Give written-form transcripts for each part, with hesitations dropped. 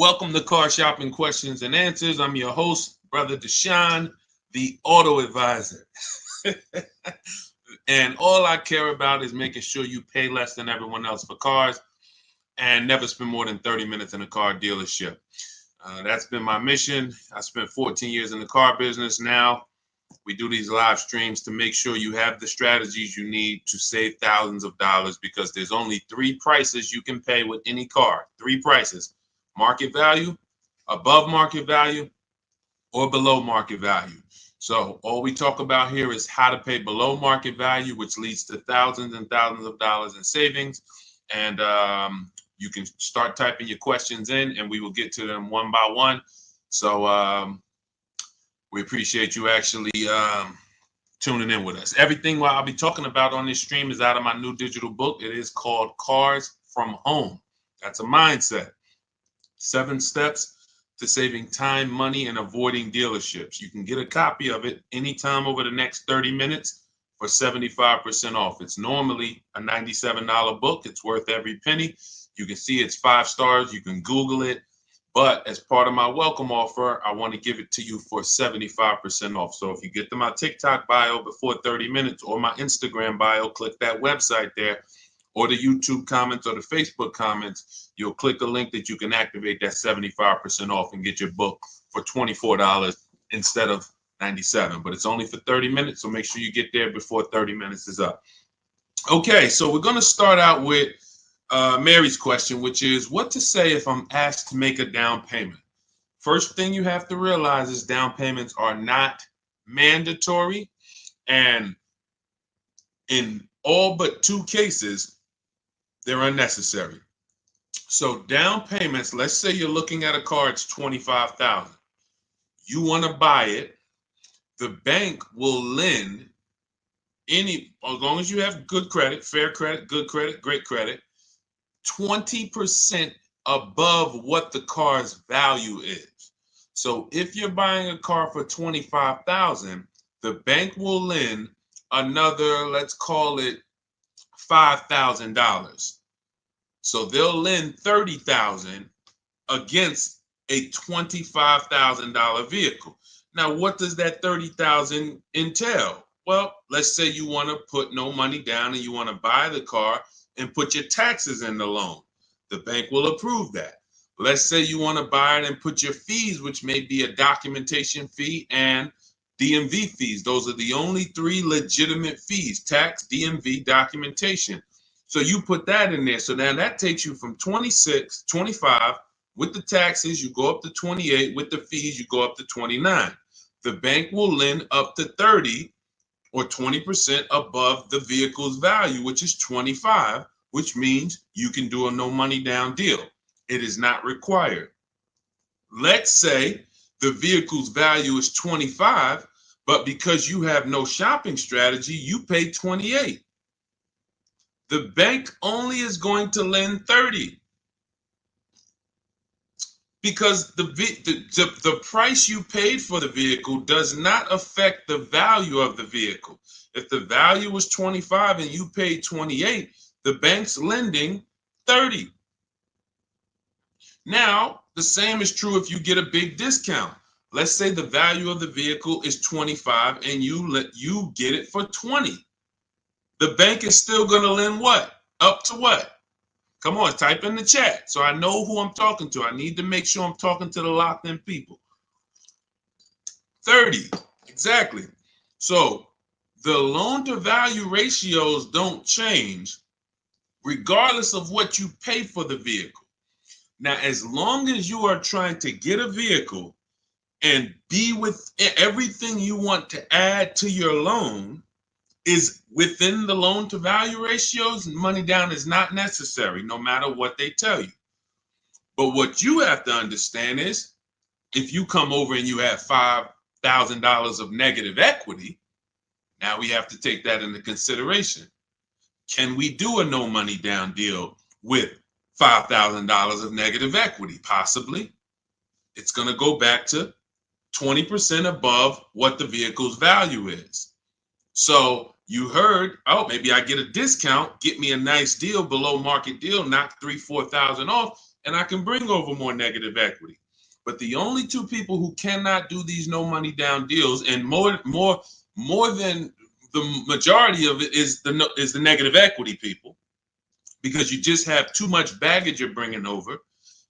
Welcome to Car Shopping Questions and Answers. I'm your host, Brother Deshaun, the auto advisor. And all I care about is making sure you pay less than everyone else for cars and never spend more than 30 minutes in a car dealership. That's been my mission. I spent 14 years in the car business. Now we do these live streams to make sure you have the strategies you need to save thousands of dollars, because there's only three prices you can pay with any car. Three prices: market value, above market value, or below market value. So all we talk about here is how to pay below market value, which leads to thousands and thousands of dollars in savings. And you can start typing your questions in and we will get to them one by one. So we appreciate you actually tuning in with us. Everything what I'll be talking about on this stream is out of my new digital book. It is called Cars from Home. That's a mindset. 7 steps to saving time, money, and avoiding dealerships. You can get a copy of it anytime over the next 30 minutes for 75% off. It's normally a $97 book. It's worth every penny. You can see it's 5 stars. You can Google it. But as part of my welcome offer, I want to give it to you for 75% off. So if you get to my TikTok bio before 30 minutes or my Instagram bio, click that website there, or the YouTube comments or the Facebook comments, you'll click a link that you can activate that 75% off and get your book for $24 instead of $97. But it's only for 30 minutes, so make sure you get there before 30 minutes is up. Okay, so we're going to start out with Mary's question, which is what to say if I'm asked to make a down payment. First thing you have to realize is down payments are not mandatory, and in all but 2 cases, they're unnecessary. So down payments, let's say you're looking at a car, it's $25,000. You want to buy it. The bank will lend as long as you have good credit, fair credit, good credit, great credit, 20% above what the car's value is. So if you're buying a car for $25,000, the bank will lend another, let's call it $5,000. So they'll lend $30,000 against a $25,000 vehicle. Now, what does that $30,000 entail? Well, let's say you want to put no money down and you want to buy the car and put your taxes in the loan. The bank will approve that. Let's say you want to buy it and put your fees, which may be a documentation fee and DMV fees. Those are the only 3 legitimate fees: tax, DMV, documentation. So you put that in there. So now that takes you from 25 with the taxes, you go up to 28, with the fees, you go up to 29. The bank will lend up to 30 or 20% above the vehicle's value, which is 25, which means you can do a no money down deal. It is not required. Let's say the vehicle's value is 25, but because you have no shopping strategy, you pay 28. The bank only is going to lend 30 because the price you paid for the vehicle does not affect the value of the vehicle. If the value was 25 and you paid 28, the bank's lending 30. Now, the same is true if you get a big discount. Let's say the value of the vehicle is 25 and you get it for 20. The bank is still going to lend what? Up to what? Come on, type in the chat so I know who I'm talking to. I need to make sure I'm talking to the locked in people. 30, exactly. So the loan to value ratios don't change regardless of what you pay for the vehicle. Now, as long as you are trying to get a vehicle and be with everything you want to add to your loan is within the loan to value ratios, money down is not necessary, no matter what they tell you. But what you have to understand is if you come over and you have $5,000 of negative equity, now we have to take that into consideration. Can we do a no money down deal with $5,000 of negative equity? Possibly. It's going to go back to 20% above what the vehicle's value is. So you heard, oh, maybe I get a discount, get me a nice deal, below market deal, knock $3,000-4,000 off. and I can bring over more negative equity. But the only two people who cannot do these no money down deals, and more than the majority of it, is the negative equity people, because you just have too much baggage you're bringing over.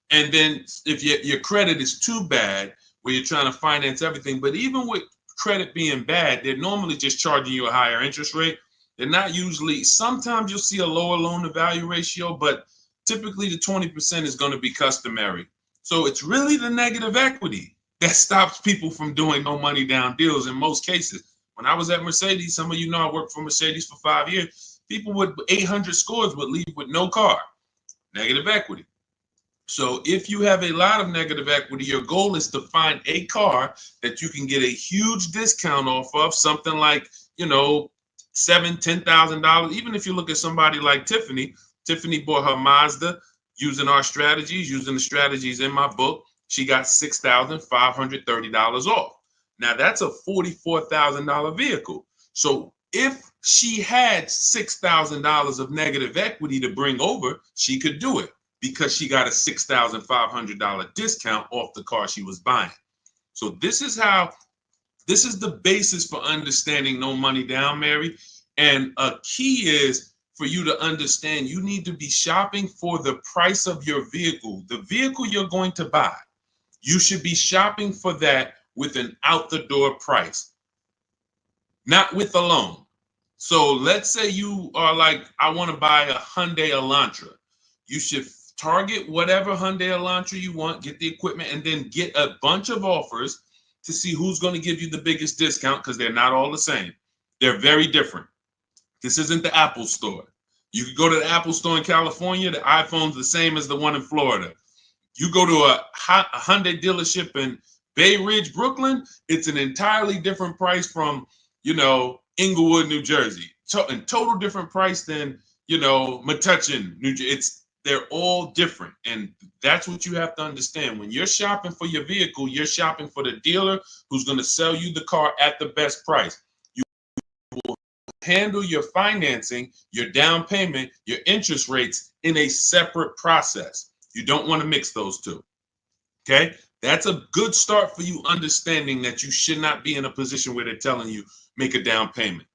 And then if your credit is too bad, where you're trying to finance everything, but even with credit being bad, they're normally just charging you a higher interest rate. They're not usually, sometimes you'll see a lower loan to value ratio, but typically the 20% is going to be customary. So it's really the negative equity that stops people from doing no money down deals in most cases. When I was at Mercedes, some of you know I worked for Mercedes for 5 years. People with 800 scores would leave with no car. Negative equity. So if you have a lot of negative equity, your goal is to find a car that you can get a huge discount off of, something like, $7,000, $10,000. Even if you look at somebody like Tiffany bought her Mazda using our strategies, using the strategies in my book. She got $6,530 off. Now that's a $44,000 vehicle. So if she had $6,000 of negative equity to bring over, she could do it, because she got a $6,500 discount off the car she was buying. So this is the basis for understanding no money down, Mary. And a key is for you to understand you need to be shopping for the price of your vehicle. The vehicle you're going to buy, you should be shopping for that with an out the door price, not with a loan. So let's say you are like, I want to buy a Hyundai Elantra. You should target whatever Hyundai Elantra you want, get the equipment, and then get a bunch of offers to see who's going to give you the biggest discount, because they're not all the same. They're very different. This isn't the Apple store. You can go to the Apple store in California, the iPhone's the same as the one in Florida. You go to a Hyundai dealership in Bay Ridge, Brooklyn, it's an entirely different price from, Inglewood, New Jersey. A total different price than, Metuchen, New Jersey. They're all different. And that's what you have to understand. When you're shopping for your vehicle, you're shopping for the dealer who's going to sell you the car at the best price. You will handle your financing, your down payment, your interest rates in a separate process. You don't want to mix those two. Okay? That's a good start for you understanding that you should not be in a position where they're telling you make a down payment,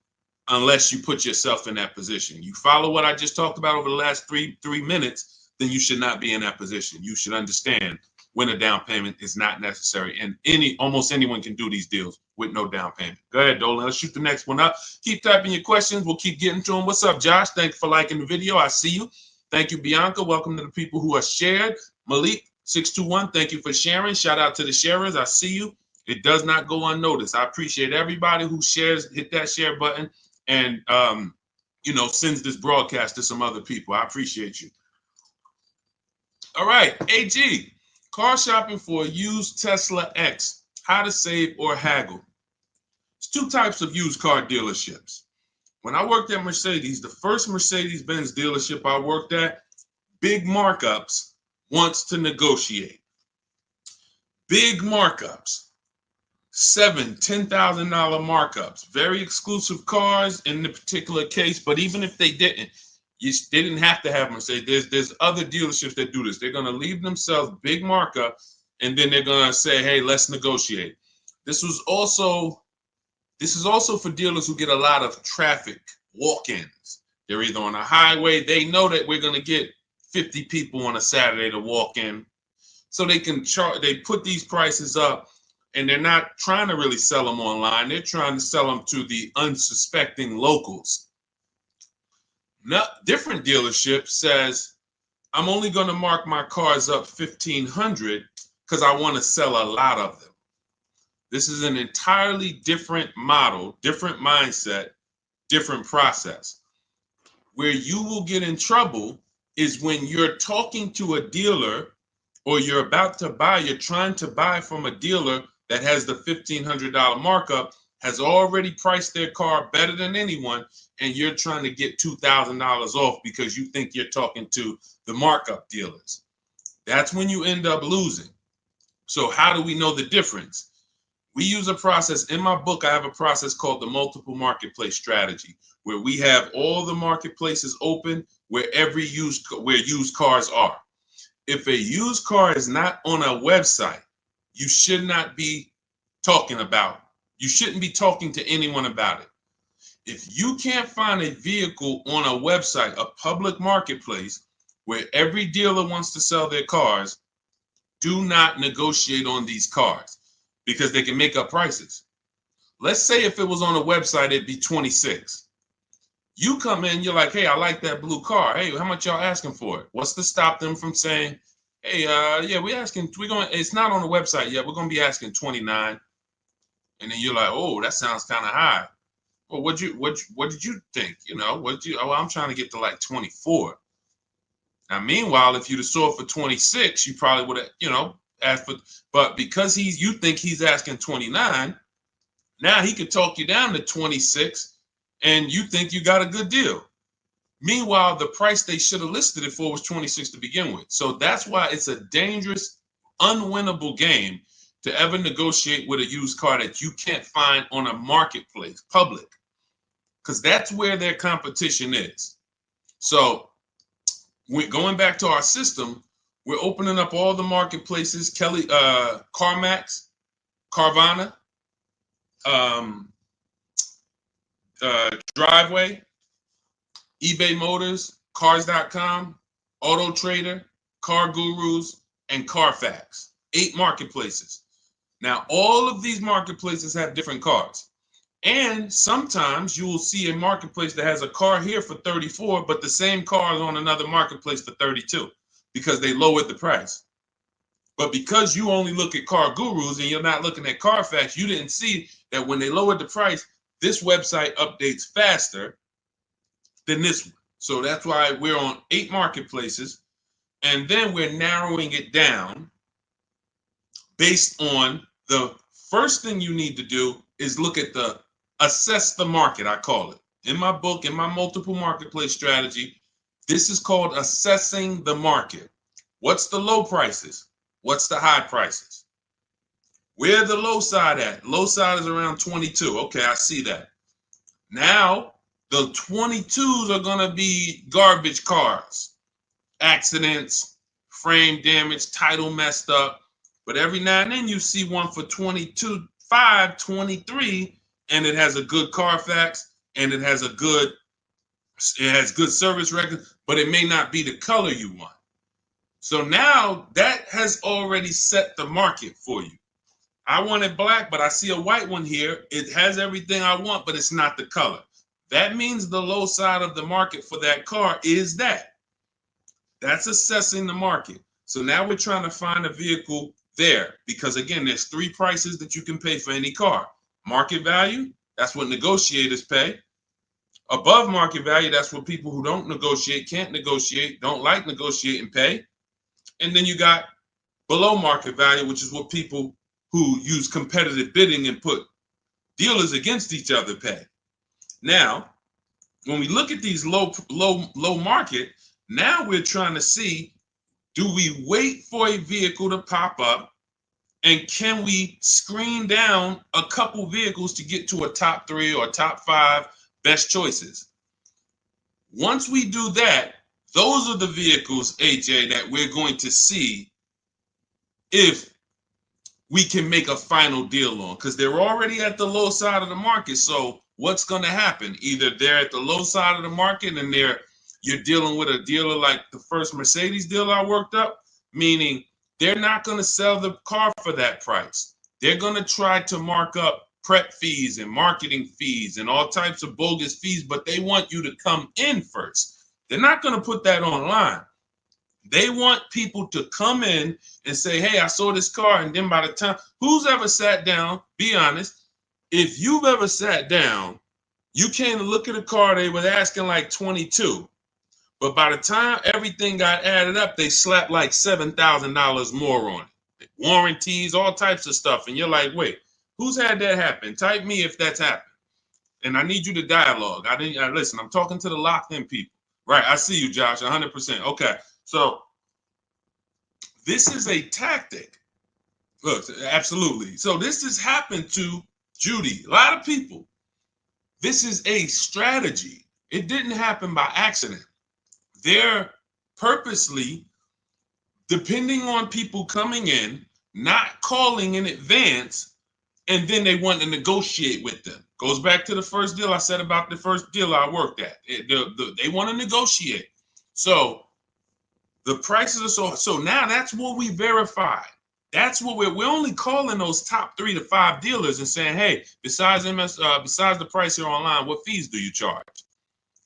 unless you put yourself in that position. You follow what I just talked about over the last three minutes, then you should not be in that position. You should understand when a down payment is not necessary. And almost anyone can do these deals with no down payment. Go ahead, Dolan. Let's shoot the next one up. Keep typing your questions. We'll keep getting to them. What's up, Josh? Thank you for liking the video. I see you. Thank you, Bianca. Welcome to the people who are shared. Malik, 621, thank you for sharing. Shout out to the sharers. I see you. It does not go unnoticed. I appreciate everybody who shares, hit that share button, and sends this broadcast to some other people. I appreciate you. All right, AG, car shopping for a used Tesla X, how to save or haggle. There's two types of used car dealerships. When I worked at Mercedes, the first Mercedes-Benz dealership I worked at, big markups, wants to negotiate. Big markups. $7,000, $10,000 markups, very exclusive cars in the particular case. But even if they didn't, they didn't have to have Mercedes. There's other dealerships that do this. They're going to leave themselves big markup, and then they're going to say, hey, let's negotiate. This is also for dealers who get a lot of traffic walk-ins. They're either on a highway. They know that we're going to get 50 people on a Saturday to walk in, so they can charge. They put these prices up. And they're not trying to really sell them online. They're trying to sell them to the unsuspecting locals. Now, different dealership says, I'm only going to mark my cars up $1,500 because I want to sell a lot of them. This is an entirely different model, different mindset, different process. Where you will get in trouble is when you're talking to a dealer, or you're about to buy, you're trying to buy from a dealer that has the $1,500 markup, has already priced their car better than anyone, and you're trying to get $2,000 off because you think you're talking to the markup dealers. That's when you end up losing. So how do we know the difference? We use a process. In my book, I have a process called the multiple marketplace strategy, where we have all the marketplaces open where used cars are. if a used car is not on a website, you should not be talking about. You shouldn't be talking to anyone about it. If you can't find a vehicle on a website, a public marketplace, where every dealer wants to sell their cars, do not negotiate on these cars because they can make up prices. Let's say if it was on a website, it'd be 26. You come in, you're like, hey, I like that blue car. Hey, how much y'all asking for it? What's to stop them from saying, hey, yeah, it's not on the website yet. We're going to be asking 29. And then you're like, oh, that sounds kind of high. Well, what did you think? I'm trying to get to like 24. Now, meanwhile, if you'd have sold for 26, you probably would have, asked for, but because you think he's asking 29, now he could talk you down to 26 and you think you got a good deal. Meanwhile, the price they should have listed it for was 26 to begin with. So that's why it's a dangerous, unwinnable game to ever negotiate with a used car that you can't find on a marketplace, public, because that's where their competition is. So we're going back to our system. We're opening up all the marketplaces, CarMax, Carvana, Driveway, eBay Motors, Cars.com, Auto Trader, Car Gurus, and Carfax. 8 marketplaces. Now, all of these marketplaces have different cars. And sometimes you will see a marketplace that has a car here for 34, but the same car is on another marketplace for 32 because they lowered the price. But because you only look at Car Gurus and you're not looking at Carfax, you didn't see that when they lowered the price, this website updates faster than this one. So that's why we're on 8 marketplaces. And then we're narrowing it down based on the first thing you need to do is look at assess the market, I call it. In my book, in my multiple marketplace strategy, this is called assessing the market. What's the low prices? What's the high prices? Where the low side at? Low side is around 22. Okay, I see that. Now, the 22s are going to be garbage cars, accidents, frame damage, title messed up. But every now and then you see one for 22.5, 23, and it has a good Carfax and it has good service record, but it may not be the color you want. So now that has already set the market for you. I want it black, but I see a white one here. It has everything I want, but it's not the color. That means the low side of the market for that car is that. That's assessing the market. So now we're trying to find a vehicle there because, again, there's 3 prices that you can pay for any car. Market value, that's what negotiators pay. Above market value, that's what people who don't negotiate, can't negotiate, don't like negotiating pay. And then you got below market value, which is what people who use competitive bidding and put dealers against each other pay. Now, when we look at these low market, now we're trying to see, do we wait for a vehicle to pop up and can we screen down a couple vehicles to get to a top 3 or top 5 best choices? Once we do that, those are the vehicles, AJ, that we're going to see if we can make a final deal on, because they're already at the low side of the market. So what's going to happen? Either they're at the low side of the market and you're dealing with a dealer like the first Mercedes dealer I worked up, meaning they're not going to sell the car for that price. They're going to try to mark up prep fees and marketing fees and all types of bogus fees, but they want you to come in first. They're not going to put that online. They want people to come in and say, hey, I saw this car. And then by the time, who's ever sat down, be honest, if you've ever sat down, you came to look at a car, they were asking like 22. But by the time everything got added up, they slapped like $7,000 more on it. Warranties, all types of stuff. And you're like, wait, who's had that happen? Type me if that's happened. And I need you to dialogue. Listen, I'm talking to the locked in people. Right, I see you, Josh, 100%. Okay, so this is a tactic. Look, absolutely. So this has happened to Judy, a lot of people. This is a strategy. It didn't happen by accident. They're purposely depending on people coming in, not calling in advance, and then they want to negotiate with them. Goes back to the first deal I said about the first deal I worked at. They want to negotiate. So the prices are so now that's what we verify. That's what we're only calling those top 3 to 5 dealers and saying, hey, besides besides the price here online, what fees do you charge?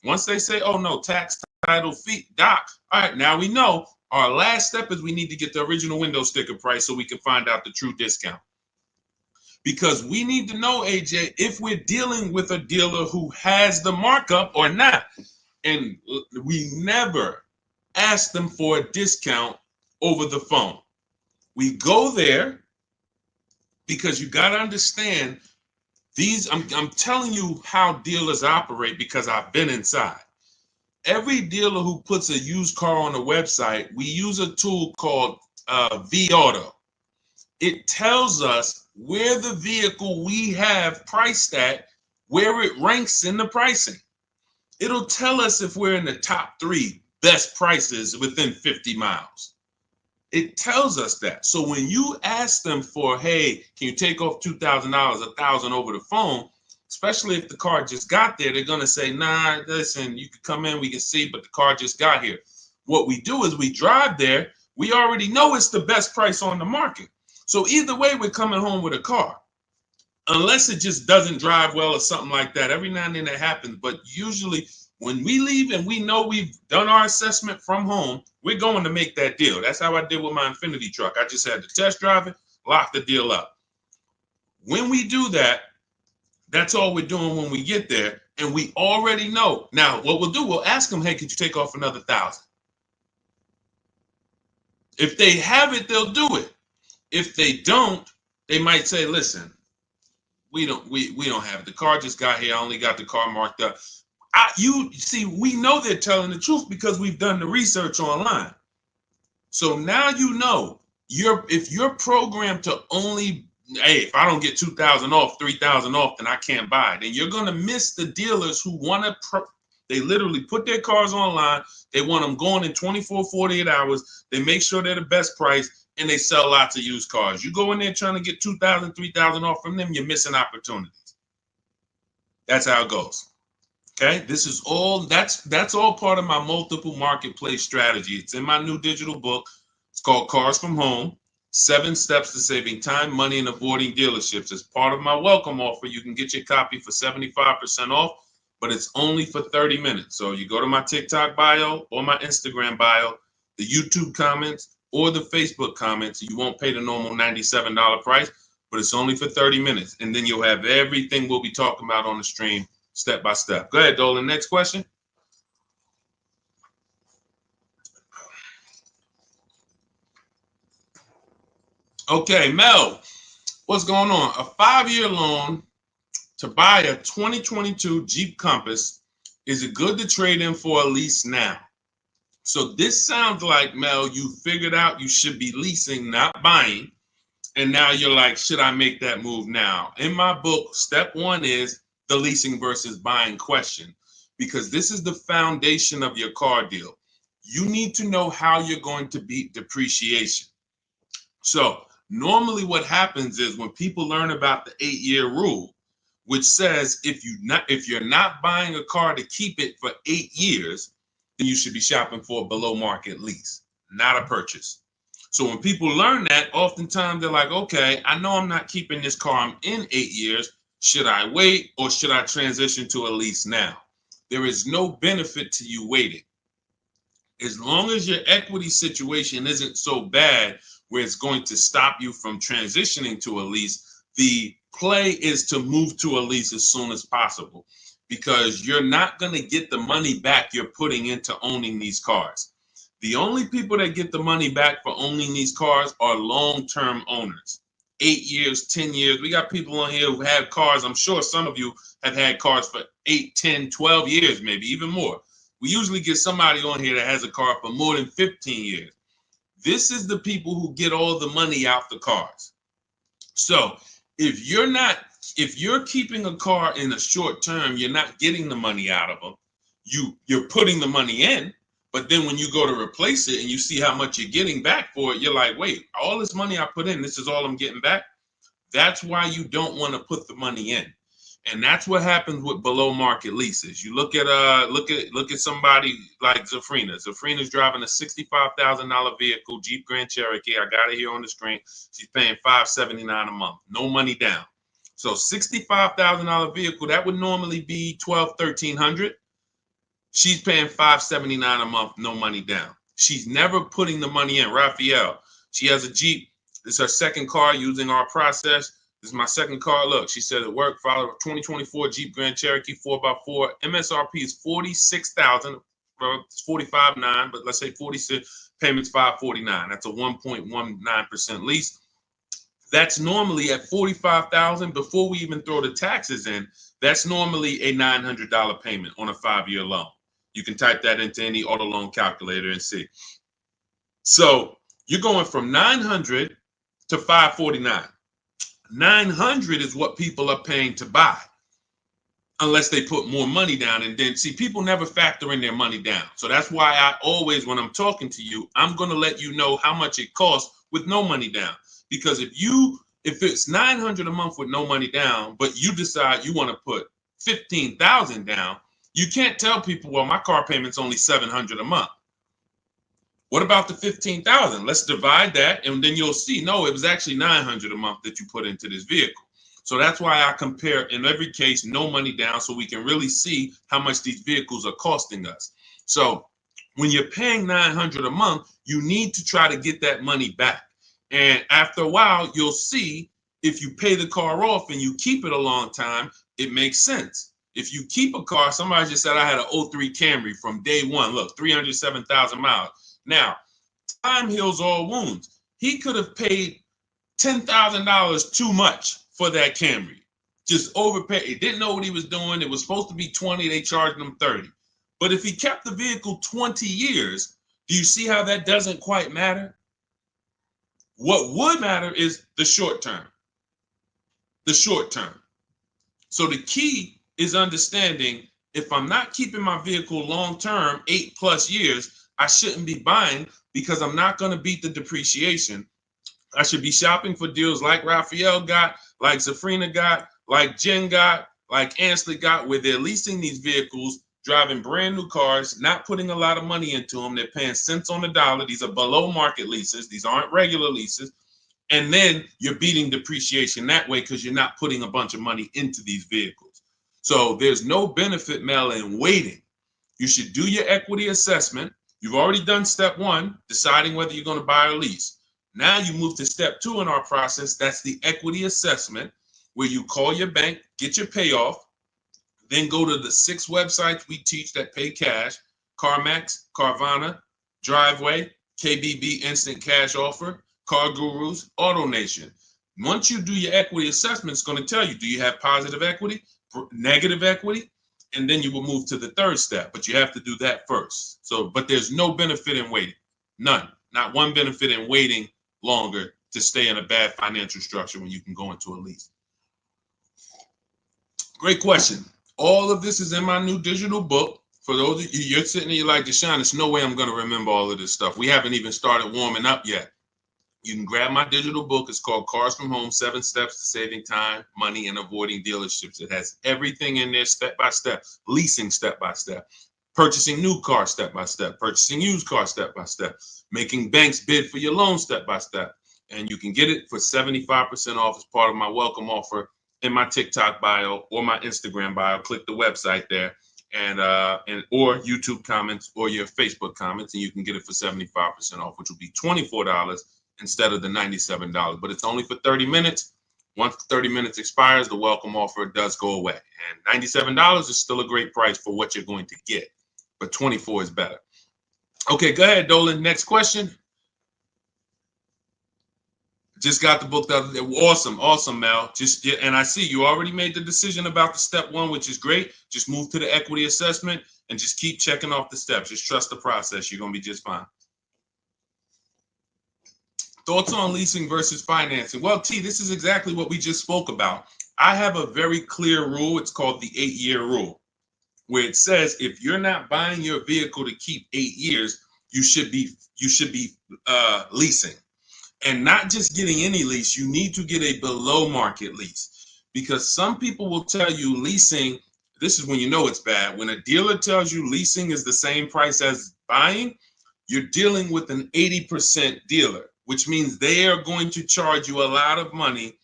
Once they say, oh no, tax, title, fee, doc, all right, now we know our last step is we need to get the original window sticker price so we can find out the true discount. Because we need to know, AJ, if we're dealing with a dealer who has the markup or not. And we never ask them for a discount over the phone. We go there because you got to understand these. I'm telling you how dealers operate because I've been inside. Every dealer who puts a used car on a website, we use a tool called V-Auto. It tells us where the vehicle we have priced at, where it ranks in the pricing. It'll tell us if we're in the top 3 best prices within 50 miles. It tells us that. So when you ask them for, hey, can you take off $2,000, $1,000 over the phone, especially if the car just got there, they're going to say, nah, listen, you can come in, we can see, but the car just got here. What we do is we drive there. We already know it's the best price on the market. So either way, we're coming home with a car. Unless it just doesn't drive well or something like that. Every now and then that happens. But usually when we leave and we know we've done our assessment from home, we're going to make that deal. That's how I did with my Infinity truck. I just had to test drive it, lock the deal up. When we do that, that's all we're doing when we get there. And we already know. Now, what we'll do, we'll ask them, hey, could you take off another $1,000? If they have it, they'll do it. If they don't, they might say, listen, we don't have it. The car just got here. I only got the car marked up. You see, we know they're telling the truth because we've done the research online. So now you know if you're programmed to only, hey, if I don't get 2,000 off, 3,000 off, then I can't buy it. And you're going to miss the dealers who want to, they literally put their cars online. They want them going in 24, 48 hours. They make sure they're the best price. And they sell lots of used cars. You go in there trying to get 2,000, 3,000 off from them, you're missing opportunities. That's how it goes. Okay, this is all, that's all part of my multiple marketplace strategy. It's in my new digital book. It's called Cars from Home, 7 Steps to Saving Time, Money, and Avoiding Dealerships. As part of my welcome offer, you can get your copy for 75% off, but it's only for 30 minutes. So you go to my TikTok bio or my Instagram bio, the YouTube comments, or the Facebook comments. You won't pay the normal $97 price, but it's only for 30 minutes. And then you'll have everything we'll be talking about on the stream step by step. Go ahead, Dolan. Next question. Okay, Mel, what's going on? A 5-year loan to buy a 2022 Jeep Compass. Is it good to trade in for a lease now? So this sounds like, Mel, you figured out you should be leasing, not buying. And now you're like, should I make that move now? In my book, step 1 is the leasing versus buying question, because this is the foundation of your car deal. You need to know how you're going to beat depreciation. So normally what happens is when people learn about the 8-year rule, which says if you're not buying a car to keep it for 8 years, then you should be shopping for a below market lease, not a purchase. So when people learn that, oftentimes they're like, okay, I know I'm not keeping this car. I'm in 8 years. Should I wait or should I transition to a lease now? There is no benefit to you waiting. As long as your equity situation isn't so bad where it's going to stop you from transitioning to a lease, the play is to move to a lease as soon as possible, because you're not going to get the money back you're putting into owning these cars. The only people that get the money back for owning these cars are long-term owners. 8 years, 10 years. We got people on here who have cars. I'm sure some of you have had cars for 8, 10, 12 years, maybe even more. We usually get somebody on here that has a car for more than 15 years. This is the people who get all the money out the cars. So if you're keeping a car in a short term, you're not getting the money out of them. You're putting the money in, But then when you go to replace it and you see how much you're getting back for it, you're like, wait, all this money I put in, this is all I'm getting back. That's why you don't want to put the money in. And that's what happens with below market leases. You look at somebody like Zafrina. Zafrina's driving a $65,000 vehicle, Jeep Grand Cherokee. I got it here on the screen. She's paying $579 a month, no money down. So $65,000 vehicle, that would normally be $1,200-1,300. She's paying $579 a month, no money down. She's never putting the money in. Raphael, she has a Jeep. This is her second car using our process. This is my second car. Look, she said it worked. Follow a 2024 Jeep Grand Cherokee 4x4. MSRP is $46,000. Well, it's $45,900, but let's say 46. Payments $549. That's a 1.19% lease. That's normally at $45,000 before we even throw the taxes in. That's normally a $900 payment on a 5-year loan. You can type that into any auto loan calculator and see. So you're going from $900 to $549. $900 is what people are paying to buy, unless they put more money down. And then, see, people never factor in their money down. So that's why I always, when I'm talking to you, I'm going to let you know how much it costs with no money down. Because if it's $900 a month with no money down, but you decide you want to put $15,000 down, you can't tell people, well, my car payment's only $700 a month. What about the $15,000? Let's divide that, and then you'll see, no, it was actually $900 a month that you put into this vehicle. So that's why I compare, in every case, no money down, so we can really see how much these vehicles are costing us. So when you're paying $900 a month, you need to try to get that money back. And after a while, you'll see if you pay the car off and you keep it a long time, it makes sense. If you keep a car, somebody just said I had an 03 Camry from day one. Look, 307,000 miles. Now, time heals all wounds. He could have paid $10,000 too much for that Camry. Just overpaid. He didn't know what he was doing. It was supposed to be 20. They charged him 30. But if he kept the vehicle 20 years, do you see how that doesn't quite matter? What would matter is the short term. The short term. So the key is understanding, if I'm not keeping my vehicle long term, 8+ years, I shouldn't be buying, because I'm not going to beat the depreciation. I should be shopping for deals like Raphael got, like Zafrina got, like Jen got, like Ansley got, where they're leasing these vehicles, driving brand new cars, not putting a lot of money into them. They're paying cents on the dollar. These are below market leases. These aren't regular leases. And then you're beating depreciation that way because you're not putting a bunch of money into these vehicles. So there's no benefit, Mel, in waiting. You should do your equity assessment. You've already done step one, deciding whether you're going to buy or lease. Now you move to step two in our process. That's the equity assessment, where you call your bank, get your payoff, then go to the 6 websites we teach that pay cash: CarMax, Carvana, Driveway, KBB Instant Cash Offer, Car Gurus, AutoNation. Once you do your equity assessment, it's going to tell you, do you have positive equity, negative equity? And then you will move to the third step, but you have to do that first. So, but there's no benefit in waiting. None. Not one benefit in waiting longer to stay in a bad financial structure when you can go into a lease. Great question. All of this is in my new digital book. For those of you, you're sitting there, you're like, Deshaun, there's no way I'm going to remember all of this stuff. We haven't even started warming up yet. You can grab my digital book. It's called Cars from Home, 7 Steps to Saving Time, Money, and Avoiding Dealerships. It has everything in there step by step, leasing step by step, purchasing new cars step by step, purchasing used cars step by step, making banks bid for your loan step by step. And you can get it for 75% off as part of my welcome offer in my TikTok bio or my Instagram bio. Click the website there, and or YouTube comments or your Facebook comments, and you can get it for 75% off, which will be $24 instead of the $97. But it's only for 30 minutes. Once 30 minutes expires, the welcome offer does go away. And $97 is still a great price for what you're going to get, but 24 is better. Okay, go ahead, Dolan. Next question. Just got the book the other day. Awesome, Mel. And I see you already made the decision about the step one, which is great. Just move to the equity assessment and just keep checking off the steps. Just trust the process. You're going to be just fine. Thoughts on leasing versus financing? Well, T, this is exactly what we just spoke about. I have a very clear rule. It's called the 8-year rule. where it says if you're not buying your vehicle to keep 8 years, you should be leasing. And not just getting any lease, you need to get a below market lease, because some people will tell you leasing, this is when you know it's bad. When a dealer tells you leasing is the same price as buying, you're dealing with an 80% dealer, which means they are going to charge you a lot of money.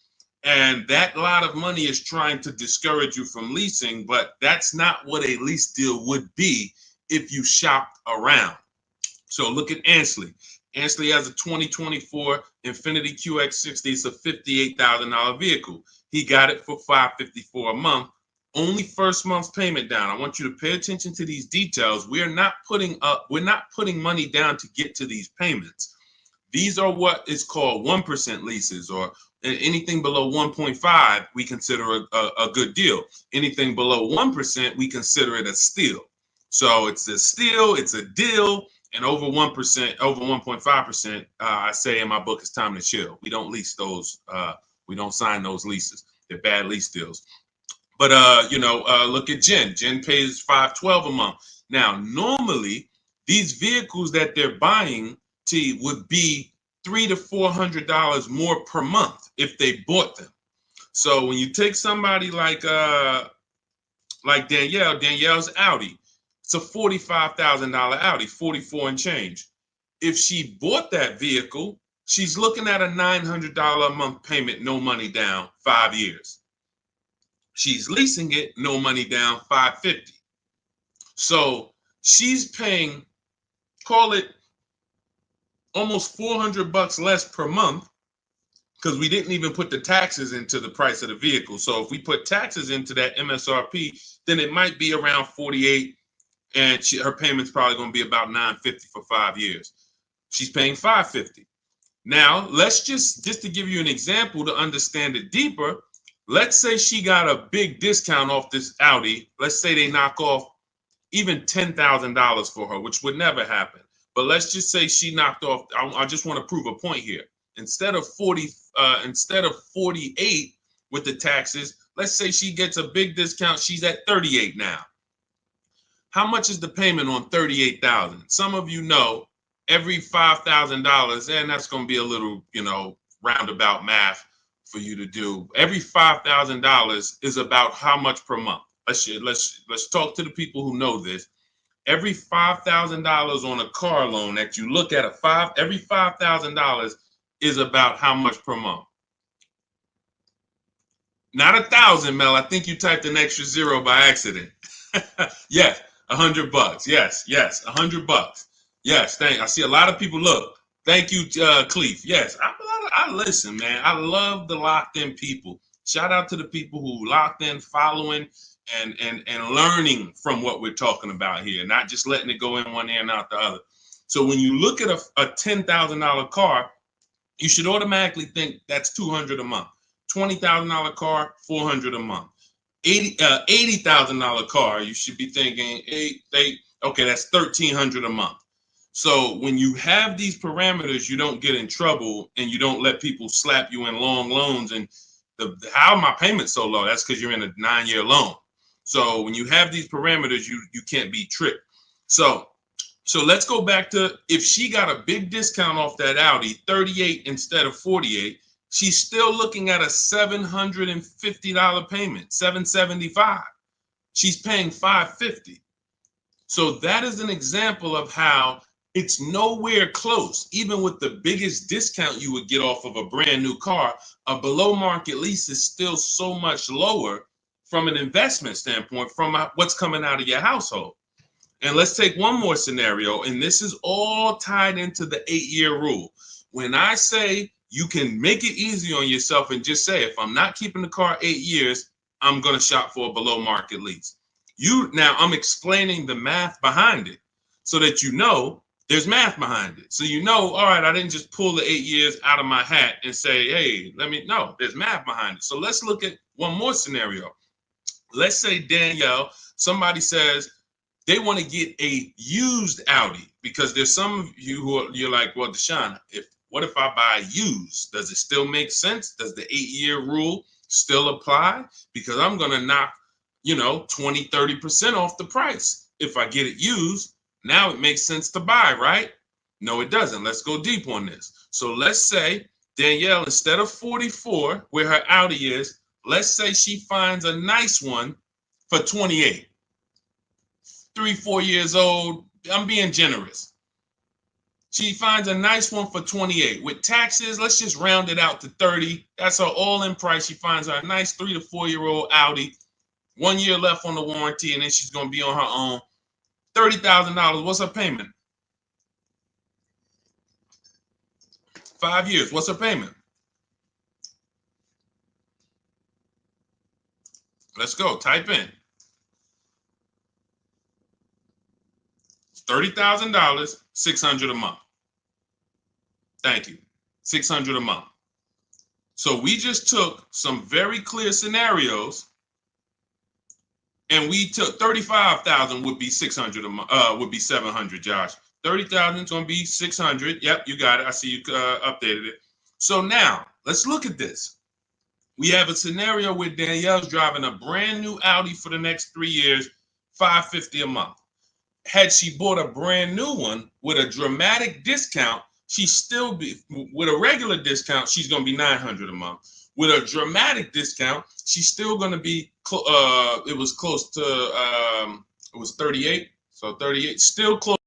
And that lot of money is trying to discourage you from leasing, but that's not what a lease deal would be if you shopped around. So look at Ansley. Ansley has a 2024 Infiniti QX60. It's a $58,000 vehicle. He got it for $554 a month. Only first month's payment down. I want you to pay attention to these details. We're not putting money down to get to these payments. These are what is called 1% leases, or anything below 1.5 we consider a good deal. Anything below 1% we consider it a steal. So it's a steal, it's a deal. And over 1%, over 1.5%, I say in my book, it's time to chill. We don't lease those. We don't sign those leases. They're bad lease deals. But look at Jen. Jen pays $512 a month. Now, normally these vehicles that they're buying would be $300 to $400 more per month if they bought them. So when you take somebody like Danielle's Audi. It's a $45,000 Audi, 44 and change. If she bought that vehicle, she's looking at a $900 a month payment, no money down, 5 years. She's leasing it, no money down, $550. So she's paying, call it almost $400 less per month, because we didn't even put the taxes into the price of the vehicle. So if we put taxes into that MSRP, then it might be around $48. And her payment's probably going to be about $950 for 5 years. She's paying $550. Now, let's just to give you an example to understand it deeper, let's say she got a big discount off this Audi. Let's say they knock off even $10,000 for her, which would never happen. But let's just say she knocked off, I just want to prove a point here. Instead of 48 with the taxes, let's say she gets a big discount. She's at 38 now. How much is the payment on $38,000? Some of you know every $5,000, and that's going to be a little, roundabout math for you to do. Every $5,000 is about how much per month? Let's talk to the people who know this. Every $5,000 on a car loan that you look at every $5,000 is about how much per month? Not 1,000, Mel. I think you typed an extra zero by accident. Yes. $100. Yes, $100. Yes, I see a lot of people. Look, thank you, Cleef. Yes, I listen, man. I love the locked in people. Shout out to the people who locked in, following, and learning from what we're talking about here, not just letting it go in one ear and out the other. So when you look at a $10,000 car, you should automatically think that's $200 a month. $20,000 car, $400 a month. $80,000 car, you should be thinking, okay, that's $1,300 a month. So when you have these parameters, you don't get in trouble and you don't let people slap you in long loans. And how my payment so low? That's because you're in a 9-year loan. So when you have these parameters, you can't be tricked. So let's go back to, if she got a big discount off that Audi, 38 instead of 48, she's still looking at a $750 payment, $775. She's paying $550. So that is an example of how it's nowhere close. Even with the biggest discount you would get off of a brand new car, a below market lease is still so much lower from an investment standpoint, from what's coming out of your household. And let's take one more scenario, and this is all tied into the 8-year rule. When I say you can make it easy on yourself and just say, if I'm not keeping the car 8 years, I'm going to shop for a below market lease. Now I'm explaining the math behind it so that you know there's math behind it. So all right, I didn't just pull the 8 years out of my hat and say, hey, there's math behind it. So let's look at one more scenario. Let's say Danielle, somebody says they want to get a used Audi, because there's some of you you're like, well, Deshaun, what if I buy used? Does it still make sense? Does the 8-year rule still apply? Because I'm going to knock, 20, 30% off the price. If I get it used, now it makes sense to buy, right? No, it doesn't. Let's go deep on this. So let's say Danielle, instead of 44, where her Audi is, let's say she finds a nice one for 28. 3-4 years old. I'm being generous. She finds a nice one for 28. With taxes, let's just round it out to 30. That's her all-in price. She finds her a nice 3 to 4-year-old Audi. 1 year left on the warranty, and then she's going to be on her own. $30,000. What's her payment? 5 years. What's her payment? Let's go. Type in. $30,000, $600 a month. Thank you. $600 a month. So we just took some very clear scenarios, and we took 35,000 would be 600 a month. Would be 700. Josh, 30,000 is going to be 600. Yep, you got it. I see you updated it. So now let's look at this. We have a scenario where Danielle's driving a brand new Audi for the next 3 years, $550 a month. Had she bought a brand new one with a dramatic discount, she's still be with a regular discount, she's going to be $900 a month. With a dramatic discount, she's still going to be it was close to it was 38. So 38, still close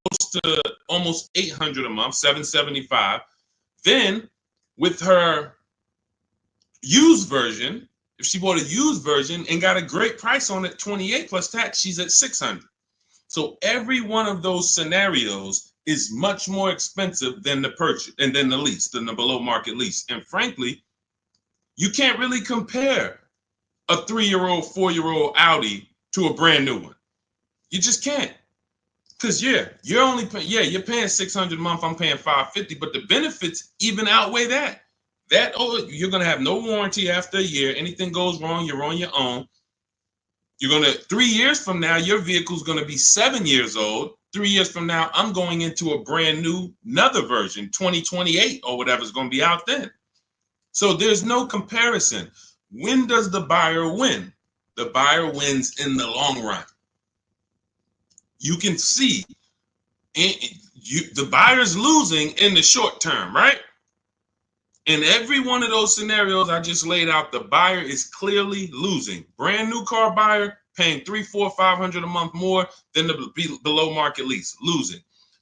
to almost $800 a month, $775. Then with her used version, if she bought a used version and got a great price on it, 28 plus tax, she's at $600. So every one of those scenarios is much more expensive than the purchase and then the lease, than the below market lease. And frankly, you can't really compare a 3-year-old, 4-year-old Audi to a brand new one. You just can't. Because you're paying $600 a month, I'm paying $550, but the benefits even outweigh that. You're gonna have no warranty after a year. Anything goes wrong, you're on your own. 3 years from now, your vehicle's gonna be 7 years old. 3 years from now, I'm going into a brand new, another version, 2028 or whatever's gonna be out then. So there's no comparison. When does the buyer win? The buyer wins in the long run. You can see the buyer's losing in the short term, right? In every one of those scenarios I just laid out, the buyer is clearly losing. Brand new car buyer paying $300, $400, $500 a month more than the below market lease, losing.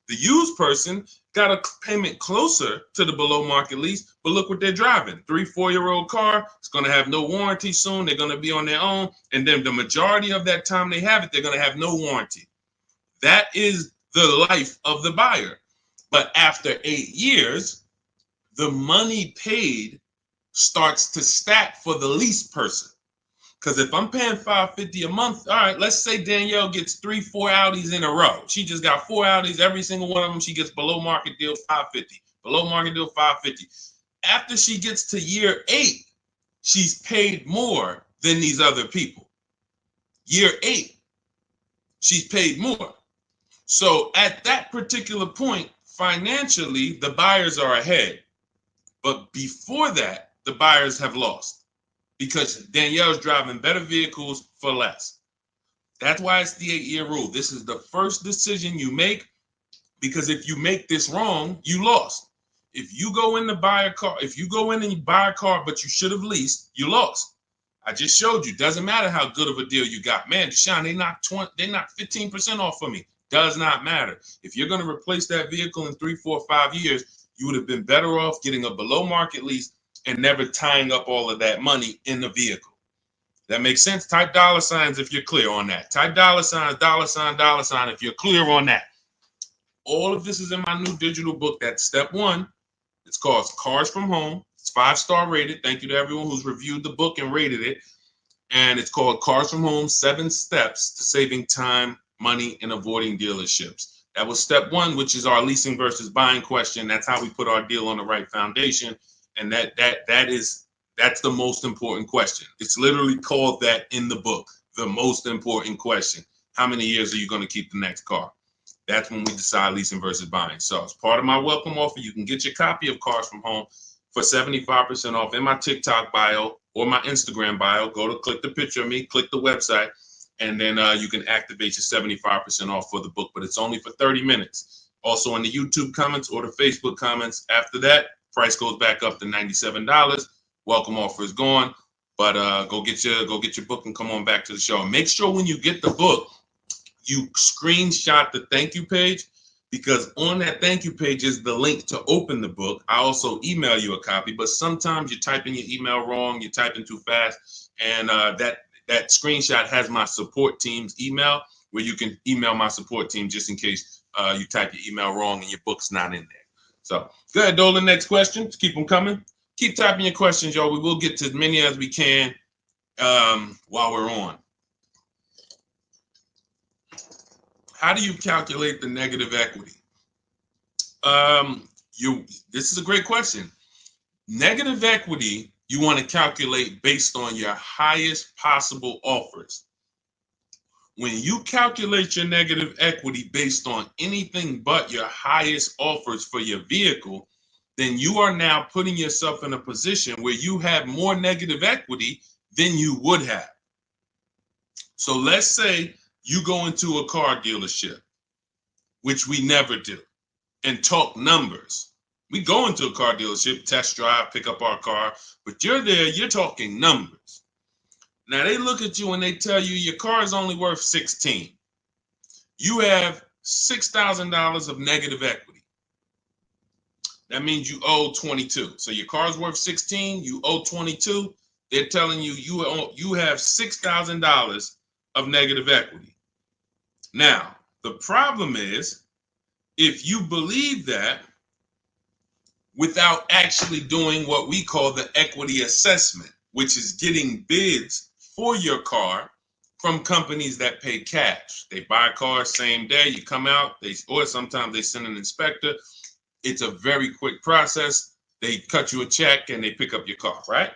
The used person got a payment closer to the below market lease, but look what they're driving. 3-4-year-old car. It's going to have no warranty soon. They're going to be on their own. And then the majority of that time they have it, they're going to have no warranty. That is the life of the buyer. But after 8 years, the money paid starts to stack for the lease person. Because if I'm paying $550 a month, all right, let's say Danielle gets 3-4 Audis in a row. She just got 4 Audis, every single one of them, she gets below market deal $550. Below market deal $550. After she gets to year 8, she's paid more than these other people. Year 8, she's paid more. So at that particular point, financially, the buyers are ahead. But before that, the buyers have lost because Danielle's driving better vehicles for less. That's why it's the 8-year rule. This is the first decision you make, because if you make this wrong, you lost. If you go in to buy a car, if you go in and you buy a car, but you should have leased, you lost. I just showed you. Doesn't matter how good of a deal you got. Man, Deshaun, they knocked 15% off for me. Does not matter. If you're going to replace that vehicle in 3, 4, 5 years, you would have been better off getting a below market lease and never tying up all of that money in the vehicle. That makes sense? Type $signs if you're clear on that. Type $sign, $sign if you're clear on that. All of this is in my new digital book. That's step 1. It's called Cars from Home. It's 5-star rated. Thank you to everyone who's reviewed the book and rated it. And it's called Cars from Home, 7 Steps to Saving Time, Money, and Avoiding Dealerships. That was step 1, which is our leasing versus buying question. That's how we put our deal on the right foundation. And that's the most important question. It's literally called that in the book, the most important question. How many years are you going to keep the next car? That's when we decide leasing versus buying. So as part of my welcome offer, you can get your copy of Cars from Home for 75% off in my TikTok bio or my Instagram bio. Go to click the picture of me, click the website. and then you can activate your 75% off for the book, but it's only for 30 minutes. Also in the YouTube comments or the Facebook comments. After that, price goes back up to $97. Welcome offer is gone, but go get your book and come on back to the show. And make sure when you get the book, you screenshot the thank you page, because on that thank you page is the link to open the book. I also email you a copy, but sometimes you type in your email wrong, you type in too fast, and that screenshot has my support team's email, where you can email my support team just in case you type your email wrong and your book's not in there. So go ahead, Dolan. Next question. Just keep them coming. Keep typing your questions, y'all. We will get to as many as we can while we're on. How do you calculate the negative equity? This is a great question. Negative equity, you want to calculate based on your highest possible offers. When you calculate your negative equity based on anything but your highest offers for your vehicle, then you are now putting yourself in a position where you have more negative equity than you would have. So let's say you go into a car dealership, which we never do, and talk numbers. We go into a car dealership, test drive, pick up our car, but you're there, you're talking numbers. Now they look at you and they tell you your car is only worth 16. You have $6,000 of negative equity. That means you owe 22. So your car's worth 16, you owe 22. They're telling you you have $6,000 of negative equity. Now, the problem is, if you believe that without actually doing what we call the equity assessment, which is getting bids for your car from companies that pay cash. They buy cars same day, you come out, or sometimes they send an inspector. It's a very quick process. They cut you a check and they pick up your car, right?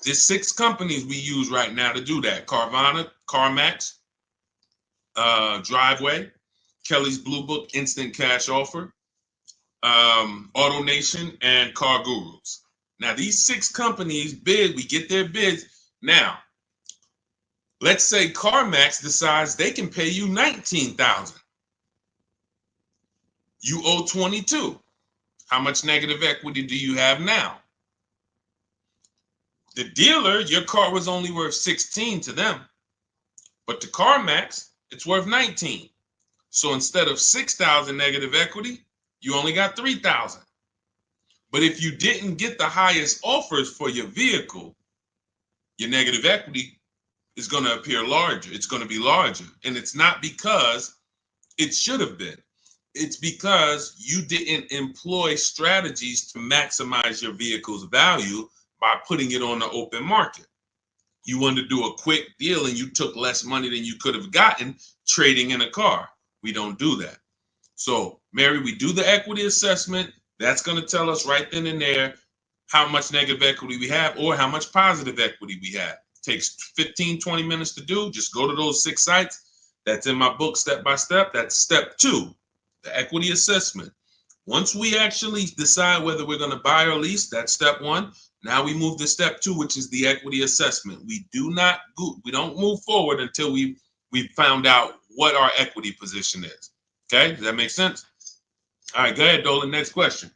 There's 6 companies we use right now to do that. Carvana, CarMax, Driveway, Kelly's Blue Book, Instant Cash Offer, AutoNation, and Car Gurus. Now, these 6 companies bid, we get their bids. Now, let's say CarMax decides they can pay you $19,000. You owe 22. How much negative equity do you have now? The dealer, your car was only worth 16 to them, but to CarMax, it's worth 19. So instead of 6,000 negative equity, you only got 3,000. But if you didn't get the highest offers for your vehicle, your negative equity is going to appear larger. It's going to be larger. And it's not because it should have been. It's because you didn't employ strategies to maximize your vehicle's value by putting it on the open market. You wanted to do a quick deal and you took less money than you could have gotten trading in a car. We don't do that. So, Mary, we do the equity assessment. That's going to tell us right then and there how much negative equity we have or how much positive equity we have. It takes 15, 20 minutes to do. Just go to those 6 sites. That's in my book, step by step. That's step 2, the equity assessment. Once we actually decide whether we're going to buy or lease, that's step 1. Now we move to step 2, which is the equity assessment. We don't move forward until we found out what our equity position is. Okay, does that make sense? All right, go ahead, Dolan. Next question.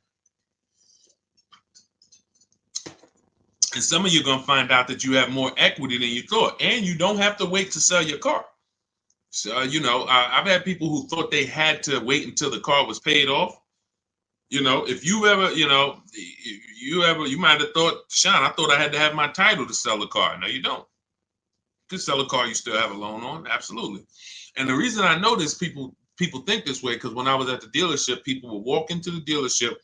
And some of you are going to find out that you have more equity than you thought, and you don't have to wait to sell your car. So, I've had people who thought they had to wait until the car was paid off. If you ever, you might have thought, Sean, I thought I had to have my title to sell a car. No, you don't. You can sell a car you still have a loan on. Absolutely. And the reason I know this, people think this way, because when I was at the dealership, people would walk into the dealership.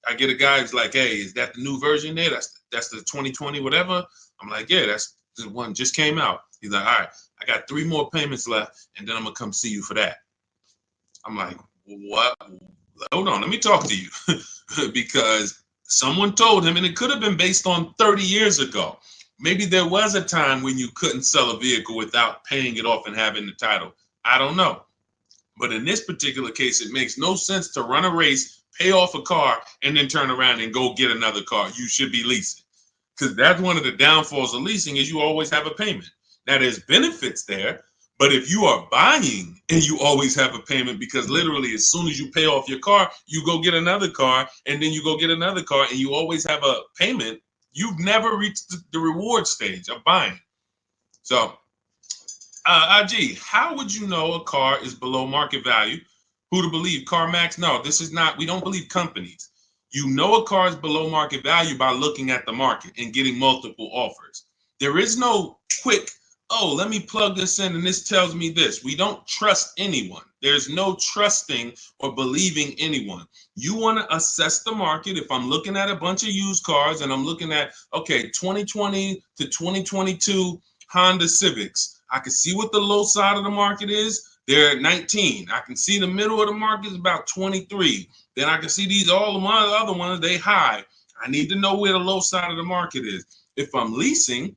I get a guy who's like, hey, is that the new version there? That's the 2020 whatever. I'm like, yeah, that's the one just came out. He's like, all right, I got 3 more payments left, and then I'm going to come see you for that. I'm like, what? Hold on, let me talk to you. Because someone told him, and it could have been based on 30 years ago. Maybe there was a time when you couldn't sell a vehicle without paying it off and having the title. I don't know. But in this particular case, it makes no sense to run a race, pay off a car, and then turn around and go get another car. You should be leasing. Because that's one of the downfalls of leasing is you always have a payment. Now, there's benefits there, but if you are buying and you always have a payment, because literally as soon as you pay off your car, you go get another car, and then you go get another car, and you always have a payment, you've never reached the reward stage of buying. So, IG, how would you know a car is below market value? Who to believe? CarMax? No, this is not. We don't believe companies. You know a car is below market value by looking at the market and getting multiple offers. There is no quick, oh, let me plug this in and this tells me this. We don't trust anyone. There's no trusting or believing anyone. You want to assess the market. If I'm looking at a bunch of used cars and I'm looking at, okay, 2020 to 2022 Honda Civics, I can see what the low side of the market is. They're at 19. I can see the middle of the market is about 23. Then I can see these, all of my other ones, they high. I need to know where the low side of the market is. If I'm leasing,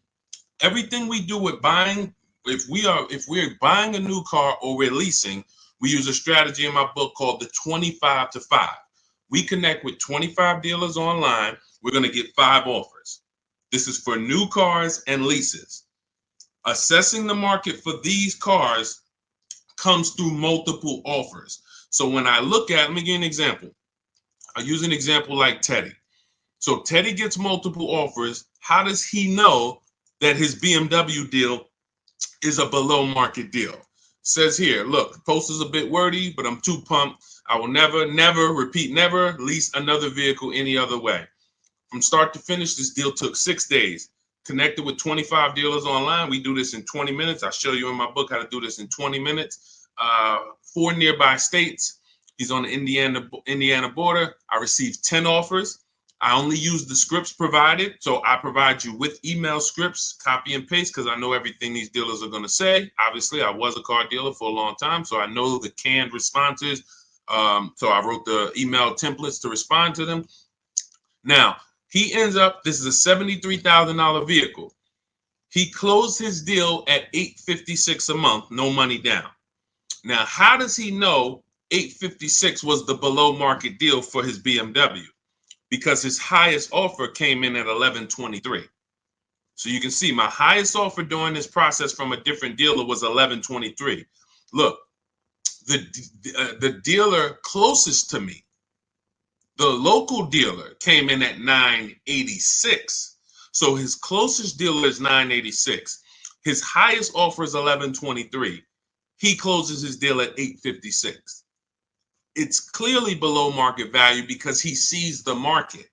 everything we do with buying, if we're buying a new car or we're leasing, we use a strategy in my book called the 25 to 5. We connect with 25 dealers online. We're going to get 5 offers. This is for new cars and leases. Assessing the market for these cars comes through multiple offers. So when I look at, let me give you an example. I use an example like Teddy. So Teddy gets multiple offers. How does he know that his BMW deal is a below market deal? Says here, look, the post is a bit wordy, but I'm too pumped. I will never lease another vehicle any other way. From start to finish, this deal took 6 days. Connected with 25 dealers online. We do this in 20 minutes. I show you in my book how to do this in 20 minutes. 4 nearby states. He's on the Indiana border. I received 10 offers. I only use the scripts provided. So I provide you with email scripts, copy and paste, because I know everything these dealers are going to say. Obviously, I was a car dealer for a long time, so I know the canned responses. So I wrote the email templates to respond to them. Now, he ends up, this is a $73,000 vehicle. He closed his deal at $856 a month, no money down. Now, how does he know $856 was the below market deal for his BMW? Because his highest offer came in at $1123. So you can see my highest offer during this process from a different dealer was $1123. Look, the dealer closest to me, the local dealer, came in at $986. So his closest dealer is $986. His highest offer is $1123. He closes his deal at $856. It's clearly below market value because he sees the market.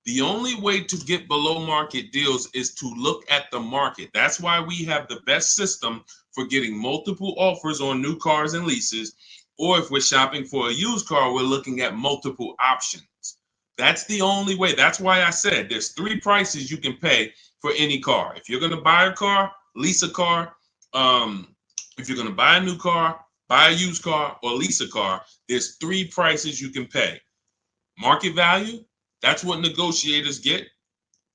The only way to get below market deals is to look at the market. That's why we have the best system for getting multiple offers on new cars and leases. Or if we're shopping for a used car, we're looking at multiple options. That's the only way. That's why I said there's 3 prices you can pay for any car. If you're going to buy a car, lease a car, if you're going to buy a new car, buy a used car, or lease a car, there's 3 prices you can pay. Market value, that's what negotiators get.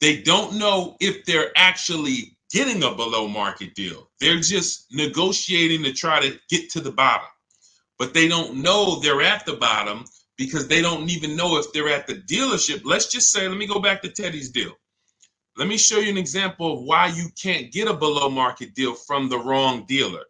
They don't know if they're actually getting a below market deal. They're just negotiating to try to get to the bottom. But they don't know they're at the bottom because they don't even know if they're at the dealership. Let's just say, let me go back to Teddy's deal. Let me show you an example of why you can't get a below market deal from the wrong dealer.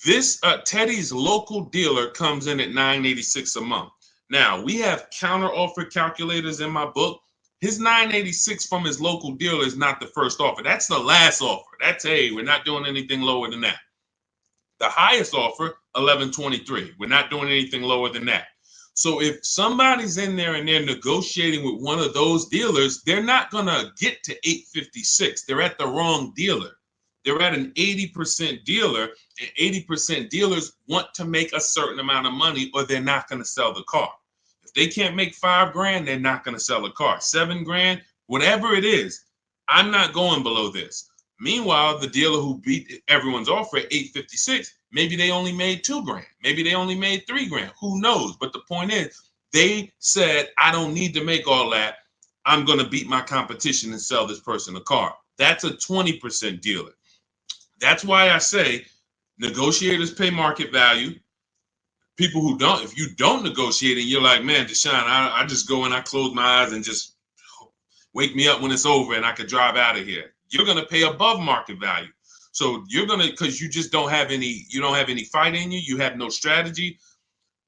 This Teddy's local dealer comes in at $986 a month. Now, we have counter offer calculators in my book. His $986 from his local dealer is not the first offer. That's the last offer. That's, hey, we're not doing anything lower than that. The highest offer, $1123. We're not doing anything lower than that. So if somebody's in there and they're negotiating with one of those dealers, they're not going to get to $856. They're at the wrong dealer. They're at an 80% dealer, and 80% dealers want to make a certain amount of money or they're not going to sell the car. If they can't make $5,000, they're not going to sell a car. $7,000, whatever it is, I'm not going below this. Meanwhile, the dealer who beat everyone's offer at $856, maybe they only made $2,000. Maybe they only made $3,000. Who knows? But the point is, they said, I don't need to make all that. I'm going to beat my competition and sell this person a car. That's a 20% dealer. That's why I say negotiators pay market value. People who don't, if you don't negotiate and you're like, man, Deshaun, I just go and I close my eyes and just wake me up when it's over and I could drive out of here. You're going to pay above market value. So you're gonna, because you just don't have any, you don't have any fight in you, you have no strategy.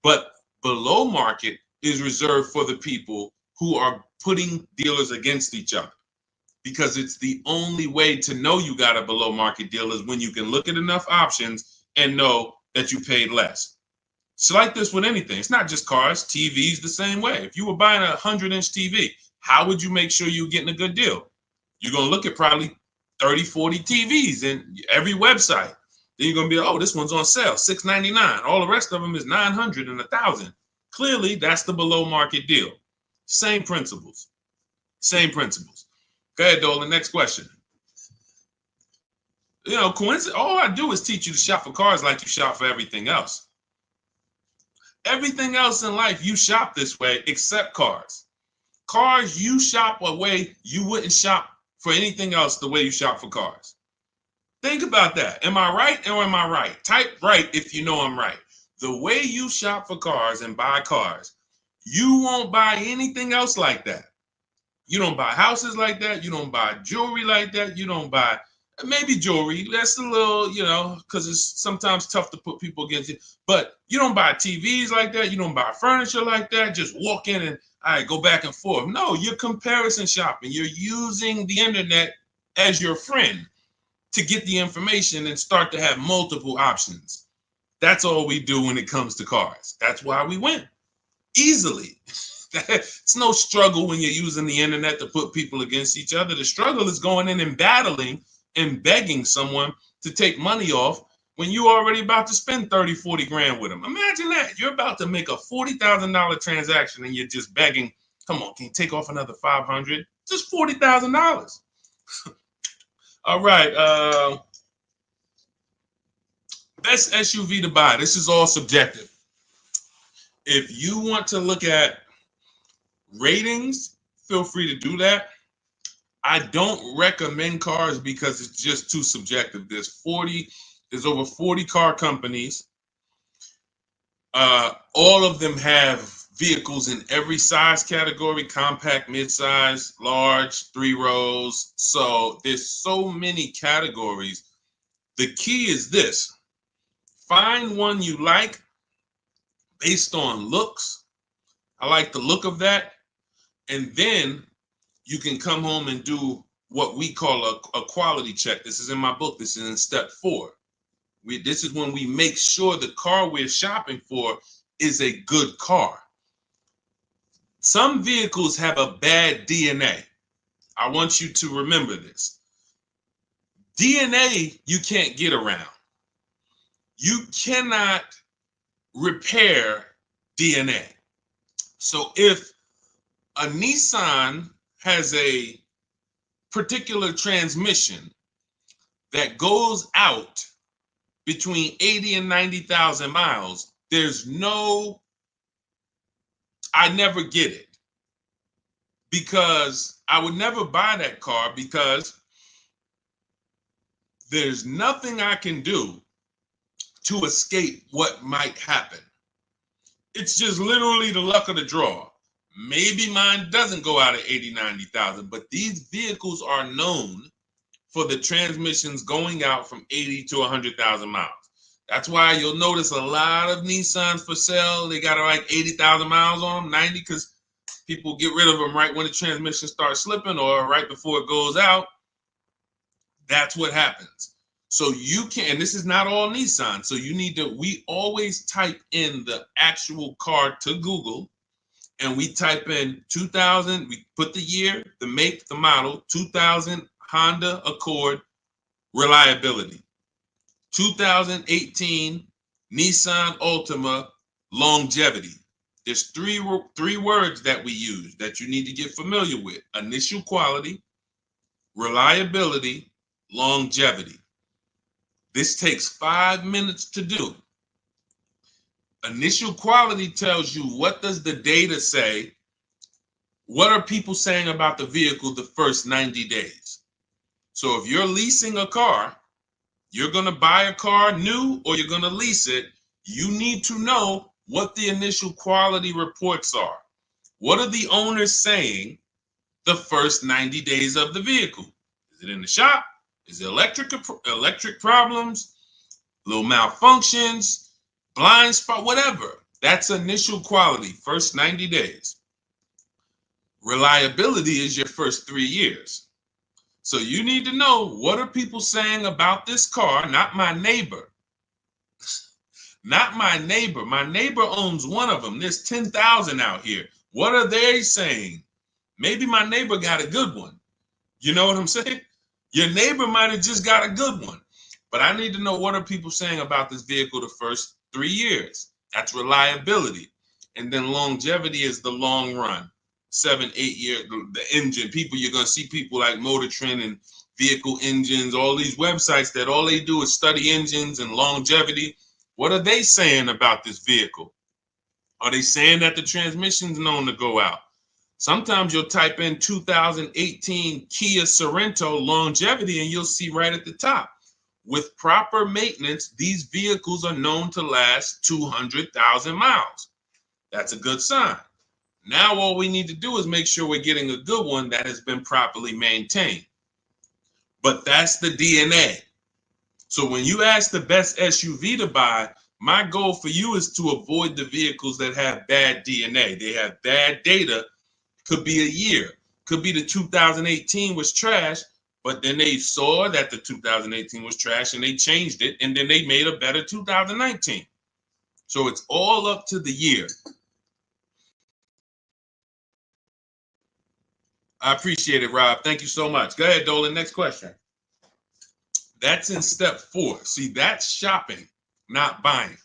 But below market is reserved for the people who are putting dealers against each other, because it's the only way to know you got a below market deal is when you can look at enough options and know that you paid less. It's like this with anything. It's not just cars, TVs the same way. If you were buying a 100-inch TV, how would you make sure you're getting a good deal? You're going to look at probably 30, 40 TVs in every website. Then you're going to be, oh, this one's on sale, $699. All the rest of them is $900 and $1,000. Clearly, that's the below market deal. Same principles. Same principles. Go ahead, Dolan. Next question. You know, coincidence. All I do is teach you to shop for cars like you shop for everything else. Everything else in life, you shop this way except cars. Cars, you shop a way you wouldn't shop for anything else the way you shop for cars. Think about that. Am I right or am I right? Type right if you know I'm right. The way you shop for cars and buy cars, you won't buy anything else like that. You don't buy houses like that. You don't buy jewelry like that. You don't buy maybe jewelry. That's a little, you know, because it's sometimes tough to put people against it. But you don't buy TVs like that. You don't buy furniture like that. Just walk in and all right, go back and forth. No, you're comparison shopping. You're using the internet as your friend to get the information and start to have multiple options. That's all we do when it comes to cars. That's why we win easily. It's no struggle when you're using the internet to put people against each other. The struggle is going in and battling and begging someone to take money off when you're already about to spend 30, 40 grand with them. Imagine that. You're about to make a $40,000 transaction and you're just begging, come on, can you take off another 500? Just $40,000. All right. Best SUV to buy. This is all subjective. If you want to look at ratings, feel free to do that. I don't recommend cars because it's just too subjective. There's over 40 car companies. All of them have vehicles in every size category: compact, midsize, large, 3 rows. So there's so many categories. The key is this: find one you like based on looks. I like the look of that. And then you can come home and do what we call a quality check. This is in my book. This is in step 4. This is when we make sure the car we're shopping for is a good car. Some vehicles have a bad DNA. I want you to remember this. DNA you can't get around. You cannot repair DNA. So if a Nissan has a particular transmission that goes out between 80 and 90,000 miles, I never get it, because I would never buy that car, because there's nothing I can do to escape what might happen. It's just literally the luck of the draw. Maybe mine doesn't go out at 80, 90,000, but these vehicles are known for the transmissions going out from 80 to 100,000 miles. That's why you'll notice a lot of Nissans for sale. They got like 80,000 miles on them, 90, because people get rid of them right when the transmission starts slipping or right before it goes out. That's what happens. So you can, and this is not all Nissan. So you need to, we always type in the actual car to Google, and we type in 2000, we put the year, the make, the model, 2000 Honda Accord reliability, 2018 Nissan Altima longevity. There's three words that we use that you need to get familiar with: initial quality, reliability, longevity. This takes 5 minutes to do. Initial quality tells you, what does the data say? What are people saying about the vehicle the first 90 days? So if you're leasing a car, you're going to buy a car new or you're going to lease it, you need to know what the initial quality reports are. What are the owners saying the first 90 days of the vehicle? Is it in the shop? Is it electric problems, little malfunctions, blind spot, whatever? That's initial quality, first 90 days. Reliability is your first 3 years. So you need to know, what are people saying about this car, not my neighbor. Not my neighbor. My neighbor owns one of them. There's 10,000 out here. What are they saying? Maybe my neighbor got a good one. You know what I'm saying? Your neighbor might have just got a good one. But I need to know, what are people saying about this vehicle the first 3 years? That's reliability. And then longevity is the long run. 7, 8 years, the engine. People, you're going to see people like Motor Trend and Vehicle Engines, all these websites that all they do is study engines and longevity. What are they saying about this vehicle? Are they saying that the transmission's known to go out? Sometimes you'll type in 2018 Kia Sorento longevity and you'll see right at the top, with proper maintenance, these vehicles are known to last 200,000 miles. That's a good sign. Now all we need to do is make sure we're getting a good one that has been properly maintained. But that's the DNA. So when you ask the best SUV to buy, my goal for you is to avoid the vehicles that have bad DNA. They have bad data. Could be a year. Could be the 2018 was trash, but then they saw that the 2018 was trash and they changed it, and then they made a better 2019. So it's all up to the year. I appreciate it, Rob. Thank you so much. Go ahead, Dolan. Next question. That's in step 4. See, that's shopping, not buying.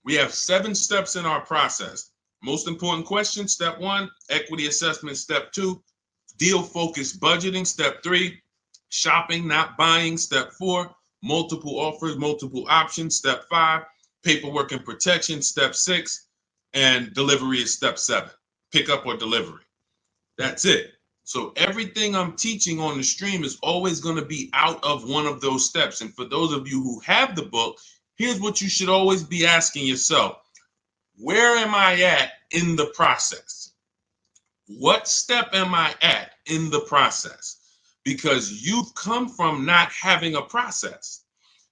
We have 7 steps in our process. Most important question, step 1, equity assessment, step 2, deal focused budgeting, step 3, shopping, not buying, step 4, multiple offers, multiple options, step 5, paperwork and protection, step 6, and delivery is step 7, pickup or delivery. That's it. So everything I'm teaching on the stream is always going to be out of one of those steps. And for those of you who have the book, here's what you should always be asking yourself. Where am I at in the process? What step am I at in the process? Because you've come from not having a process.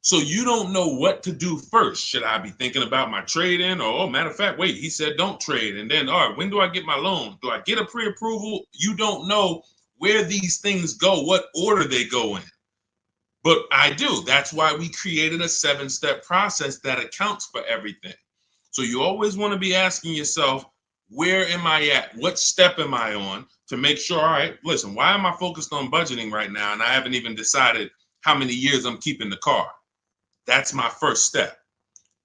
So you don't know what to do first. Should I be thinking about my trade-in? Or, oh, matter of fact, wait, he said don't trade. And then, all right, when do I get my loan? Do I get a pre-approval? You don't know where these things go, what order they go in. But I do. That's why we created a 7-step process that accounts for everything. So you always want to be asking yourself, where am I at? What step am I on to make sure, all right, listen, why am I focused on budgeting right now? And I haven't even decided how many years I'm keeping the car. That's my first step.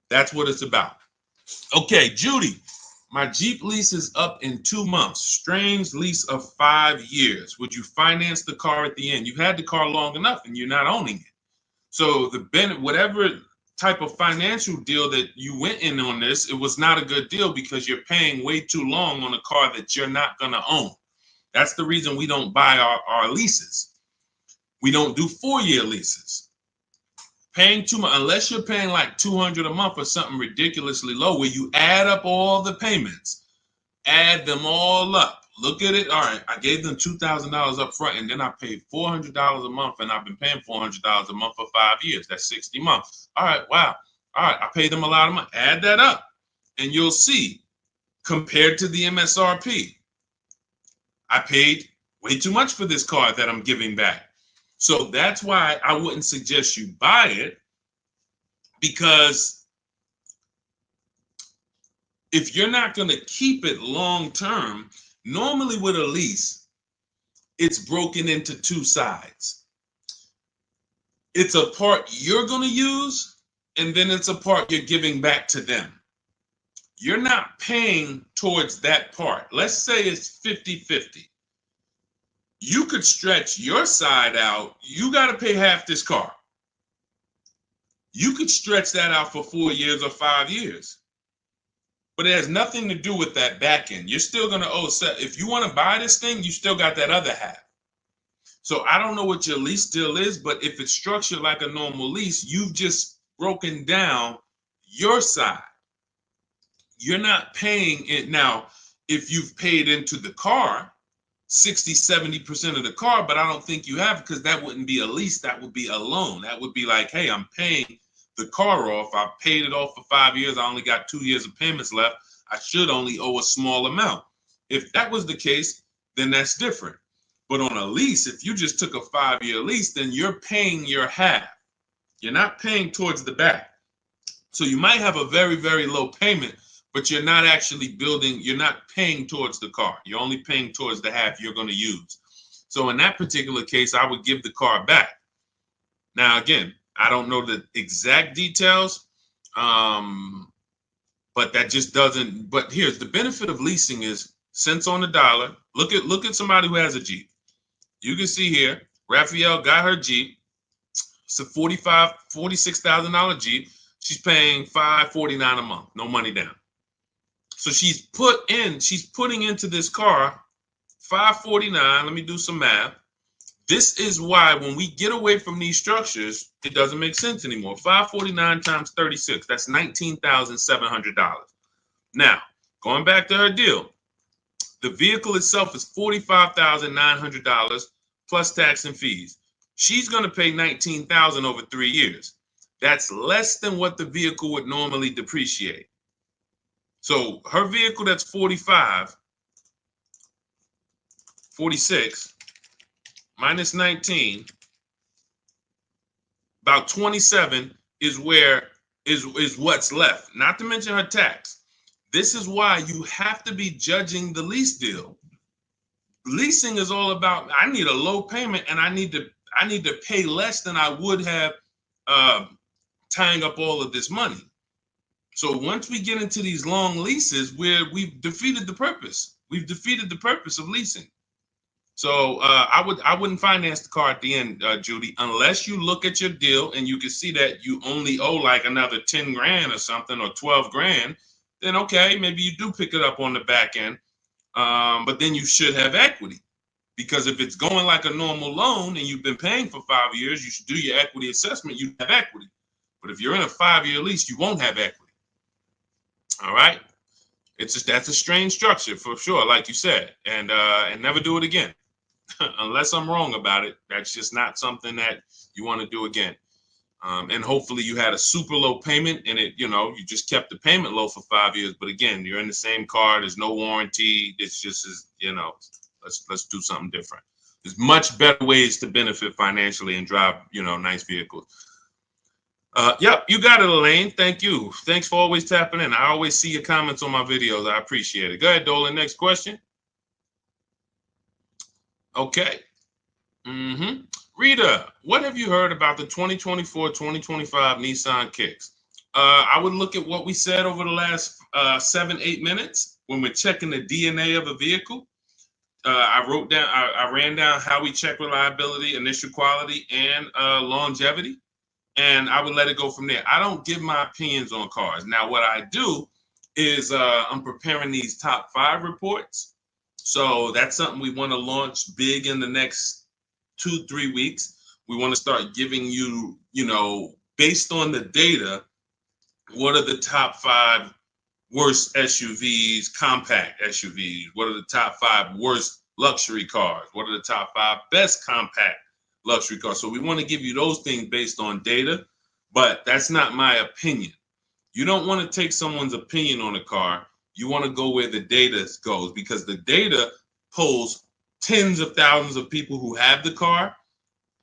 That's what it's about. Okay, Judy, my Jeep lease is up in 2 months. Strange lease of 5 years. Would you finance the car at the end? You've had the car long enough and you're not owning it. So whatever type of financial deal that you went in on this, it was not a good deal because you're paying way too long on a car that you're not going to own. That's the reason we don't buy our leases. We don't do 4-year leases. Paying too much, unless you're paying like $200 a month or something ridiculously low, where you add up all the payments, add them all up. Look at it. All right, I gave them $2,000 up front, and then I paid $400 a month, and I've been paying $400 a month for 5 years. That's 60 months. All right, wow. All right, I paid them a lot of money. Add that up, and you'll see, compared to the MSRP, I paid way too much for this car that I'm giving back. So that's why I wouldn't suggest you buy it, because if you're not going to keep it long term, normally with a lease, it's broken into 2 sides. It's a part you're going to use, and then it's a part you're giving back to them. You're not paying towards that part. Let's say it's 50-50. You could stretch your side out. You got to pay half this car. You could stretch that out for 4 years or 5 years. But it has nothing to do with that back end. You're still going to owe. If you want to buy this thing, you still got that other half. So I don't know what your lease deal is, but if it's structured like a normal lease, you've just broken down your side. You're not paying it. Now, if you've paid into the car, 60, 70% of the car, but I don't think you have, because that wouldn't be a lease. That would be a loan. That would be like, hey, I'm paying the car off. I paid it off for 5 years. I only got 2 years of payments left. I should only owe a small amount. If that was the case, then that's different. But on a lease, if you just took a 5-year lease, then you're paying your half. You're not paying towards the back. So you might have a very, very low payment, but you're not actually building, you're not paying towards the car. You're only paying towards the half you're going to use. So in that particular case, I would give the car back. Now, again, I don't know the exact details, but that just doesn't, but here's the benefit of leasing is cents on the dollar. Look at somebody who has a Jeep. You can see here, Raphael got her Jeep. It's a $46,000 Jeep. She's paying $549 a month, no money down. So she's putting into this car $549. Let me do some math. This is why when we get away from these structures, it doesn't make sense anymore. $549 times 36, that's $19,700. Now, going back to her deal, the vehicle itself is $45,900 plus tax and fees. She's going to pay $19,000 over 3 years. That's less than what the vehicle would normally depreciate. So her vehicle that's 46 minus 19, about 27 is what's left, not to mention her tax. This is why you have to be judging the lease deal. Leasing is all about, I need a low payment and I need to pay less than I would have tying up all of this money. So once we get into these long leases, we've defeated the purpose. We've defeated the purpose of leasing. So I wouldn't finance the car at the end, Judy, unless you look at your deal and you can see that you only owe like another 10 grand or something, or 12 grand. Then okay, maybe you do pick it up on the back end, but then you should have equity, because if it's going like a normal loan and you've been paying for 5 years, you should do your equity assessment. You have equity, but if you're in a 5-year lease, you won't have equity. All right, it's just, that's a strange structure for sure, like you said, and never do it again. Unless I'm wrong about it, that's just not something that you want to do again. And hopefully you had a super low payment and you just kept the payment low for 5 years. But again, you're in the same car. There's no warranty. It's just, let's do something different. There's much better ways to benefit financially and drive, nice vehicles. Yep, you got it, Elaine. Thank you. Thanks for always tapping in. I always see your comments on my videos. I appreciate it. Go ahead, Dolan. Next question. Okay. Rita, what have you heard about the 2024-2025 Nissan Kicks? I would look at what we said over the last 7-8 minutes when we're checking the DNA of a vehicle. I ran down how we check reliability, initial quality, and longevity, and I would let it go from there. I don't give my opinions on cars. Now, what I do is I'm preparing these top 5 reports. So that's something we want to launch big in the next 2-3 weeks. We want to start giving you, based on the data, what are the top 5 worst SUVs, compact SUVs? What are the top 5 worst luxury cars? What are the top 5 best compact luxury cars? So we want to give you those things based on data, but that's not my opinion. You don't want to take someone's opinion on a car. You want to go where the data goes, because the data polls tens of thousands of people who have the car,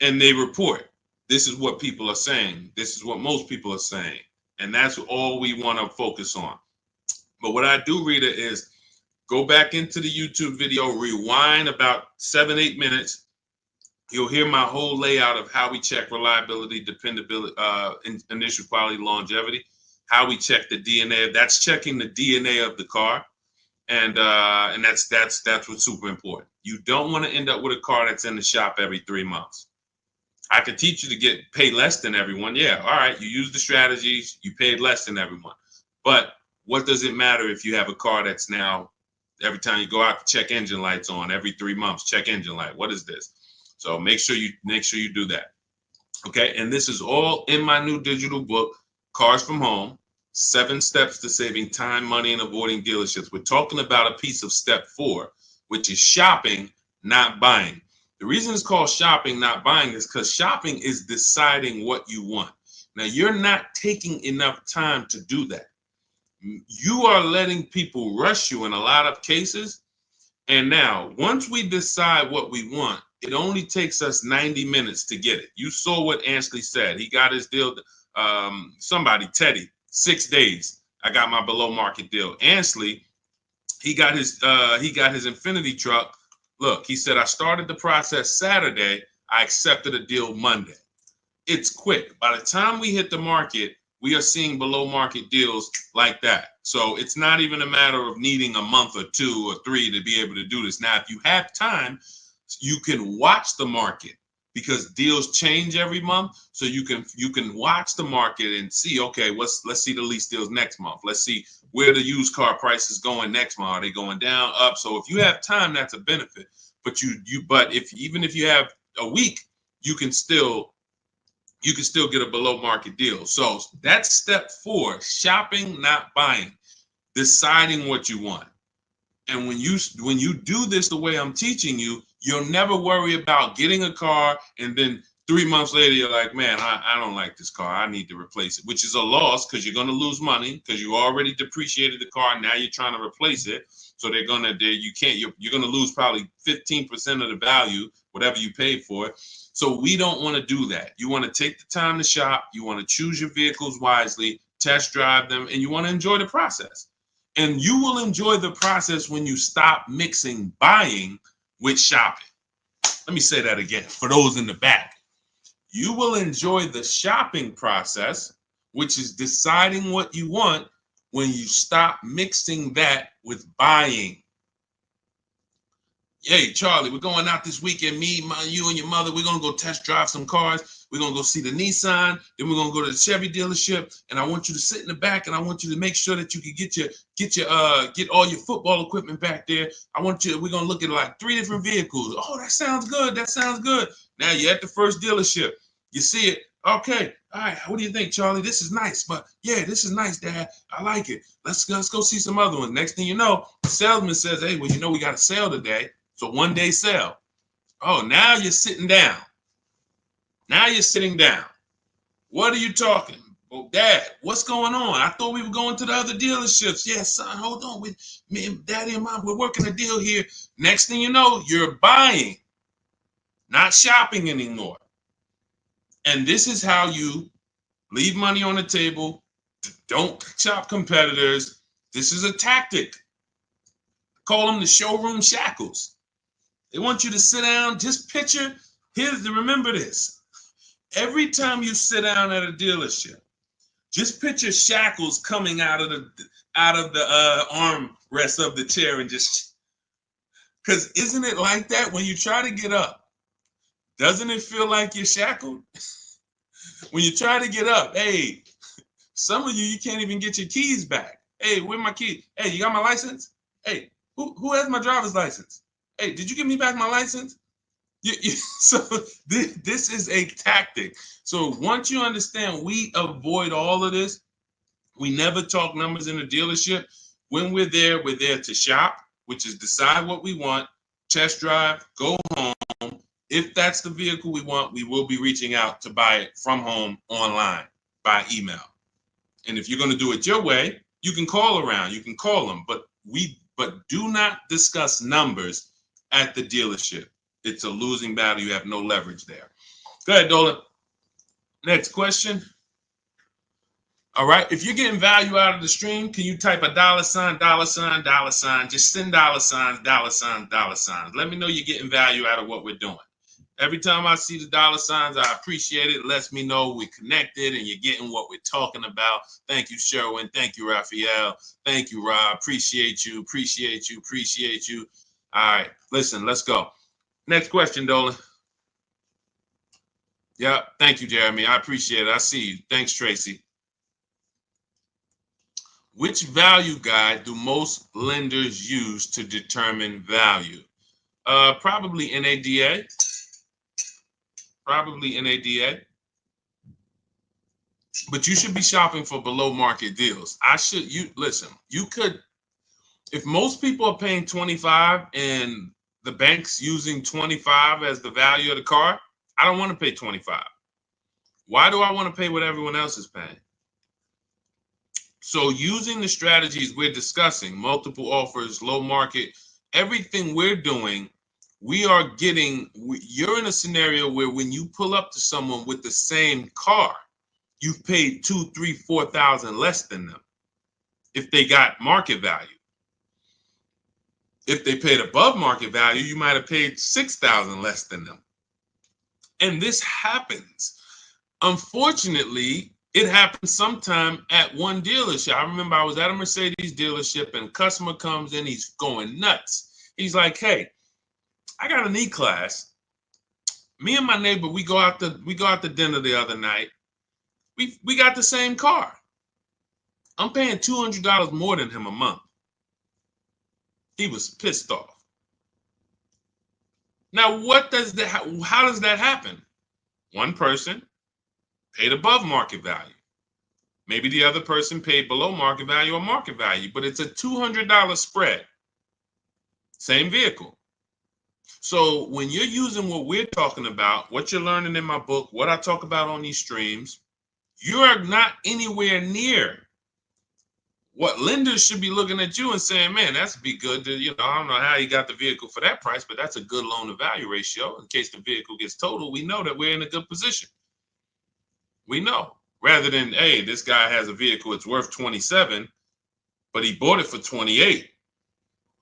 and they report, this is what people are saying. This is what most people are saying. And that's all we want to focus on. But what I do, Rita, is go back into the YouTube video, rewind about 7-8 minutes. You'll hear my whole layout of how we check reliability, dependability, initial quality, longevity, how we check the DNA. That's checking the DNA of the car. And that's what's super important. You don't want to end up with a car that's in the shop every 3 months. I could teach you to get paid less than everyone. Yeah, all right, you use the strategies, you paid less than everyone. But what does it matter if you have a car that's now, every time you go out, check engine lights on, every 3 months, check engine light. What is this? So make sure you do that. Okay, and this is all in my new digital book, Cars from Home, 7 Steps to Saving Time, Money, and Avoiding Dealerships. We're talking about a piece of step 4, which is shopping not buying. The reason it's called shopping, not buying, is because shopping is deciding what you want. Now, you're not taking enough time to do that. You are letting people rush you in a lot of cases. And now, once we decide what we want, it only takes us 90 minutes to get it. You saw what Ansley said. He got his deal, Teddy, 6 days. I got my below market deal. Ansley, he got his Infinity truck. Look, he said, I started the process Saturday. I accepted a deal Monday. It's quick. By the time we hit the market, we are seeing below market deals like that. So it's not even a matter of needing a month or 2 or 3 to be able to do this. Now, if you have time, you can watch the market, because deals change every month. So you can watch the market and see, okay, let's see the lease deals next month. Let's see where the used car price is going next month. Are they going down, up? So if you have time, that's a benefit. But even if you have a week, you can still get a below market deal. So that's step 4, shopping, not buying, deciding what you want. And when you do this the way I'm teaching you, you'll never worry about getting a car and then 3 months later you're like, man, I don't like this car. I need to replace it, which is a loss because you're going to lose money because you already depreciated the car. Now you're trying to replace it. So you're going to lose probably 15% of the value, whatever you paid for it. So we don't want to do that. You want to take the time to shop. You want to choose your vehicles wisely, test drive them, and you want to enjoy the process. And you will enjoy the process when you stop mixing buying with shopping. Let me say that again for those in the back. You will enjoy the shopping process, which is deciding what you want, when you stop mixing that with buying. Hey, Charlie, we're going out this weekend. You and your mother, we're going to go test drive some cars. We're going to go see the Nissan. Then we're going to go to the Chevy dealership. And I want you to sit in the back, and I want you to make sure that you can get all your football equipment back there. We're going to look at like 3 different vehicles. Oh, that sounds good. That sounds good. Now you're at the first dealership. You see it. Okay. All right. What do you think, Charlie? This is nice. But yeah, this is nice, Dad. I like it. Let's go see some other ones. Next thing you know, the salesman says, hey, well, we got a sale today. So 1-day sale. Oh, now you're sitting down. Now you're sitting down. What are you talking? Well, Dad, what's going on? I thought we were going to the other dealerships. Yeah, son, hold on. Me and Daddy and Mom, we're working a deal here. Next thing you know, you're buying, not shopping anymore. And this is how you leave money on the table. Don't shop competitors. This is a tactic. Call them the showroom shackles. They want you to sit down, just picture, remember this. Every time you sit down at a dealership, just picture shackles coming out of the armrest of the chair, and because isn't it like that when you try to get up? Doesn't it feel like you're shackled? When you try to get up, hey, some of you can't even get your keys back. Hey, where my keys? Hey, you got my license? Hey, who has my driver's license? Hey, did you give me back my license? So this is a tactic. So once you understand, we avoid all of this. We never talk numbers in the dealership. When we're there to shop, which is decide what we want, test drive, go home. If that's the vehicle we want, we will be reaching out to buy it from home, online, by email. And if you're going to do it your way, you can call around, you can call them, but do not discuss numbers at the dealership. It's a losing battle. You have no leverage there. Go ahead, Dolan. Next question. All right. If you're getting value out of the stream, can you type a $, $, $, just send $, $. Let me know you're getting value out of what we're doing. Every time I see the $, I appreciate it. It lets me know we're connected and you're getting what we're talking about. Thank you, Sherwin. Thank you, Raphael. Thank you, Rob. Appreciate you. All right. Listen, let's go. Next question, Dolan. Yeah. Thank you, Jeremy. I appreciate it. I see you. Thanks, Tracy. Which value guide do most lenders use to determine value? Probably NADA. But you should be shopping for below market deals. You could, if most people are paying 25 and the bank's using 25 as the value of the car, I don't want to pay 25. Why do I want to pay what everyone else is paying? So using the strategies we're discussing, multiple offers, low market, everything we're doing, you're in a scenario where when you pull up to someone with the same car, you've paid 2, 3, 4,000 less than them if they got market value. If they paid above market value, you might have paid 6,000 less than them. And this happens. Unfortunately, it happens sometime at one dealership. I remember I was at a Mercedes dealership and a customer comes in, he's going nuts. He's like, hey, I got an E-Class. Me and my neighbor, we go out to dinner the other night. We got the same car. I'm paying $200 more than him a month. He was pissed off. Now, how does that happen? One person paid above market value. Maybe the other person paid below market value or market value, but it's a $200 spread. Same vehicle. So when you're using what we're talking about, what you're learning in my book, what I talk about on these streams, you are not anywhere near what lenders should be looking at you and saying, man, that's be good to, I don't know how you got the vehicle for that price, but that's a good loan to value ratio. In case the vehicle gets totaled, we know that we're in a good position. We know, rather than, hey, this guy has a vehicle, it's worth 27, but he bought it for 28.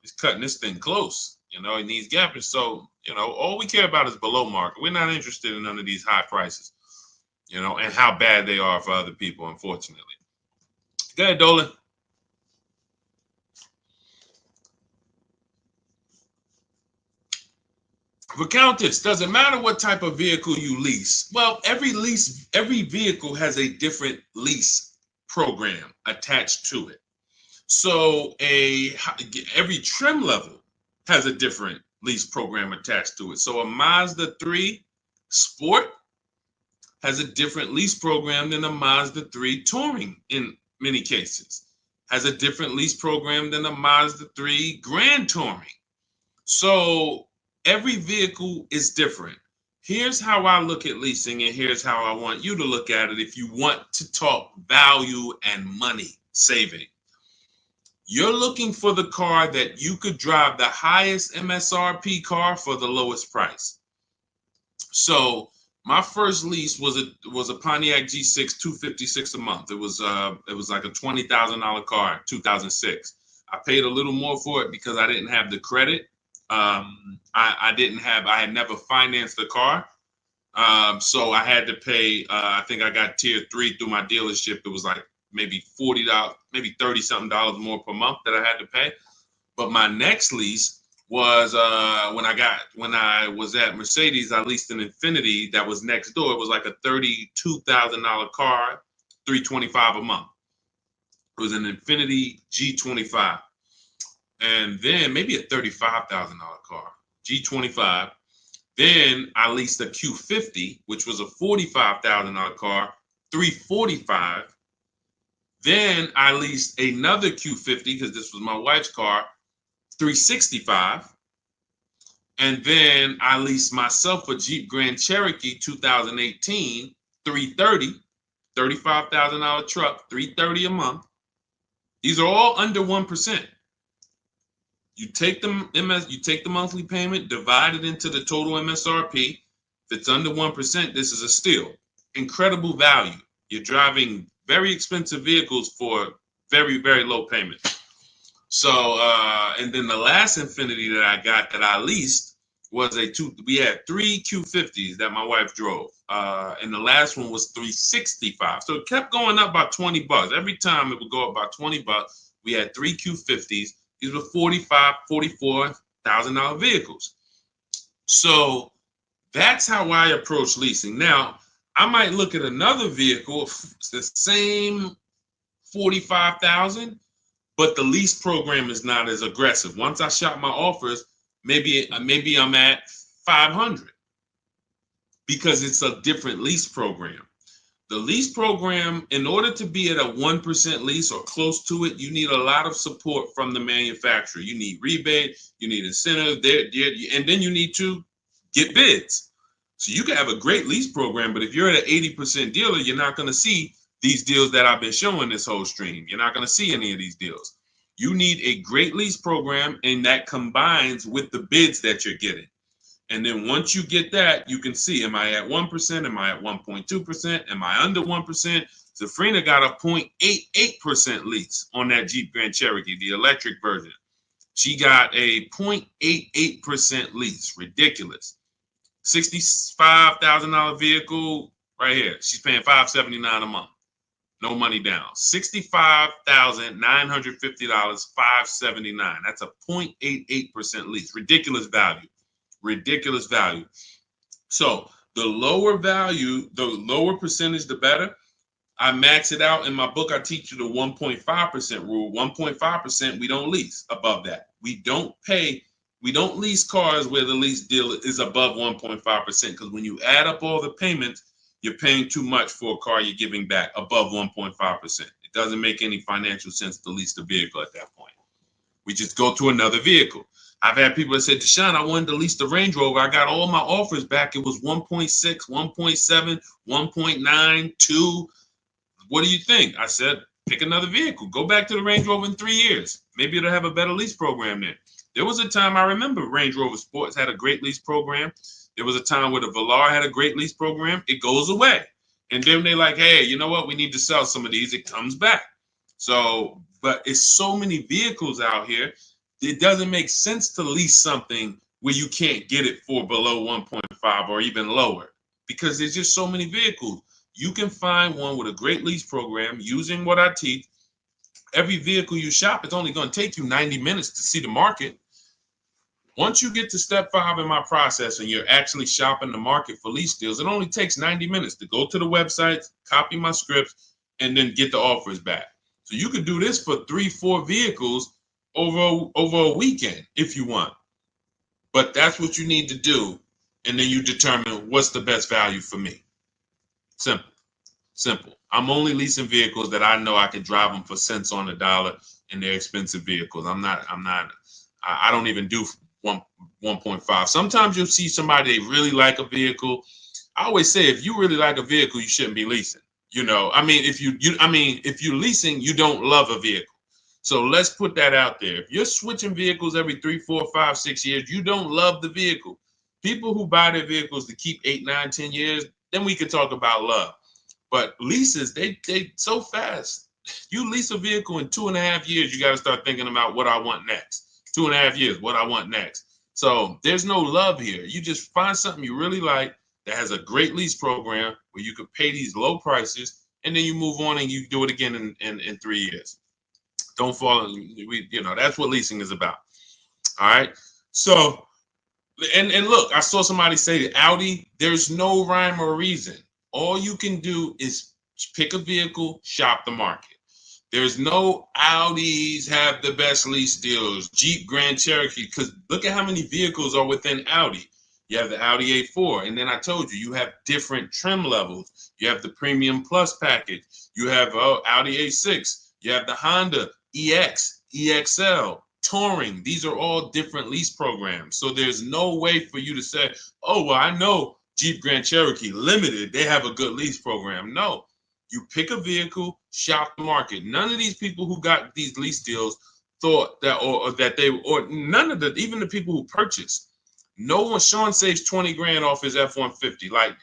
He's cutting this thing close, he needs gapping. So, all we care about is below market. We're not interested in none of these high prices, and how bad they are for other people, unfortunately. Go ahead, Dolan. For Countess, does it matter what type of vehicle you lease? Well, every vehicle has a different lease program attached to it. So every trim level has a different lease program attached to it. So a Mazda 3 Sport has a different lease program than a Mazda 3 Touring in many cases. Has a different lease program than a Mazda 3 Grand Touring. So every vehicle is different. Here's how I look at leasing, and here's how I want you to look at it if you want to talk value and money saving. You're looking for the car that you could drive the highest MSRP car for the lowest price. So my first lease was a Pontiac G6 $256 a month. It was like a $20,000 car in 2006. I paid a little more for it because I didn't have the credit. I had never financed the car. So I had to pay, I think I got tier 3 through my dealership. It was like maybe $40, maybe $30-something more per month that I had to pay. But my next lease was when I was at Mercedes, I leased an Infiniti that was next door. It was like a $32,000 car, $325 a month. It was an Infiniti G25. And then maybe a $35,000 car, G25. Then I leased a Q50, which was a $45,000 car, $345. Then I leased another Q50 because this was my wife's car, $365. And then I leased myself a Jeep Grand Cherokee 2018, $330, $35,000 truck, $330 a month. These are all under 1%. You take the monthly payment, divide it into the total MSRP. If it's under 1%, this is a steal. Incredible value. You're driving very expensive vehicles for very, very low payment. So, and then the last Infiniti that I got that I leased was we had 3 Q50s that my wife drove. And the last one was $365. So it kept going up by $20. Every time it would go up by $20. We had 3 Q50s. These were $44,000 vehicles. So that's how I approach leasing. Now, I might look at another vehicle, the same $45,000, but the lease program is not as aggressive. Once I shop my offers, maybe I'm at $500 because it's a different lease program. The lease program, in order to be at a 1% lease or close to it, you need a lot of support from the manufacturer. You need rebate, you need incentive, and then you need to get bids. So you can have a great lease program, but if you're at an 80% dealer, you're not going to see these deals that I've been showing this whole stream. You're not going to see any of these deals. You need a great lease program, and that combines with the bids that you're getting. And then once you get that, you can see, am I at 1%? Am I at 1.2%? Am I under 1%? Zafrina got a 0.88% lease on that Jeep Grand Cherokee, the electric version. She got a 0.88% lease. Ridiculous. $65,000 vehicle right here. She's paying $579 a month. No money down. $65,950, $579. That's a 0.88% lease. Ridiculous value. Ridiculous value. So the lower value, the lower percentage, the better. I max it out in my book. I teach you the 1.5% rule. 1.5%, we don't lease above that. We don't lease cars where the lease deal is above 1.5%, because when you add up all the payments, you're paying too much for a car you're giving back above 1.5%. It doesn't make any financial sense to lease the vehicle at that point. We just go to another vehicle. I've had people that said, Deshaun, I wanted to lease the Range Rover. I got all my offers back. It was 1.6, 1.7, 1.9, 2. What do you think? I said, pick another vehicle. Go back to the Range Rover in 3 years. Maybe it'll have a better lease program then. There was a time, I remember Range Rover Sports had a great lease program. There was a time where the Velar had a great lease program. It goes away. And then they're like, hey, you know what? We need to sell some of these. It comes back. So, but it's so many vehicles out here. It doesn't make sense to lease something where you can't get it for below 1.5 or even lower, because there's just so many vehicles. You can find one with a great lease program using what I teach. Every vehicle you shop, it's only going to take you 90 minutes to see the market. Once you get to step 5 in my process and you're actually shopping the market for lease deals, it only takes 90 minutes to go to the websites, copy my scripts, and then get the offers back. So you can do this for 3-4 vehicles over a weekend if you want. But that's what you need to do. And then you determine what's the best value for me. Simple. I'm only leasing vehicles that I know I can drive them for cents on the dollar, and they're expensive vehicles. I don't even do 1.5. Sometimes you'll see somebody, they really like a vehicle. I always say, if you really like a vehicle, you shouldn't be leasing. If you're leasing, you don't love a vehicle. So let's put that out there. If you're switching vehicles every 3, 4, 5, 6 years, you don't love the vehicle. People who buy their vehicles to keep 8, 9, 10 years, then we can talk about love. But leases, they so fast. You lease a vehicle in 2.5 years, you got to start thinking about what I want next. 2.5 years, what I want next. So there's no love here. You just find something you really like that has a great lease program where you could pay these low prices, and then you move on and you do it again in 3 years. Don't fall in, that's what leasing is about. All right. So, and look, I saw somebody say that Audi, there's no rhyme or reason. All you can do is pick a vehicle, shop the market. There's no Audis have the best lease deals, Jeep Grand Cherokee, because look at how many vehicles are within Audi. You have the Audi A4, and then I told you have different trim levels. You have the Premium Plus package. You have Audi A6. You have the Honda EX, EXL, Touring. These are all different lease programs. So there's no way for you to say, oh, well, I know Jeep Grand Cherokee Limited, they have a good lease program. No, you pick a vehicle, shop the market. None of these people who got these lease deals thought that, or none of the, even the people who purchased, no one, Sean saves 20 grand off his F-150 Lightning.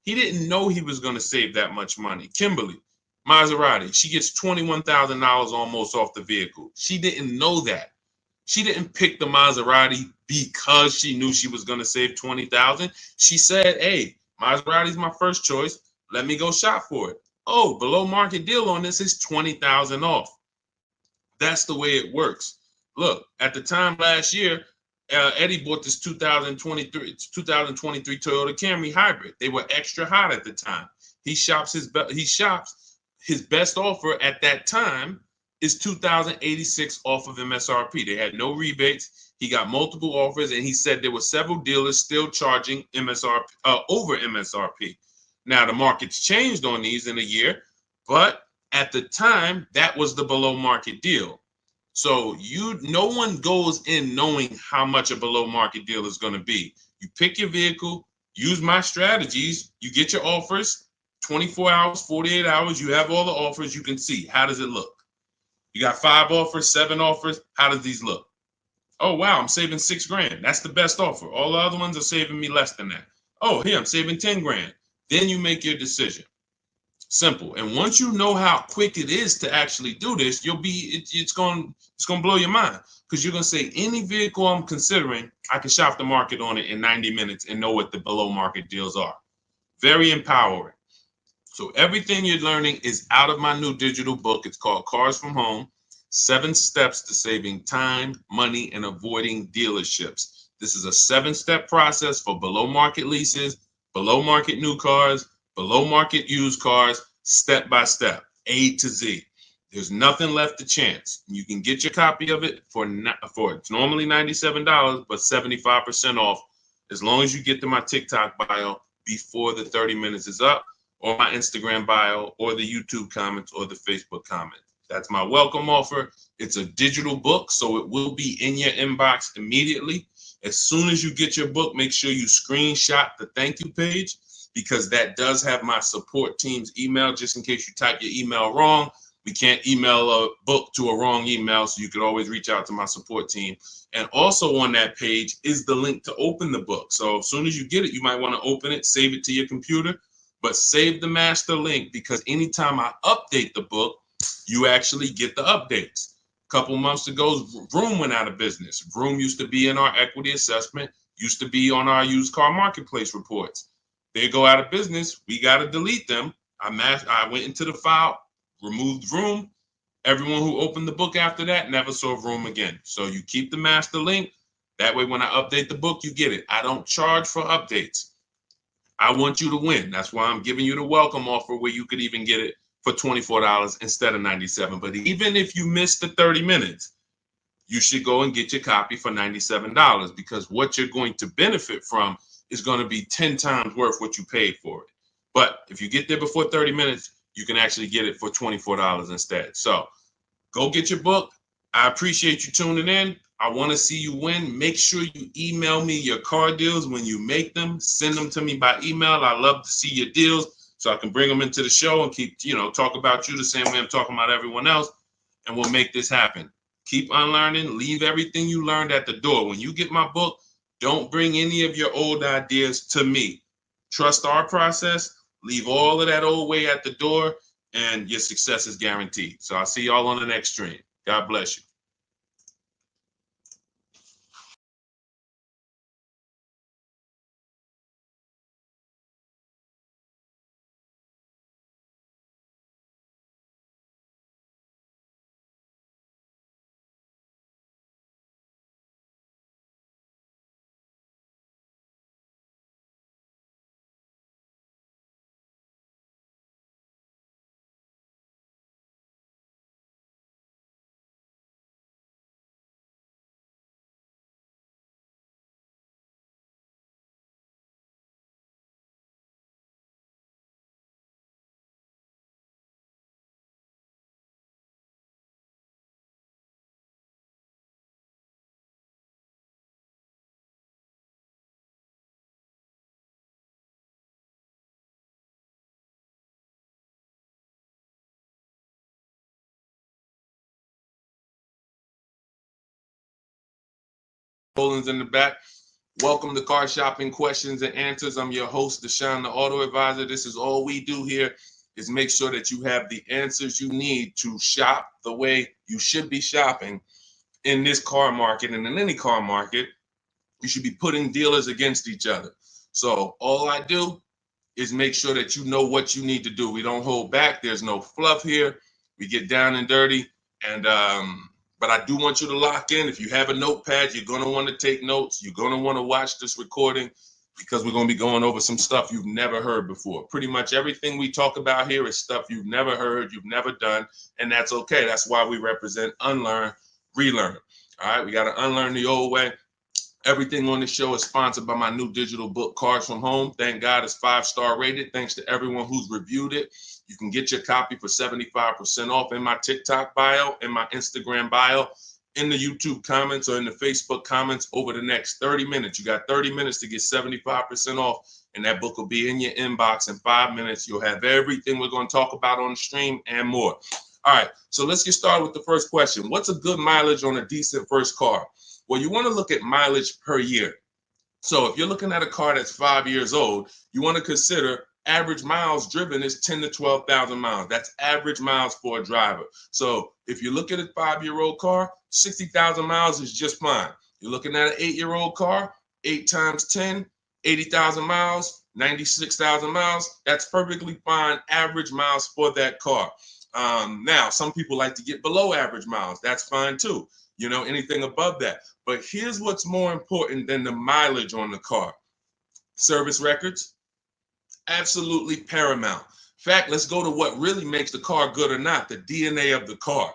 He didn't know he was going to save that much money. Kimberly, Maserati, she gets $21,000 almost off the vehicle. She didn't know that. She didn't pick the Maserati because she knew she was going to save $20,000. She said, hey, Maserati's my first choice. Let me go shop for it. Oh, below market deal on this is $20,000 off. That's the way it works. Look, at the time last year, Eddie bought this 2023 Toyota Camry hybrid. They were extra hot at the time. He shops his best offer at that time is $2,086 off of MSRP. They had no rebates. He got multiple offers, and he said there were several dealers still charging MSRP over MSRP. Now, the market's changed on these in a year, but at the time, that was the below market deal. So no one goes in knowing how much a below market deal is going to be. You pick your vehicle, use my strategies, you get your offers, 24 hours, 48 hours, you have all the offers, you can see, how does it look? You got 5 offers, 7 offers, how does these look? Oh, wow, I'm saving $6,000. That's the best offer. All the other ones are saving me less than that. Oh, here, I'm saving 10 grand. Then you make your decision. Simple. And once you know how quick it is to actually do this, it's going to blow your mind, because you're going to say, any vehicle I'm considering, I can shop the market on it in 90 minutes and know what the below market deals are. Very empowering. So everything you're learning is out of my new digital book. It's called Cars from Home: 7 Steps to Saving Time, Money, and Avoiding Dealerships. This is a 7-step process for below market leases, below market new cars, below market used cars, step by step, A to Z. There's nothing left to chance. You can get your copy of it for it's normally $97, but 75% off, as long as you get to my TikTok bio before the 30 minutes is up, or my Instagram bio, or the YouTube comments, or the Facebook comments. That's my welcome offer. It's a digital book, so it will be in your inbox immediately. As soon as you get your book, make sure you screenshot the thank you page, because that does have my support team's email, just in case you type your email wrong. We can't email a book to a wrong email, so you could always reach out to my support team. And also on that page is the link to open the book. So as soon as you get it, you might want to open it, save it to your computer, but save the master link, because anytime I update the book, you actually get the updates. A couple months ago, Vroom went out of business. Vroom used to be in our equity assessment, used to be on our used car marketplace reports. They go out of business. We got to delete them. I went into the file, removed Vroom. Everyone who opened the book after that never saw Vroom again. So you keep the master link. That way, when I update the book, you get it. I don't charge for updates. I want you to win. That's why I'm giving you the welcome offer, where you could even get it for $24 instead of $97. But even if you miss the 30 minutes, you should go and get your copy for $97, because what you're going to benefit from is going to be 10 times worth what you paid for it. But if you get there before 30 minutes, you can actually get it for $24 instead. So go get your book. I appreciate you tuning in. I want to see you win. Make sure you email me your car deals when you make them. Send them to me by email. I love to see your deals, so I can bring them into the show and keep, talk about you the same way I'm talking about everyone else. And we'll make this happen. Keep unlearning. Leave everything you learned at the door. When you get my book, don't bring any of your old ideas to me. Trust our process. Leave all of that old way at the door, and your success is guaranteed. So I'll see y'all on the next stream. God bless you. Poland's in the back. Welcome to Car Shopping Questions and Answers. I'm your host, Deshaun, the Auto Advisor. This is all we do here, is make sure that you have the answers you need to shop the way you should be shopping in this car market, and in any car market. You should be putting dealers against each other. So all I do is make sure that you know what you need to do. We don't hold back. There's no fluff here. We get down and dirty. And but I do want you to lock in. If you have a notepad, you're going to want to take notes. You're going to want to watch this recording, because we're going to be going over some stuff you've never heard before. Pretty much everything we talk about here is stuff you've never heard, you've never done, and that's okay. That's why we represent unlearn, relearn. All right, we got to unlearn the old way Everything on the show is sponsored by my new digital book, Cars from Home. Thank God it's 5-star rated. Thanks to everyone who's reviewed it. You can get your copy for 75% off in my TikTok bio, in my Instagram bio, in the YouTube comments, or in the Facebook comments over the next 30 minutes. You got 30 minutes to get 75% off, and that book will be in your inbox in 5 minutes. You'll have everything we're going to talk about on the stream and more. All right, so let's get started with the first question. What's a good mileage on a decent first car? Well, you want to look at mileage per year. So if you're looking at a car that's 5 years old, you want to consider average miles driven is 10 to 12,000 miles. That's average miles for a driver. So if you look at a 5-year-old car, 60,000 miles is just fine. You're looking at an 8-year-old car, 8 times 10, 80,000 miles, 96,000 miles. That's perfectly fine average miles for that car. Now, some people like to get below average miles. That's fine too. You know, anything above that. But here's what's more important than the mileage on the car. Service records, absolutely paramount. In fact, let's go to what really makes the car good or not, the DNA of the car.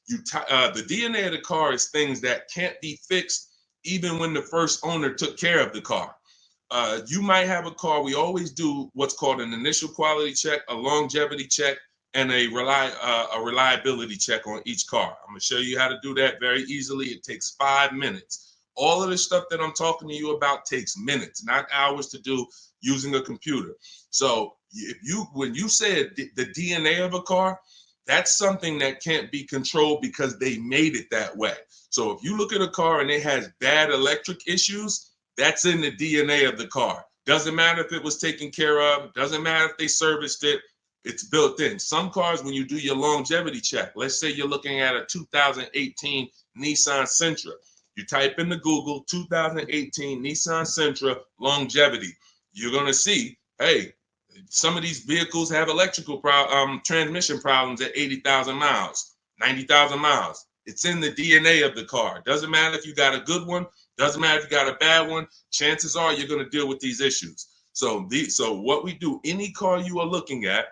The DNA of the car is things that can't be fixed even when the first owner took care of the car. You might have a car, we always do what's called an initial quality check, a longevity check, and a reliability check on each car. I'm going to show you how to do that very easily. It takes 5 minutes. All of the stuff that I'm talking to you about takes minutes, not hours to do using a computer. So when you said the DNA of a car, that's something that can't be controlled because they made it that way. So if you look at a car and it has bad electric issues, that's in the DNA of the car. Doesn't matter if it was taken care of, doesn't matter if they serviced it. It's built in. Some cars, when you do your longevity check, let's say you're looking at a 2018 Nissan Sentra. You type into Google 2018 Nissan Sentra longevity. You're going to see, hey, some of these vehicles have electrical transmission problems at 80,000 miles, 90,000 miles. It's in the DNA of the car. Doesn't matter if you got a good one. Doesn't matter if you got a bad one. Chances are you're going to deal with these issues. So what we do, any car you are looking at,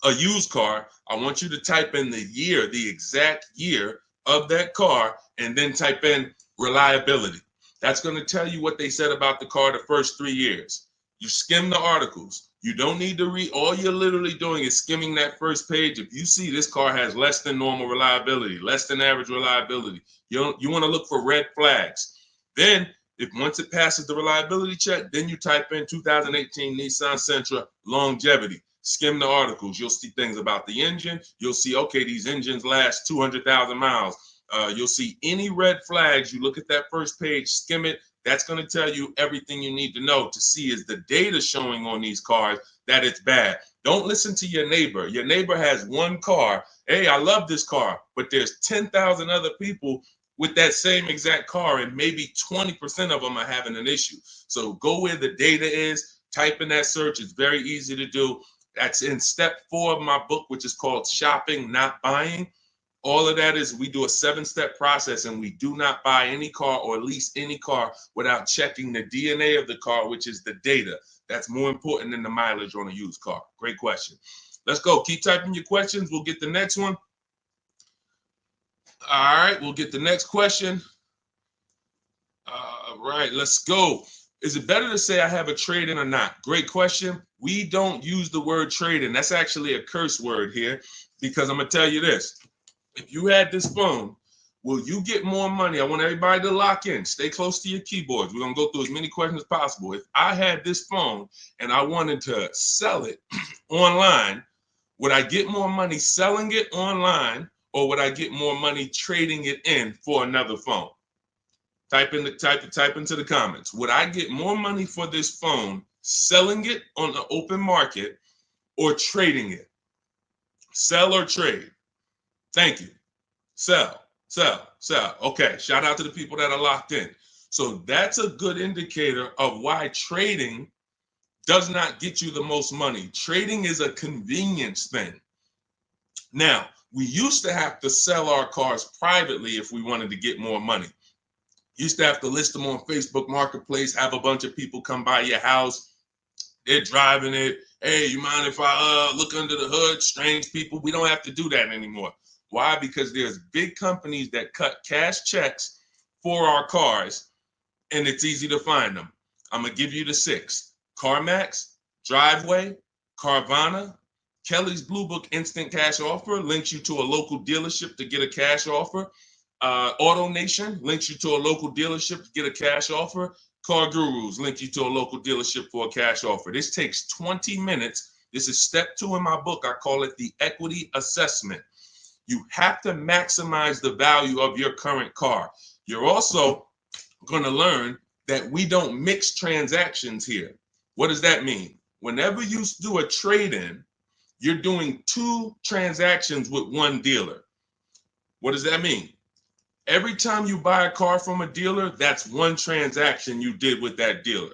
a used car, I want you to type in the year, the exact year of that car, and then type in reliability. That's going to tell you what they said about the car the first 3 years. You skim the articles. You don't need to read. All you're literally doing is skimming that first page. If you see this car has less than normal reliability, less than average reliability, you want to look for red flags. Then, once it passes the reliability check, then you type in 2018 Nissan Sentra longevity. Skim the articles. You'll see things about the engine. You'll see, okay, these engines last 200,000 miles. You'll see any red flags. You look at that first page, skim it. That's going to tell you everything you need to know to see is the data showing on these cars that it's bad. Don't listen to your neighbor. Your neighbor has one car. Hey, I love this car, but there's 10,000 other people with that same exact car, and maybe 20% of them are having an issue. So go where the data is, type in that search. It's very easy to do. That's in step 4 of my book, which is called Shopping, Not Buying. All of that is we do a 7-step process, and we do not buy any car or lease any car without checking the DNA of the car, which is the data. That's more important than the mileage on a used car. Great question. Let's go. Keep typing your questions. We'll get the next one. All right, we'll get the next question. All right, let's go. Is it better to say I have a trade-in or not? Great question. We don't use the word trade-in. That's actually a curse word here, because I'm going to tell you this. If you had this phone, will you get more money? I want everybody to lock in. Stay close to your keyboards. We're going to go through as many questions as possible. If I had this phone and I wanted to sell it online, would I get more money selling it online, or would I get more money trading it in for another phone? Type into the comments. Would I get more money for this phone selling it on the open market or trading it? Sell or trade? Thank you. Sell. Okay, shout out to the people that are locked in. So that's a good indicator of why trading does not get you the most money. Trading is a convenience thing. Now, we used to have to sell our cars privately if we wanted to get more money. Used to have to list them on Facebook Marketplace, have a bunch of people come by your house. They're driving it. Hey, you mind if I look under the hood? Strange people. We don't have to do that anymore. Why? Because there's big companies that cut cash checks for our cars, and it's easy to find them. I'm going to give you the 6. CarMax, Driveway, Carvana, Kelly's Blue Book Instant Cash Offer links you to a local dealership to get a cash offer. Auto Nation links you to a local dealership to get a cash offer. Car Gurus link you to a local dealership for a cash offer. This takes 20 minutes. This is step 2 in my book. I call it the equity assessment. You have to maximize the value of your current car. You're also going to learn that we don't mix transactions here. What does that mean? Whenever you do a trade-in, you're doing 2 transactions with one dealer. What does that mean? Every time you buy a car from a dealer, that's 1 transaction you did with that dealer.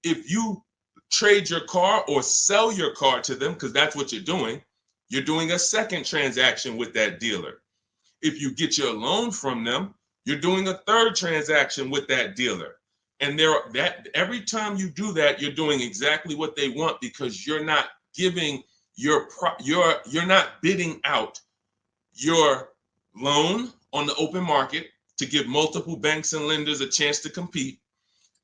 If you trade your car or sell your car to them, because that's what you're doing a 2nd transaction with that dealer. If you get your loan from them, you're doing a 3rd transaction with that dealer. And every time you do that, you're doing exactly what they want, because you're not giving you're not bidding out your loan on the open market to give multiple banks and lenders a chance to compete,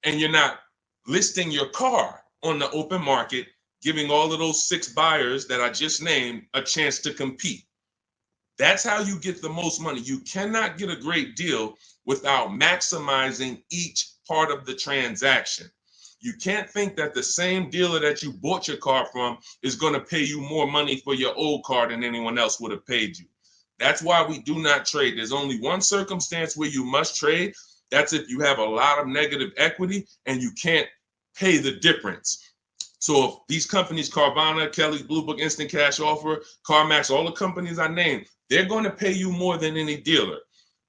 and you're not listing your car on the open market, giving all of those 6 buyers that I just named a chance to compete. That's how you get the most money. You cannot get a great deal without maximizing each part of the transaction. You can't think that the same dealer that you bought your car from is going to pay you more money for your old car than anyone else would have paid you. That's why we do not trade. There's only one circumstance where you must trade. That's if you have a lot of negative equity and you can't pay the difference. So if these companies, Carvana, Kelly's Blue Book Instant Cash Offer, CarMax, all the companies I named, they're going to pay you more than any dealer.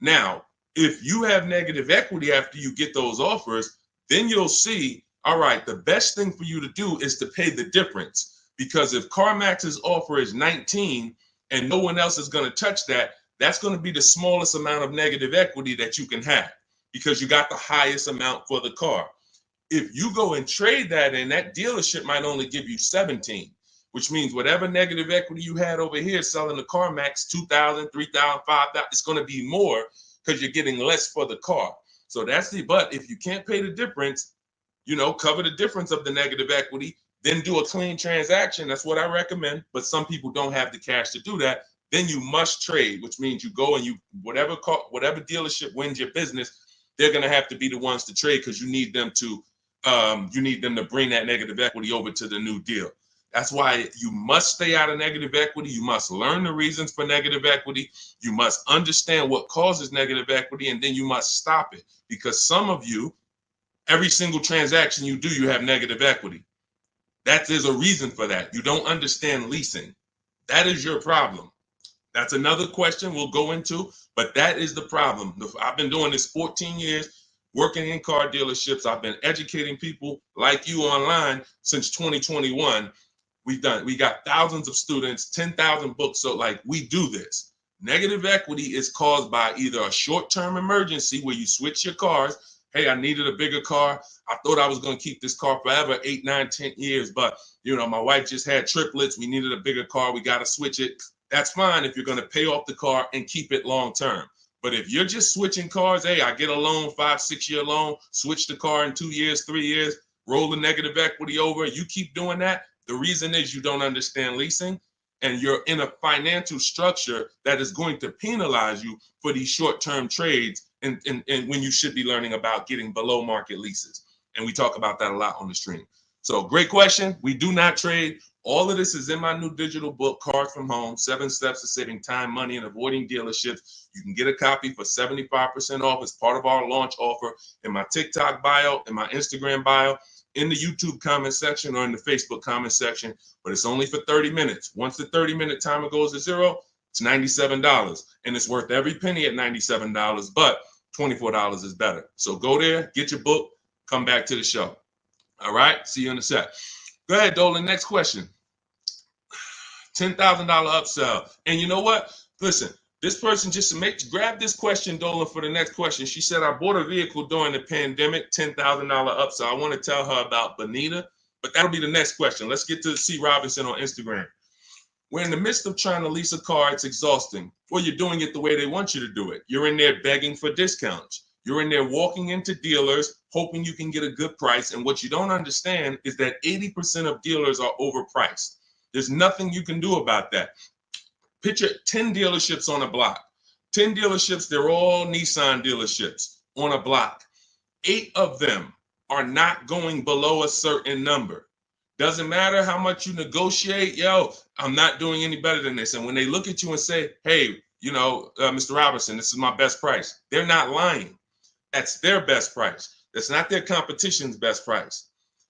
Now, if you have negative equity after you get those offers, then you'll see, all right, the best thing for you to do is to pay the difference. Because if CarMax's offer is 19 and no one else is going to touch that, that's going to be the smallest amount of negative equity that you can have, because you got the highest amount for the car. If you go and trade that in, that dealership might only give you 17, which means whatever negative equity you had over here selling the CarMax, 2,000, 3,000, 5,000, it's going to be more because you're getting less for the car. So but if you can't pay the difference, cover the difference of the negative equity, then do a clean transaction. That's what I recommend. But some people don't have the cash to do that. Then you must trade, which means you go and whatever dealership wins your business, they're going to have to be the ones to trade, because you need them to bring that negative equity over to the new deal. That's why you must stay out of negative equity. You must learn the reasons for negative equity. You must understand what causes negative equity, and then you must stop it. Because some of you, every single transaction you do, you have negative equity. There's a reason for that. You don't understand leasing. That is your problem. That's another question we'll go into, but that is the problem. I've been doing this 14 years, working in car dealerships. I've been educating people like you online since 2021. We got thousands of students, 10,000 books. So we do this. Negative equity is caused by either a short-term emergency where you switch your cars. Hey, I needed a bigger car. I thought I was going to keep this car forever, 8, 9, 10 years. But, my wife just had triplets. We needed a bigger car. We got to switch it. That's fine if you're going to pay off the car and keep it long-term. But if you're just switching cars, hey, I get a loan, 5-6 year loan, switch the car in 2 years, 3 years, roll the negative equity over. You keep doing that. The reason is you don't understand leasing, and you're in a financial structure that is going to penalize you for these short-term trades, and when you should be learning about getting below market leases. And we talk about that a lot on the stream. So great question. We do not trade. All of this is in my new digital book, Cars from Home, 7 Steps to Saving Time, Money, and Avoiding Dealerships. You can get a copy for 75% off as part of our launch offer in my TikTok bio, in my Instagram bio, in the YouTube comment section, or in the Facebook comment section. But it's only for 30 minutes. Once the 30-minute timer goes to zero, it's $97. And it's worth every penny at $97, but $24 is better. So go there, get your book, come back to the show. All right, see you in a sec. Go ahead, Dolan. Next question. $10,000 upsell. And you know what? Listen, this person grab this question, Dolan, for the next question. She said, I bought a vehicle during the pandemic, $10,000 upsell. I want to tell her about Bonita, but that'll be the next question. Let's get to C. Robinson on Instagram. We're in the midst of trying to lease a car. It's exhausting. Well, you're doing it the way they want you to do it. You're in there begging for discounts. You're in there walking into dealers, hoping you can get a good price. And what you don't understand is that 80% of dealers are overpriced. There's nothing you can do about that. Picture 10 dealerships on a block. 10 dealerships, they're all Nissan dealerships on a block. 8 of them are not going below a certain number. Doesn't matter how much you negotiate, yo, I'm not doing any better than this. And when they look at you and say, hey, Mr. Robinson, this is my best price, they're not lying. That's their best price. That's not their competition's best price.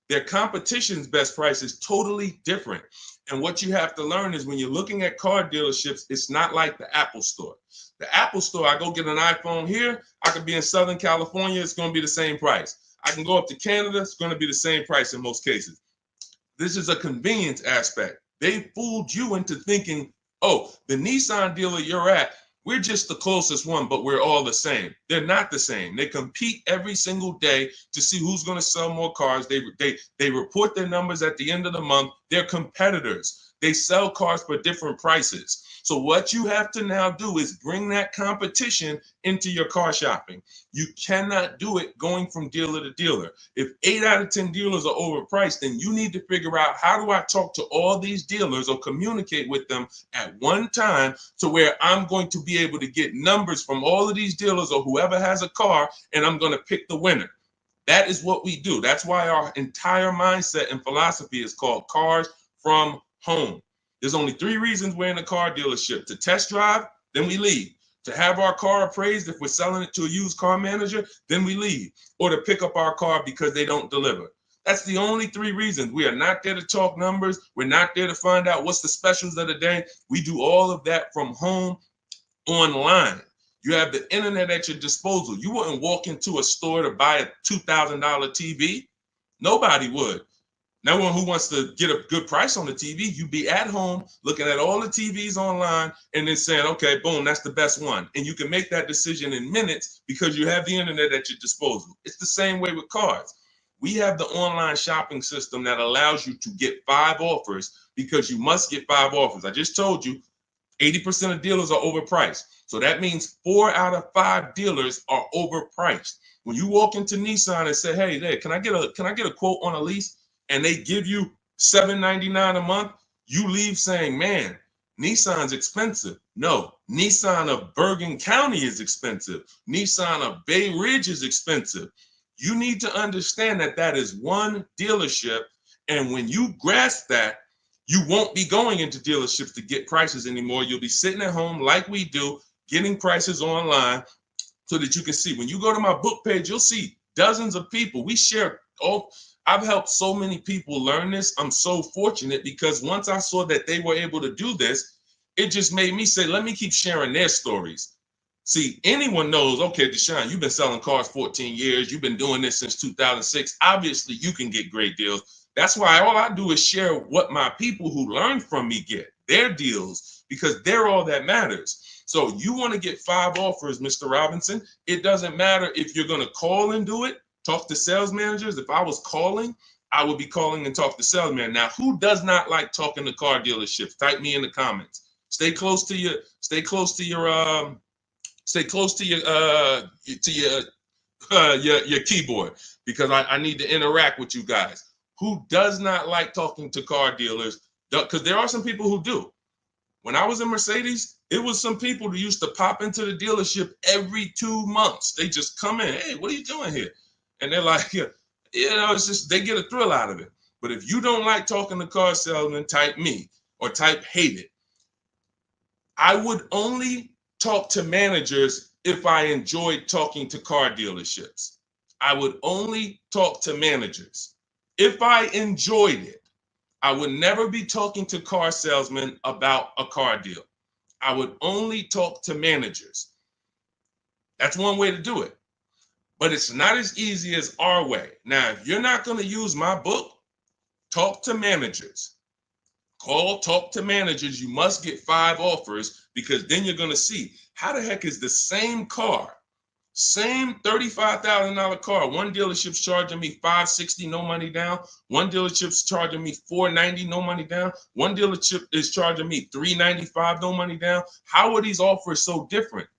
Their competition's best price is totally different. And what you have to learn is when you're looking at car dealerships, it's not like the Apple store. The Apple store, I go get an iPhone here, I could be in Southern California, it's going to be the same price. I can go up to Canada, it's going to be the same price in most cases. This is a convenience aspect. They fooled you into thinking, oh, the Nissan dealer you're at, we're just the closest one, but we're all the same. They're not the same. They compete every single day to see who's going to sell more cars. They report their numbers at the end of the month. They're competitors. They sell cars for different prices. So what you have to now do is bring that competition into your car shopping. You cannot do it going from dealer to dealer. If 8 out of 10 dealers are overpriced, then you need to figure out, how do I talk to all these dealers or communicate with them at one time to where I'm going to be able to get numbers from all of these dealers or whoever has a car, and I'm going to pick the winner. That is what we do. That's why our entire mindset and philosophy is called Cars from Home. There's only 3 reasons we're in a car dealership: to test drive, then we leave; to have our car appraised if we're selling it to a used car manager, then we leave; or to pick up our car because they don't deliver. That's the only 3 reasons. We are not there to talk numbers. We're not there to find out what's the specials of the day. We do all of that from home, online. You have the internet at your disposal. You wouldn't walk into a store to buy a $2,000 TV. Nobody would. No one who wants to get a good price on the TV. You'd be at home looking at all the TVs online and then saying, okay, boom, that's the best one. And you can make that decision in minutes because you have the internet at your disposal. It's the same way with cars. We have the online shopping system that allows you to get 5 offers because you must get 5 offers. I just told you 80% of dealers are overpriced. So that means 4 out of 5 dealers are overpriced. When you walk into Nissan and say, hey, there, can I get a quote on a lease? And they give you $799 a month, you leave saying, man, Nissan's expensive. No, Nissan of Bergen County is expensive. Nissan of Bay Ridge is expensive. You need to understand that that is one dealership. And when you grasp that, you won't be going into dealerships to get prices anymore. You'll be sitting at home like we do, getting prices online so that you can see. When you go to my book page, you'll see dozens of people. We share all. I've helped so many people learn this. I'm so fortunate because once I saw that they were able to do this, it just made me say, let me keep sharing their stories. See, anyone knows, okay, Deshaun, you've been selling cars 14 years. You've been doing this since 2006. Obviously, you can get great deals. That's why all I do is share what my people who learn from me get, their deals, because they're all that matters. So you want to get 5 offers, Mr. Robinson. It doesn't matter if you're going to call and do it. Talk to sales managers. If I was calling, I would be calling and talk to salesmen. Now, who does not like talking to car dealerships? Type me in the comments. Stay close to your keyboard because I need to interact with you guys. Who does not like talking to car dealers? Because there are some people who do. When I was in Mercedes, it was some people who used to pop into the dealership every 2 months. They just come in. Hey, what are you doing here? And they're like, it's just, they get a thrill out of it. But if you don't like talking to car salesmen, type me or type hate it. I would only talk to managers if I enjoyed talking to car dealerships. I would only talk to managers if I enjoyed it. I would never be talking to car salesmen about a car deal. I would only talk to managers. That's one way to do it. But it's not as easy as our way. Now, if you're not going to use my book, talk to managers. Talk to managers. You must get 5 offers because then you're going to see how the heck is the same car, same $35,000 car. One dealership's charging me $560, no money down. One dealership's charging me $490, no money down. One dealership is charging me $395, no money down. How are these offers so different?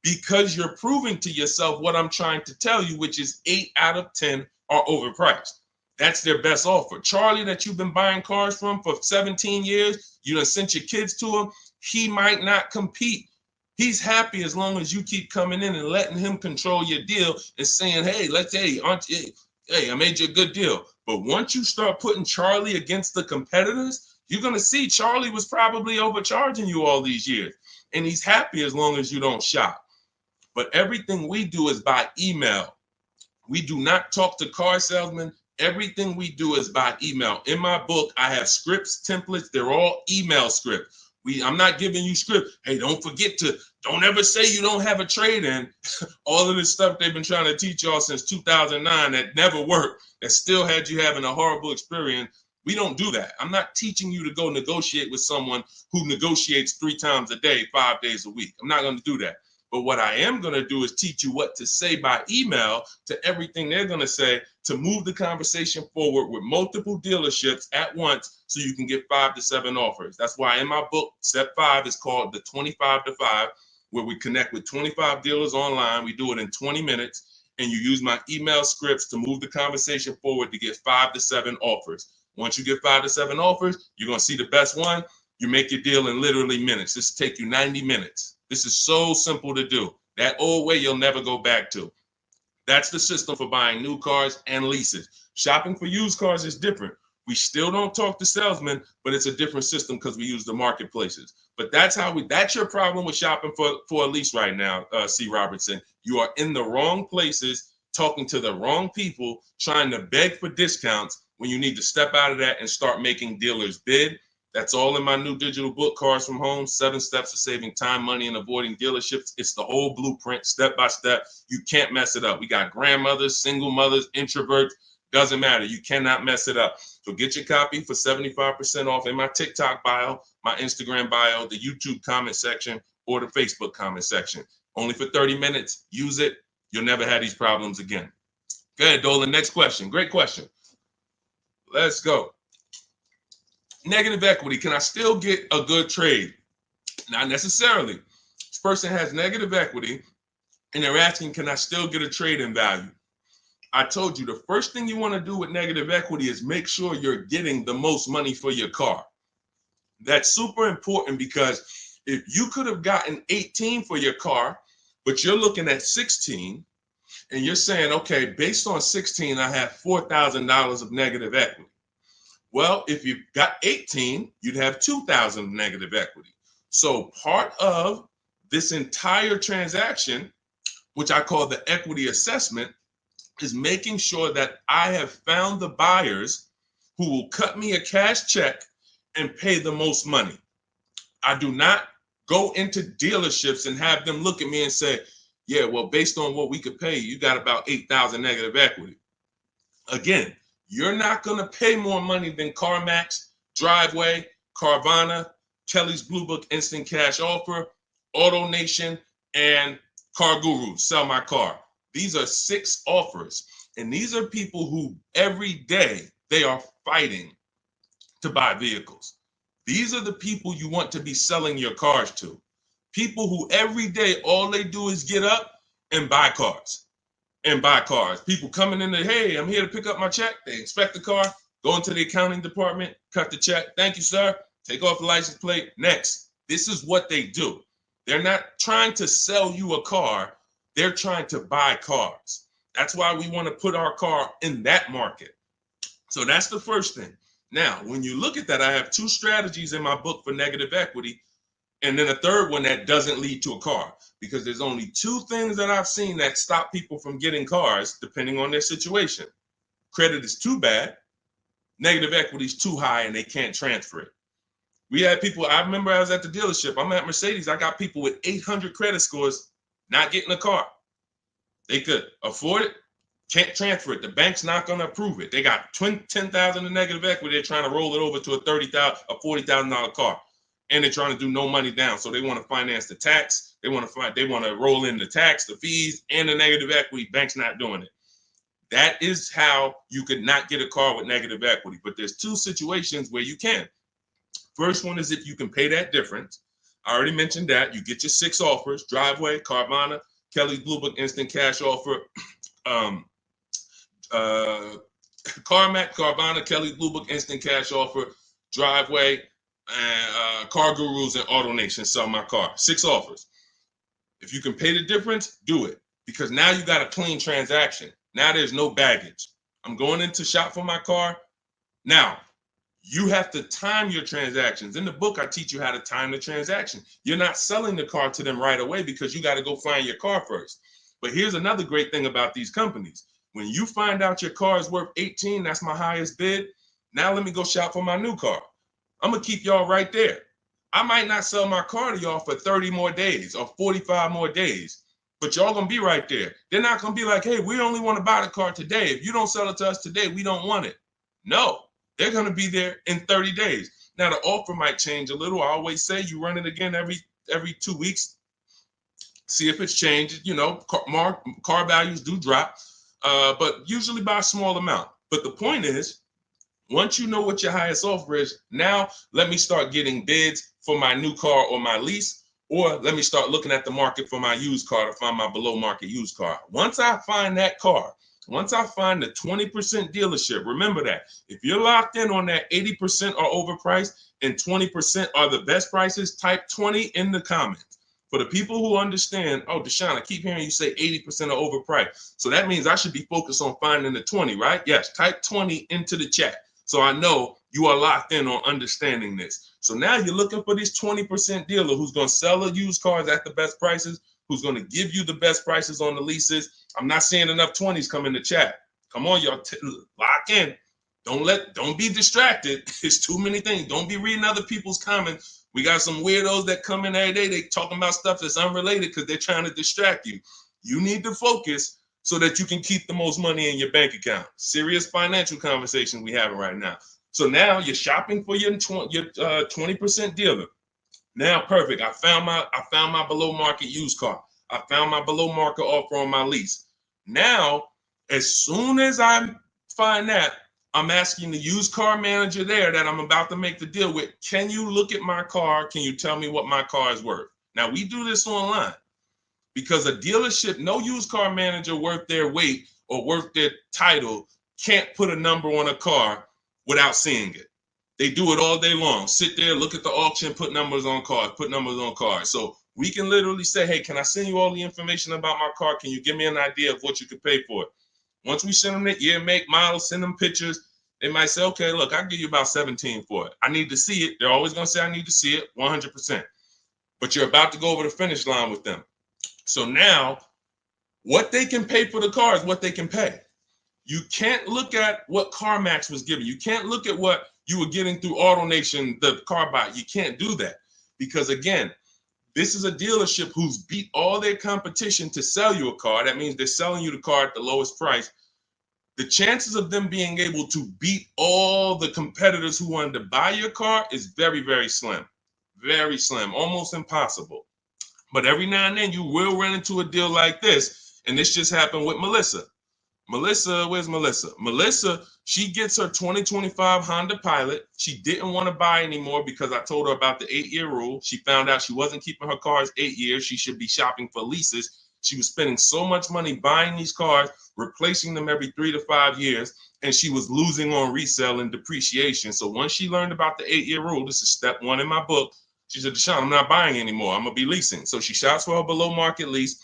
because you're proving to yourself what I'm trying to tell you, which is 8 out of 10 are overpriced. That's their best offer. Charlie, that you've been buying cars from for 17 years, you done sent your kids to him, he might not compete. He's happy as long as you keep coming in and letting him control your deal and saying, hey, I made you a good deal. But once you start putting Charlie against the competitors, you're going to see Charlie was probably overcharging you all these years. And he's happy as long as you don't shop. But everything we do is by email. We do not talk to car salesmen. Everything we do is by email. In my book, I have scripts, templates. They're all email scripts. I'm not giving you script. Hey, don't ever say you don't have a trade-in. All of this stuff they've been trying to teach y'all since 2009 that never worked, that still had you having a horrible experience. We don't do that. I'm not teaching you to go negotiate with someone who negotiates 3 times a day, 5 days a week. I'm not going to do that. But what I am going to do is teach you what to say by email to everything they're going to say to move the conversation forward with multiple dealerships at once so you can get 5 to 7 offers. That's why in my book, step 5 is called the 25 to 5, where we connect with 25 dealers online. We do it in 20 minutes, and you use my email scripts to move the conversation forward to get 5 to 7 offers. Once you get 5 to 7 offers, you're going to see the best one. You make your deal in literally minutes. This will take you 90 minutes. This is so simple to do. That old way you'll never go back to. That's the system for buying new cars and leases. Shopping for used cars is different. We still don't talk to salesmen, but it's a different system because we use the marketplaces. But that's your problem with shopping for a lease right now, C. Robertson. You are in the wrong places, talking to the wrong people, trying to beg for discounts when you need to step out of that and start making dealers bid. That's all in my new digital book, Cars from Home, 7 Steps to Saving Time, Money, and Avoiding Dealerships. It's the whole blueprint, step by step. You can't mess it up. We got grandmothers, single mothers, introverts. Doesn't matter. You cannot mess it up. So get your copy for 75% off in my TikTok bio, my Instagram bio, the YouTube comment section, or the Facebook comment section. Only for 30 minutes. Use it. You'll never have these problems again. Go ahead, Dolan. Next question. Great question. Let's go. Negative equity. Can I still get a good trade? Not necessarily. This person has negative equity and they're asking, can I still get a trade in value? I told you the first thing you want to do with negative equity is make sure you're getting the most money for your car. That's super important because if you could have gotten 18 for your car, but you're looking at 16 and you're saying, okay, based on 16, I have $4,000 of negative equity. Well, if you got 18, you'd have 2,000 of negative equity. So part of this entire transaction, which I call the equity assessment, is making sure that I have found the buyers who will cut me a cash check and pay the most money. I do not go into dealerships and have them look at me and say, yeah, well, based on what we could pay, you got about 8,000 negative equity. Again, you're not going to pay more money than CarMax, Driveway, Carvana, Kelly's Blue Book Instant Cash Offer, AutoNation, and Car Guru, Sell My Car. These are 6 offers, and these are people who every day they are fighting to buy vehicles. These are the people you want to be selling your cars to. People who every day all they do is get up and buy cars. People coming in there, hey, I'm here to pick up my check. They inspect the car, go into the accounting department, cut the check. Thank you, sir. Take off the license plate. Next. This is what they do. They're not trying to sell you a car. They're trying to buy cars. That's why we want to put our car in that market. So that's the first thing. Now, when you look at that, I have 2 strategies in my book for negative equity, and then a third one that doesn't lead to a car, because there's only 2 things that I've seen that stop people from getting cars depending on their situation. Credit is too bad, negative equity is too high, and they can't transfer it. We had people, I remember I was at the dealership, I'm at Mercedes, I got people with 800 credit scores not getting a car. They could afford it, can't transfer it. The bank's not going to approve it. They got 10,000 in negative equity. They're trying to roll it over to a $40,000 car, and they're trying to do no money down. So they want to finance the tax. They want to roll in the tax, the fees, and the negative equity. Bank's not doing it. That is how you could not get a car with negative equity. But there's 2 situations where you can. First one is if you can pay that difference. I already mentioned that. You get your 6 offers: driveway, Carvana, Kelly's Blue Book Instant Cash Offer, CarMax, Carvana, Kelly's Blue Book Instant Cash Offer, driveway, and Car Gurus and AutoNation Sell My Car. 6 offers. If you can pay the difference, do it, because now you got a clean transaction. Now there's no baggage. I'm going in to shop for my car. Now, you have to time your transactions. In the book, I teach you how to time the transaction. You're not selling the car to them right away because you got to go find your car first. But here's another great thing about these companies. When you find out your car is worth 18, that's my highest bid. Now let me go shop for my new car. I'm going to keep y'all right there. I might not sell my car to y'all for 30 more days or 45 more days, but y'all going to be right there. They're not going to be like, hey, we only want to buy the car today. If you don't sell it to us today, we don't want it. No, they're going to be there in 30 days. Now, the offer might change a little. I always say you run it again every 2 weeks. See if it's changed. You know, car values do drop, but usually by a small amount. But the point is, once you know what your highest offer is, now let me start getting bids for my new car or my lease, or let me start looking at the market for my used car to find my below market used car. Once I find that car, once I find the 20% dealership, remember that if you're locked in on that 80% are overpriced and 20% are the best prices, type 20 in the comments. For the people who understand, oh, Deshaun, I keep hearing you say 80% are overpriced. So that means I should be focused on finding the 20, right? Yes, type 20 into the chat. So I know you are locked in on understanding this. So now you're looking for this 20% dealer who's going to sell the used cars at the best prices, who's going to give you the best prices on the leases. I'm not seeing enough 20s come in the chat. Come on, y'all, lock in. Don't be distracted. It's too many things. Don't be reading other people's comments. We got some weirdos that come in every day. They talking about stuff that's unrelated because they're trying to distract you. You need to focus so that you can keep the most money in your bank account. Serious financial conversation we having right now. So now you're shopping for your 20% dealer. Now, perfect. I found my below market used car. I found my below market offer on my lease. Now, as soon as I find that, I'm asking the used car manager there that I'm about to make the deal with, can you look at my car? Can you tell me what my car is worth? Now, we do this online because a dealership, no used car manager worth their weight or worth their title can't put a number on a car without seeing it. They do it all day long. Sit there, look at the auction, put numbers on cars, So we can literally say, hey, can I send you all the information about my car? Can you give me an idea of what you could pay for it? Once we send them the year, make, model, send them pictures, they might say, okay, look, I'll give you about 17 for it. I need to see it. They're always going to say, I need to see it 100%. But you're about to go over the finish line with them. So now what they can pay for the car is what they can pay. You can't look at what CarMax was giving. You can't look at what you were getting through AutoNation, the car buy. You can't do that because, again, this is a dealership who's beat all their competition to sell you a car. That means they're selling you the car at the lowest price. The chances of them being able to beat all the competitors who wanted to buy your car is very, very slim. Very slim, almost impossible. But every now and then you will run into a deal like this. And this just happened with Melissa. Where's Melissa? Melissa, she gets her 2025 Honda Pilot. She didn't want to buy anymore because I told her about the 8-year rule. She found out she wasn't keeping her cars 8 years. She should be shopping for leases. She was spending so much money buying these cars, replacing them every 3 to 5 years, and she was losing on resale and depreciation. So once she learned about the 8-year rule, this is step 1 in my book, she said, Deshaun, I'm not buying anymore. I'm going to be leasing. So she shops for her below market lease.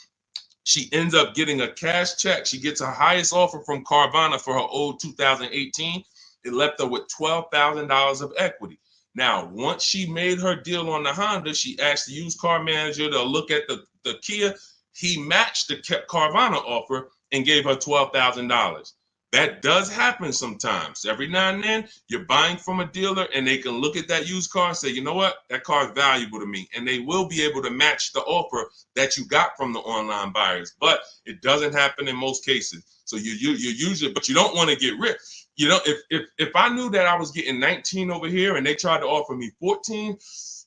She ends up getting a cash check. She gets her highest offer from Carvana for her old 2018. It left her with $12,000 of equity. Now, once she made her deal on the Honda, she asked the used car manager to look at the Kia. He matched the Carvana offer and gave her $12,000. That does happen sometimes. Every now and then, you're buying from a dealer and they can look at that used car and say, you know what, that car is valuable to me. And they will be able to match the offer that you got from the online buyers. But it doesn't happen in most cases. So you usually, but you don't want to get rich. You know, if I knew that I was getting 19 over here and they tried to offer me 14,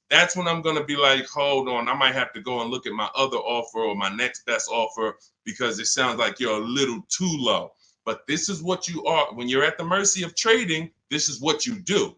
that's when I'm going to be like, hold on, I might have to go and look at my other offer or my next best offer because it sounds like you're a little too low. But this is what you are. When you're at the mercy of trading, this is what you do.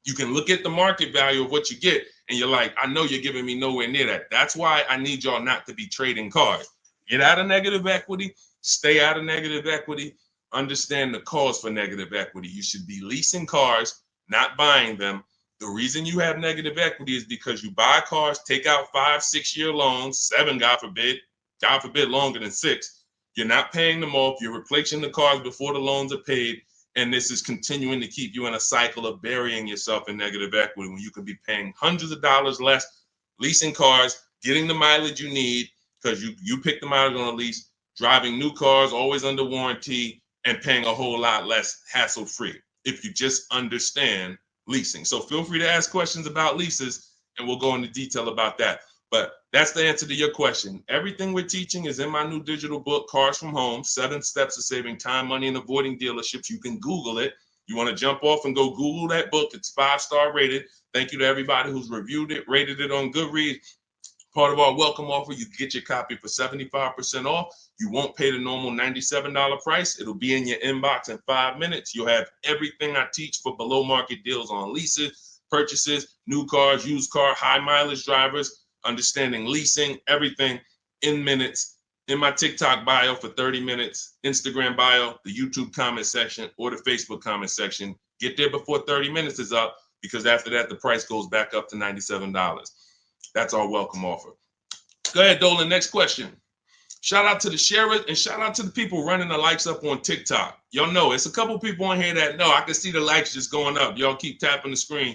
You can look at the market value of what you get and you're like, I know you're giving me nowhere near that. That's why I need y'all not to be trading cars. Get out of negative equity, stay out of negative equity, understand the cause for negative equity. You should be leasing cars, not buying them. The reason you have negative equity is because you buy cars, take out 5-6 year loans, 7, God forbid longer than 6. You're not paying them off. You're replacing the cars before the loans are paid. And this is continuing to keep you in a cycle of burying yourself in negative equity when you could be paying hundreds of dollars less, leasing cars, getting the mileage you need because you pick the mileage on a lease, driving new cars, always under warranty, and paying a whole lot less hassle-free if you just understand leasing. So feel free to ask questions about leases, and we'll go into detail about that. But that's the answer to your question. Everything we're teaching is in my new digital book, Cars from Home, 7 Steps to Saving Time, Money, and Avoiding Dealerships. You can Google it. You want to jump off and go Google that book. It's 5-star rated. Thank you to everybody who's reviewed it, rated it on Goodreads. Part of our welcome offer, you get your copy for 75% off. You won't pay the normal $97 price. It'll be in your inbox in 5 minutes. You'll have everything I teach for below market deals on leases, purchases, new cars, used car, high mileage drivers, understanding leasing, everything in minutes. In my TikTok bio for 30 minutes, Instagram bio, the YouTube comment section, or the Facebook comment section. Get there before 30 minutes is up, because after that, the price goes back up to $97. That's our welcome offer. Go ahead, Dolan. Next question. Shout out to the sharers and shout out to the people running the likes up on TikTok. Y'all know it's a couple people on here that know. I can see the likes just going up. Y'all keep tapping the screen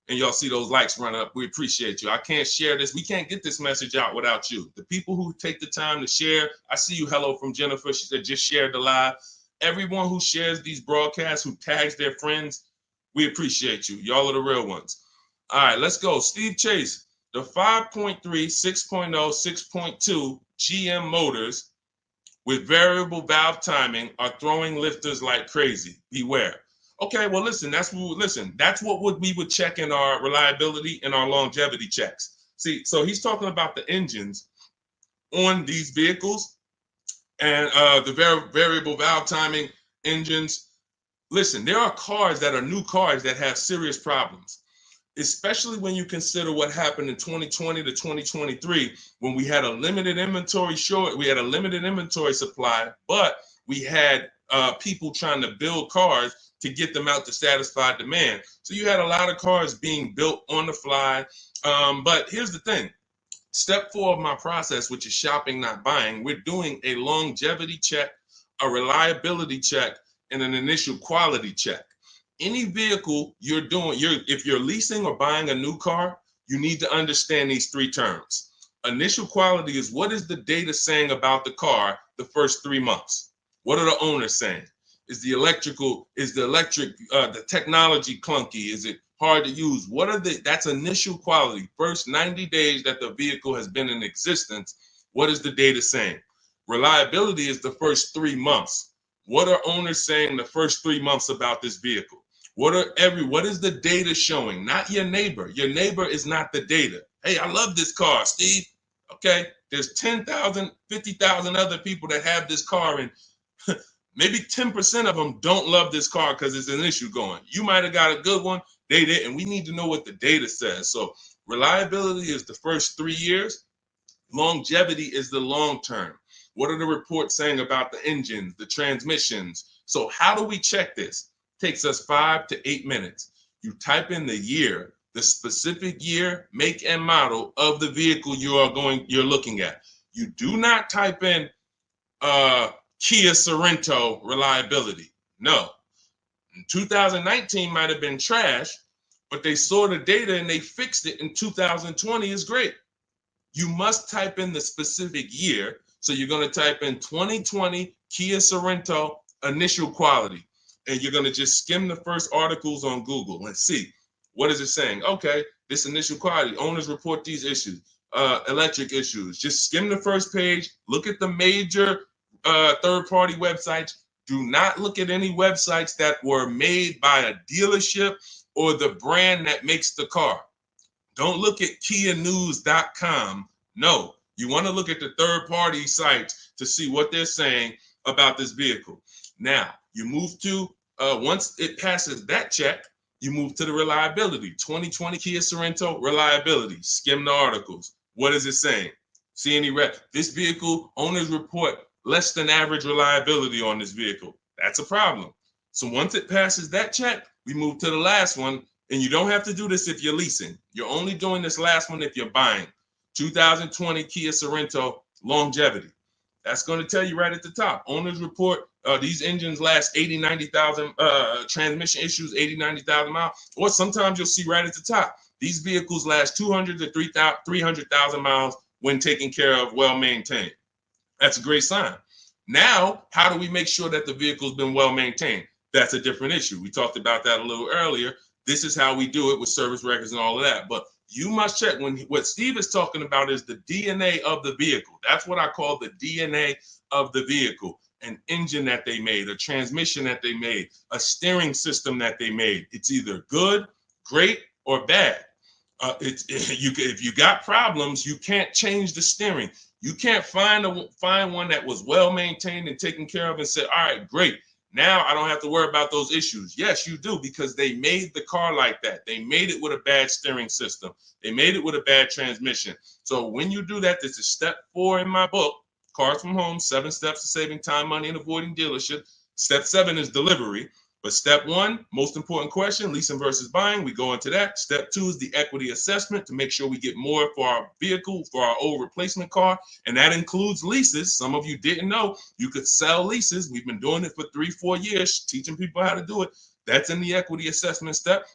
and y'all see those likes run up. We appreciate you. I can't share this. We can't get this message out without you. The people who take the time to share. I see you. Hello from Jennifer. She said just shared the live. Everyone who shares these broadcasts, who tags their friends, we appreciate you. Y'all are the real ones. All right, let's go. Steve Chase. The 5.3, 6.0, 6.2 GM motors with variable valve timing are throwing lifters like crazy. Beware. Okay, well, listen, that's what we would check in our reliability and our longevity checks. See, so he's talking about the engines on these vehicles and the variable valve timing engines. Listen, there are cars that are new cars that have serious problems, especially when you consider what happened in 2020 to 2023, when we had a limited inventory supply, but we had people trying to build cars to get them out to satisfy demand. So you had a lot of cars being built on the fly. But here's the thing. Step 4 of my process, which is shopping, not buying, we're doing a longevity check, a reliability check, and an initial quality check. Any vehicle you're doing, if you're leasing or buying a new car, you need to understand these 3 terms. Initial quality is, what is the data saying about the car the first 3 months? What are the owners saying? Is the technology clunky? Is it hard to use? That's initial quality. First 90 days that the vehicle has been in existence, what is the data saying? Reliability is the first 3 months. What are owners saying the first 3 months about this vehicle? What is the data showing? Not your neighbor. Your neighbor is not the data. Hey, I love this car, Steve. Okay, there's 10,000, 50,000 other people that have this car, and maybe 10% of them don't love this car because it's an issue going. You might have got a good one, they didn't. We need to know what the data says. So reliability is the first 3 years. Longevity is the long term. What are the reports saying about the engines, the transmissions? So how do we check this? It takes us 5 to 8 minutes. You type in the year, the specific year, make, and model of the vehicle you're looking at. You do not type in Kia Sorento reliability. No. 2019 might have been trash, but they saw the data and they fixed it in 2020 is great. You must type in the specific year. So you're going to type in 2020 Kia Sorento initial quality, and you're going to just skim the first articles on Google and see what is it saying. Okay, this initial quality, owners report these issues, electric issues. Just skim the first page, look at the major third-party websites. Do not look at any websites that were made by a dealership or the brand that makes the car. Don't look at KiaNews.com. No, you want to look at the third-party sites to see what they're saying about this vehicle. Now, you move to, once it passes that check, You move to the reliability. 2020 Kia Sorento, reliability. Skim the articles. What is it saying? See any red? This vehicle, owners report less than average reliability on this vehicle. That's a problem. So once it passes that check, we move to the last one. And you don't have to do this if you're leasing. You're only doing this last one if you're buying. 2020 Kia Sorento, longevity. That's going to tell you right at the top. Owners report these engines last 80, 90,000, transmission issues, 80, 90,000 miles. Or sometimes you'll see right at the top, these vehicles last 200 to 300,000 miles when taken care of, well maintained. That's a great sign. Now, how do we make sure that the vehicle's been well maintained? That's a different issue. We talked about that a little earlier. This is how we do it with service records and all of that. But you must check what Steve is talking about is the DNA of the vehicle. That's what I call the DNA of the vehicle. An engine that they made, a transmission that they made, a steering system that they made. It's either good, great, or bad. If you got problems, you can't change the steering. You can't find one that was well maintained and taken care of and say, all right, great. Now I don't have to worry about those issues. Yes, you do, because they made the car like that. They made it with a bad steering system. They made it with a bad transmission. So when you do that, this is step 4 in my book, Cars from Home, 7 Steps to Saving Time, Money, and Avoiding Dealership. Step 7 is delivery. But step 1, most important question, leasing versus buying. We go into that. Step 2 is the equity assessment to make sure we get more for our vehicle, for our old replacement car. And that includes leases. Some of you didn't know you could sell leases. We've been doing it for 3-4 years, teaching people how to do it. That's in the equity assessment step.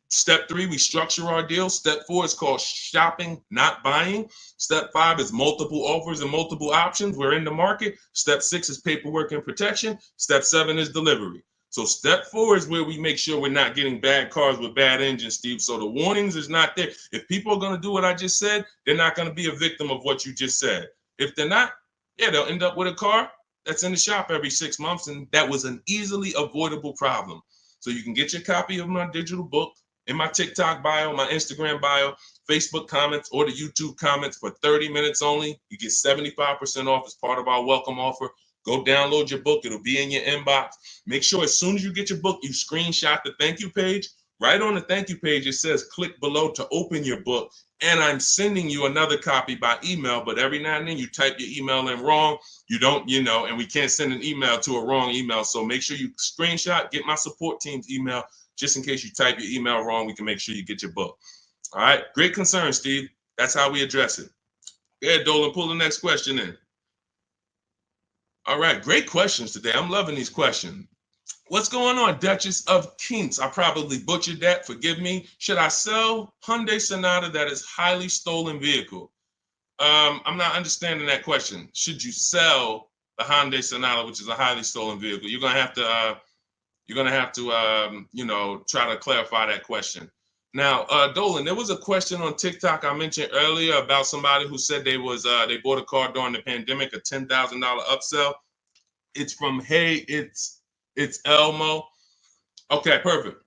Step 3, we structure our deal. Step 4 is called shopping, not buying. Step 5 is multiple offers and multiple options. We're in the market. Step 6 is paperwork and protection. Step 7 is delivery. So step 4 is where we make sure we're not getting bad cars with bad engines, Steve. So the warnings is not there. If people are going to do what I just said, they're not going to be a victim of what you just said. If they're not, yeah, they'll end up with a car that's in the shop every 6 months. And that was an easily avoidable problem. So you can get your copy of my digital book in my TikTok bio, my Instagram bio, Facebook comments, or the YouTube comments for 30 minutes only. You get 75% off as part of our welcome offer. Go download your book. It'll be in your inbox. Make sure as soon as you get your book, you screenshot the thank you page. Right on the thank you page, it says click below to open your book. And I'm sending you another copy by email. But every now and then you type your email in wrong. You don't, and we can't send an email to a wrong email. So make sure you screenshot, get my support team's email. Just in case you type your email wrong, we can make sure you get your book. All right. Great concern, Steve. That's how we address it. Yeah, Dolan, pull the next question in. All right, great questions today. I'm loving these questions. What's going on, Duchess of Kings? I probably butchered that. Forgive me. Should I sell Hyundai Sonata that is highly stolen vehicle? I'm not understanding that question. Should you sell the Hyundai Sonata, which is a highly stolen vehicle? You're gonna have to, try to clarify that question. Now, Dolan, there was a question on TikTok I mentioned earlier about somebody who said they bought a car during the pandemic, a $10,000 upsell. It's from Hey, it's Elmo. Okay, perfect.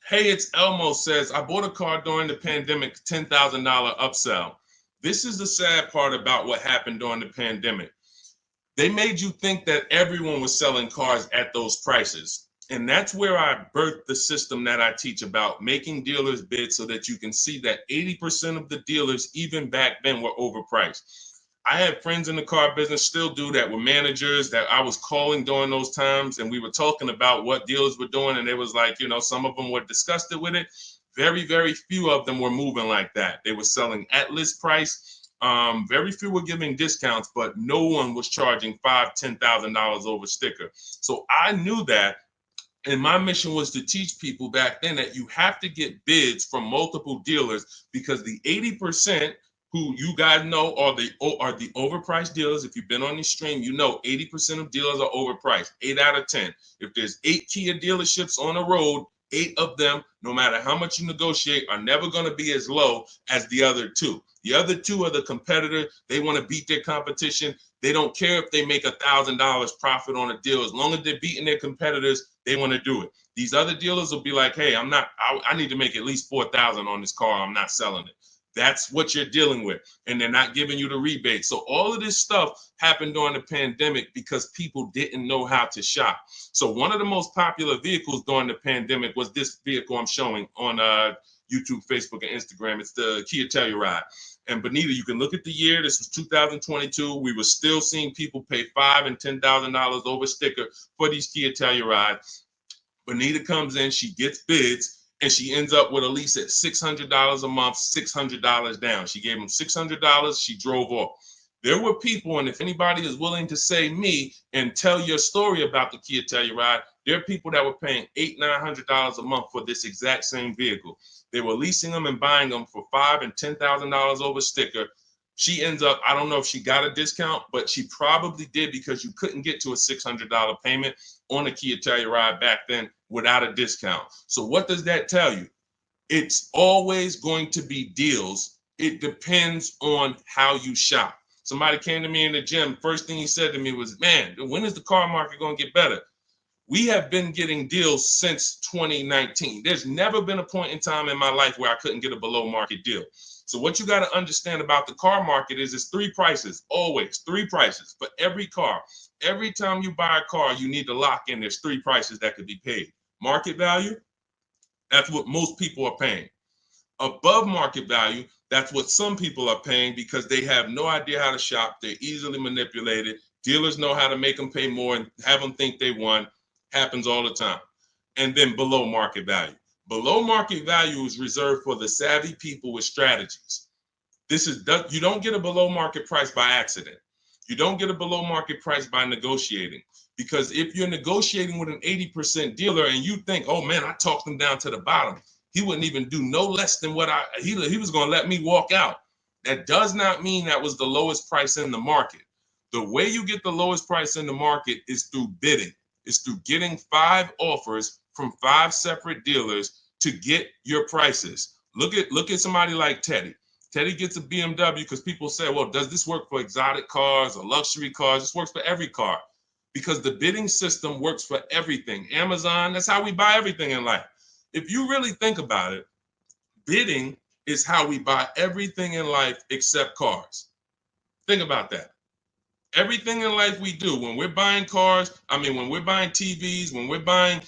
Hey, it's Elmo says, I bought a car during the pandemic, $10,000 upsell. This is the sad part about what happened during the pandemic. They made you think that everyone was selling cars at those prices. And that's where I birthed the system that I teach about making dealers bid so that you can see that 80% of the dealers, even back then, were overpriced. I had friends in the car business, still do that, with managers that I was calling during those times. And we were talking about what dealers were doing. And it was like, some of them were disgusted with it. Very, very few of them were moving like that. They were selling at list price. Very few were giving discounts, but no one was charging $5,000, $10,000 over sticker. So I knew that. And my mission was to teach people back then that you have to get bids from multiple dealers, because the 80% who you guys know are the overpriced dealers. If you've been on this stream, 80% of dealers are overpriced, 8 out of 10. If there's 8 Kia dealerships on the road, 8 of them, no matter how much you negotiate, are never going to be as low as the other 2. The other 2 are the competitor. They want to beat their competition. They don't care if they make $1,000 profit on a deal. As long as they're beating their competitors, they want to do it. These other dealers will be like, hey, I need to make at least $4,000 on this car. I'm not selling it. That's what you're dealing with. And they're not giving you the rebate. So all of this stuff happened during the pandemic because people didn't know how to shop. So one of the most popular vehicles during the pandemic was this vehicle I'm showing on YouTube, Facebook, and Instagram. It's the Kia Telluride. And Benita, you can look at the year. This was 2022. We were still seeing people pay $5,000 and $10,000 over sticker for these Kia Tellurides. Benita comes in, she gets bids, and she ends up with a lease at $600 a month, $600 down. She gave them $600. She drove off. There were people, and if anybody is willing to say me and tell your story about the Kia Telluride, there are people that were paying $800, $900 a month for this exact same vehicle. They were leasing them and buying them for $5,000 and $10,000 over sticker. She ends up, I don't know if she got a discount, but she probably did because you couldn't get to a $600 payment on a Kia Telluride back then without a discount. So what does that tell you? It's always going to be deals. It depends on how you shop. Somebody came to me in the gym. First thing he said to me was, man, when is the car market going to get better? We have been getting deals since 2019. There's never been a point in time in my life where I couldn't get a below market deal. So what you got to understand about the car market is it's three prices, always three prices for every car. Every time you buy a car, you need to lock in. There's three prices that could be paid. Market value, that's what most people are paying. Above market value, that's what some people are paying because they have no idea how to shop. They're easily manipulated. Dealers know how to make them pay more and have them think they won. Happens all the time. And then below market value. Below market value is reserved for the savvy people with strategies. You don't get a below market price by accident. You don't get a below market price by negotiating. Because if you're negotiating with an 80% dealer and you think, oh man, I talked him down to the bottom, he wouldn't even do no less than what he was going to let me walk out. That does not mean that was the lowest price in the market. The way you get the lowest price in the market is through bidding. It's through getting 5 offers from 5 separate dealers to get your prices. Look at somebody like Teddy. Teddy gets a BMW because people say, well, does this work for exotic cars or luxury cars? This works for every car because the bidding system works for everything. Amazon, that's how we buy everything in life. If you really think about it, bidding is how we buy everything in life except cars. Think about that. Everything in life we do, when we're buying cars, when we're buying TVs, when we're buying,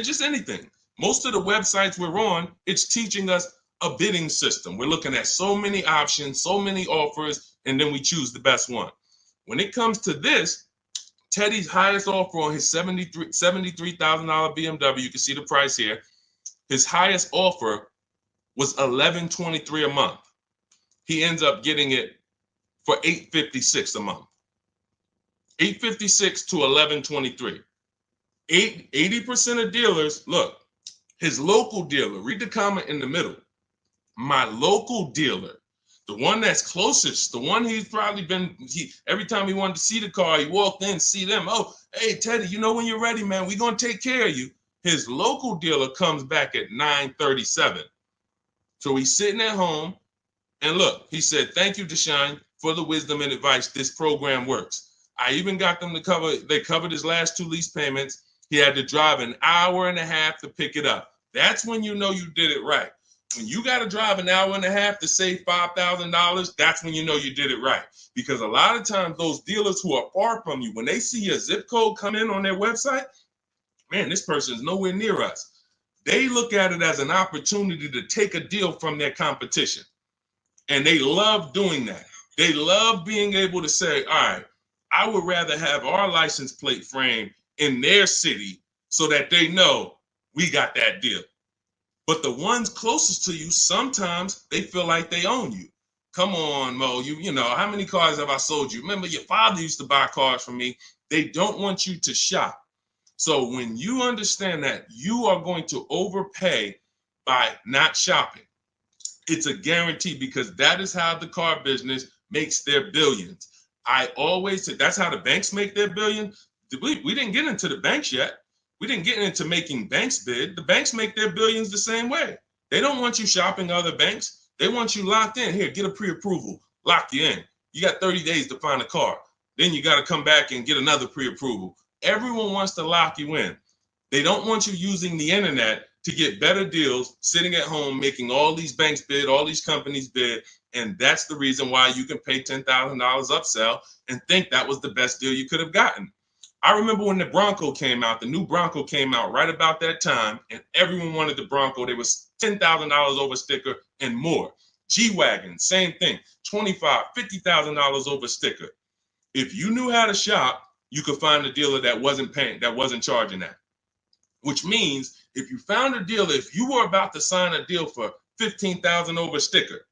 just anything. Most of the websites we're on, it's teaching us a bidding system. We're looking at so many options, so many offers, and then we choose the best one. When it comes to this, Teddy's highest offer on his $73,000 BMW, you can see the price here. His highest offer was $1,123 a month. He ends up getting it for $856 a month. $856 to $1,123. 80% of dealers, look, his local dealer, read the comment in the middle. My local dealer, the one that's closest, the one he's probably been, every time he wanted to see the car, he walked in, see them. Oh, hey, Teddy, when you're ready, man, we're going to take care of you. His local dealer comes back at $937. So he's sitting at home. And look, he said, thank you, Deshaun, for the wisdom and advice. This program works. I even got them they covered his last 2 lease payments. He had to drive an hour and a half to pick it up. That's when you know you did it right. When you got to drive an hour and a half to save $5,000, that's when you know you did it right. Because a lot of times those dealers who are far from you, when they see a zip code come in on their website, man, this person is nowhere near us. They look at it as an opportunity to take a deal from their competition. And they love doing that. They love being able to say, all right, I would rather have our license plate frame in their city so that they know we got that deal. But the ones closest to you, sometimes they feel like they own you. Come on, Mo, you know, how many cars have I sold you? Remember, your father used to buy cars from me. They don't want you to shop. So when you understand that you are going to overpay by not shopping, it's a guarantee because that is how the car business makes their billions. I always say that's how the banks make their billion. We didn't get into the banks yet. We didn't get into making banks bid. The banks make their billions the same way. They don't want you shopping other banks. They want you locked in. Here, get a pre-approval. Lock you in. You got 30 days to find a car. Then you got to come back and get another pre-approval. Everyone wants to lock you in. They don't want you using the internet to get better deals, sitting at home, making all these banks bid, all these companies bid. And that's the reason why you can pay $10,000 upsell and think that was the best deal you could have gotten. I remember when the Bronco came out, the new Bronco came out right about that time, and everyone wanted the Bronco. There was $10,000 over sticker and more. G-Wagon, same thing, $25,000, $50,000 over sticker. If you knew how to shop, you could find a dealer that wasn't paying, that wasn't charging that. Which means if you found a dealer, if you were about to sign a deal for $15,000 over sticker,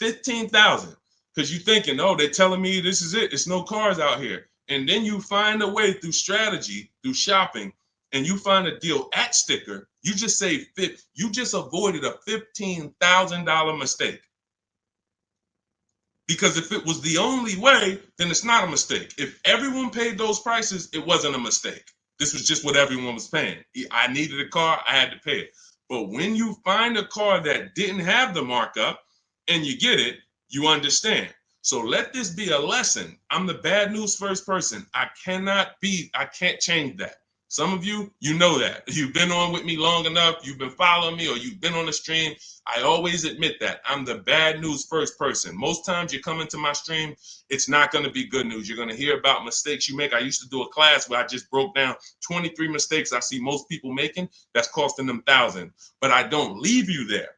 $15,000, because you're thinking, oh, they're telling me this is it, it's no cars out here. And then you find a way through strategy, through shopping, and you find a deal at sticker, you just saved, you just avoided a $15,000 mistake. Because if it was the only way, then it's not a mistake. If everyone paid those prices, it wasn't a mistake. This was just what everyone was paying. I needed a car, I had to pay it. But when you find a car that didn't have the markup and you get it, you understand. So let this be a lesson. I'm the bad news first person. I can't change that. Some of you, you know that. You've been on with me long enough, you've been following me, or you've been on the stream. I always admit that. I'm the bad news first person. Most times you come into my stream, it's not going to be good news. You're going to hear about mistakes you make. I used to do a class where I just broke down 23 mistakes I see most people making that's costing them thousands. But I don't leave you there.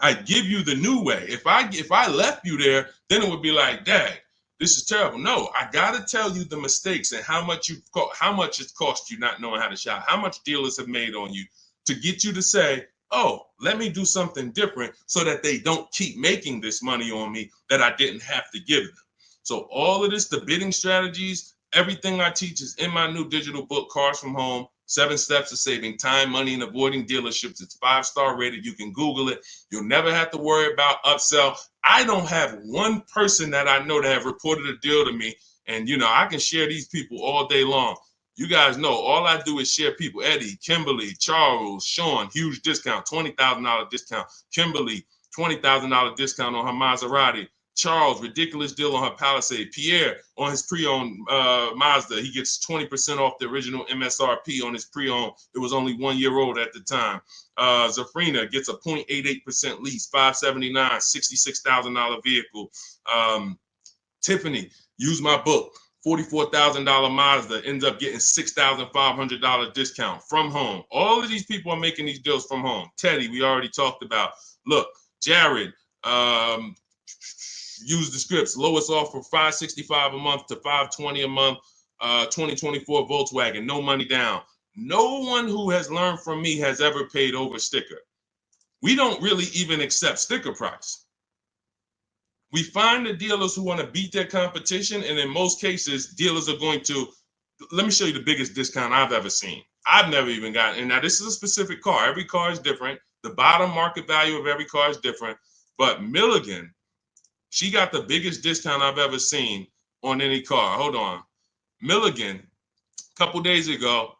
I give you the new way. If I left you there, then it would be like, dang, this is terrible. No, I gotta tell you the mistakes and how much it's cost you not knowing how to shop, how much dealers have made on you to get you to say, oh, let me do something different so that they don't keep making this money on me that I didn't have to give them. So all of this, the bidding strategies, everything I teach is in my new digital book, Cars from Home, 7 Steps to Saving Time, Money, and Avoiding Dealerships. It's 5-star rated. You can Google it. You'll never have to worry about upsell. I don't have one person that I know that have reported a deal to me. And, I can share these people all day long. You guys know all I do is share people. Eddie, Kimberly, Charles, Sean, huge discount, $20,000 discount. Kimberly, $20,000 discount on her Maserati. Charles, ridiculous deal on her Palisade. Pierre, on his pre-owned Mazda, he gets 20% off the original MSRP on his pre-owned. It was only 1 year old at the time. Zafrina gets a 0.88% lease, $579, $66,000 vehicle. Tiffany, use my book, $44,000 Mazda, ends up getting $6,500 discount from home. All of these people are making these deals from home. Teddy, we already talked about. Look, Jared, use the scripts. Lowest offer $565 a month to $520 a month. 2024 Volkswagen, no money down. No one who has learned from me has ever paid over sticker. We don't really even accept sticker price. We find the dealers who want to beat their competition, and in most cases, dealers are going to, let me show you the biggest discount I've ever seen. I've never even gotten, and now this is a specific car. Every car is different. The bottom market value of every car is different. But Milligan, she got the biggest discount I've ever seen on any car. Hold on. Milligan, a couple days ago,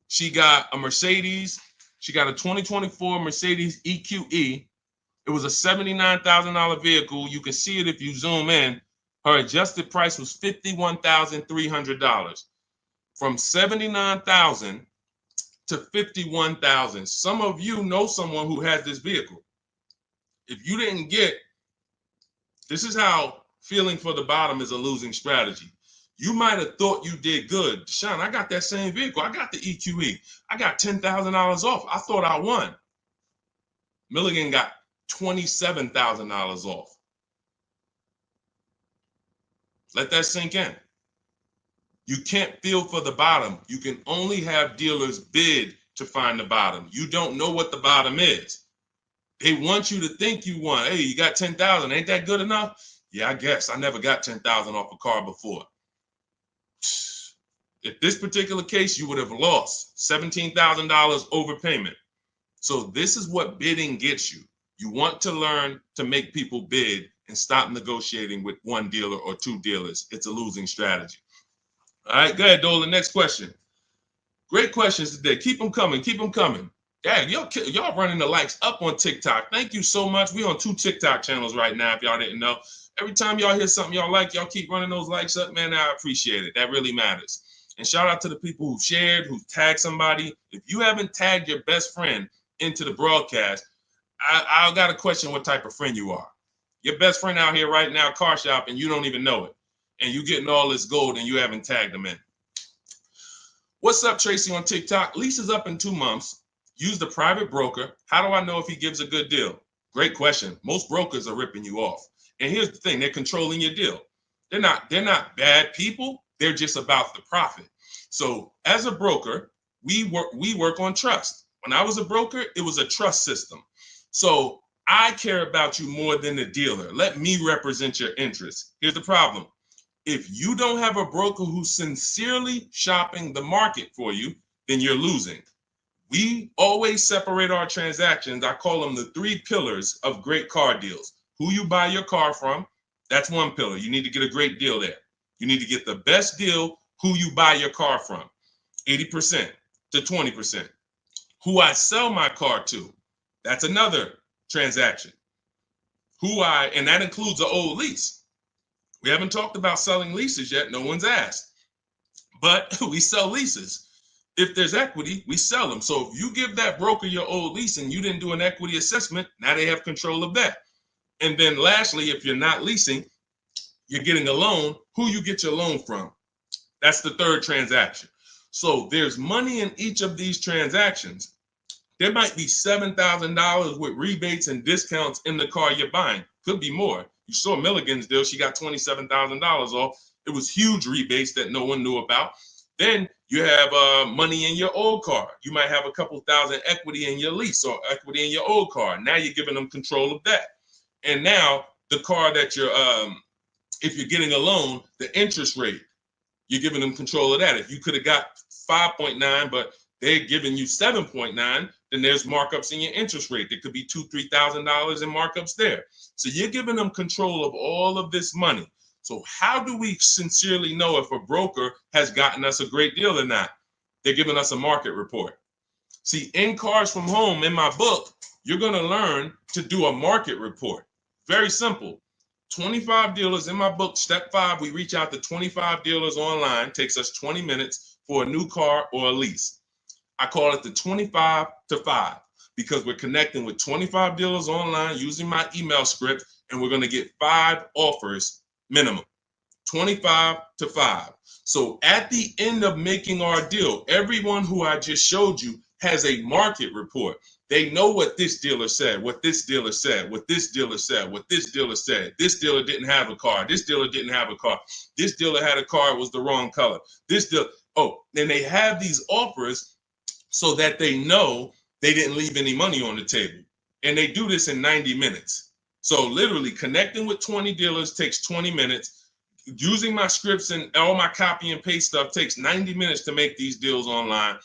she got a Mercedes. She got a 2024 Mercedes EQE. It was a $79,000 vehicle. You can see it if you zoom in. Her adjusted price was $51,300. From $79,000 to $51,000. Some of you know someone who has this vehicle. If you didn't get, this is how feeling for the bottom is a losing strategy. You might have thought you did good. Sean, I got that same vehicle. I got the EQE. I got $10,000 off. I thought I won. Milligan got $27,000 off. Let that sink in. You can't feel for the bottom. You can only have dealers bid to find the bottom. You don't know what the bottom is. They want you to think you won. Hey, you got 10,000. Ain't that good enough? Yeah, I guess. I never got 10,000 off a car before. If this particular case, you would have lost $17,000 overpayment. So this is what bidding gets you. You want to learn to make people bid and stop negotiating with one dealer or two dealers. It's a losing strategy. All right, go ahead, Dolan. Next question. Great questions today. Keep them coming. Keep them coming. Dang, y'all running the likes up on TikTok. Thank you so much. We on 2 TikTok channels right now, if y'all didn't know. Every time y'all hear something y'all like, y'all keep running those likes up, man. I appreciate it. That really matters. And shout out to the people who shared, who tagged somebody. If you haven't tagged your best friend into the broadcast, I got to question what type of friend you are. Your best friend out here right now, car shop, and you don't even know it. And you getting all this gold and you haven't tagged them in. What's up, Tracy on TikTok? Lease is up in 2 months. Use the private broker. How do I know if he gives a good deal? Great question. Most brokers are ripping you off. And here's the thing, they're controlling your deal. They're not bad people. They're just about the profit. So as a broker, we work on trust. When I was a broker, it was a trust system. So I care about you more than the dealer. Let me represent your interests. Here's the problem. If you don't have a broker who's sincerely shopping the market for you, then you're losing. We always separate our transactions. I call them the 3 pillars of great car deals. Who you buy your car from, that's one pillar. You need to get a great deal there. You need to get the best deal, who you buy your car from, 80% to 20%. Who I sell my car to, that's another transaction. And that includes an old lease. We haven't talked about selling leases yet. No one's asked. But we sell leases. If there's equity, we sell them. So if you give that broker your old lease and you didn't do an equity assessment, now they have control of that. And then lastly, if you're not leasing, you're getting a loan, who you get your loan from. That's the 3rd transaction. So there's money in each of these transactions. There might be $7,000 with rebates and discounts in the car you're buying. Could be more. You saw Milligan's deal. She got $27,000 off. It was huge rebates that no one knew about. Then you have money in your old car. You might have a couple thousand equity in your lease or equity in your old car. Now you're giving them control of that. And now the car that you're, if you're getting a loan, the interest rate, you're giving them control of that. If you could have got 5.9, but they're giving you 7.9, then there's markups in your interest rate. There could be $2,000, $3,000 in markups there. So you're giving them control of all of this money. So how do we sincerely know if a broker has gotten us a great deal or not? They're giving us a market report. See, in Cars from Home, in my book, you're going to learn to do a market report. Very simple. 25 dealers in my book, step 5, we reach out to 25 dealers online. Takes us 20 minutes for a new car or a lease. I call it the 25 to 5 because we're connecting with 25 dealers online using my email script, and we're going to get 5 offers minimum. 25 to 5. So at the end of making our deal, everyone who I just showed you has a market report. They know what this dealer said, what this dealer said, what this dealer said, what this dealer said. This dealer didn't have a car. This dealer didn't have a car. This dealer had a car, it was the wrong color. This dealer, then they have these offers so that they know they didn't leave any money on the table. And they do this in 90 minutes. So literally connecting with 20 dealers takes 20 minutes. Using my scripts and all my copy and paste stuff takes 90 minutes to make these deals online.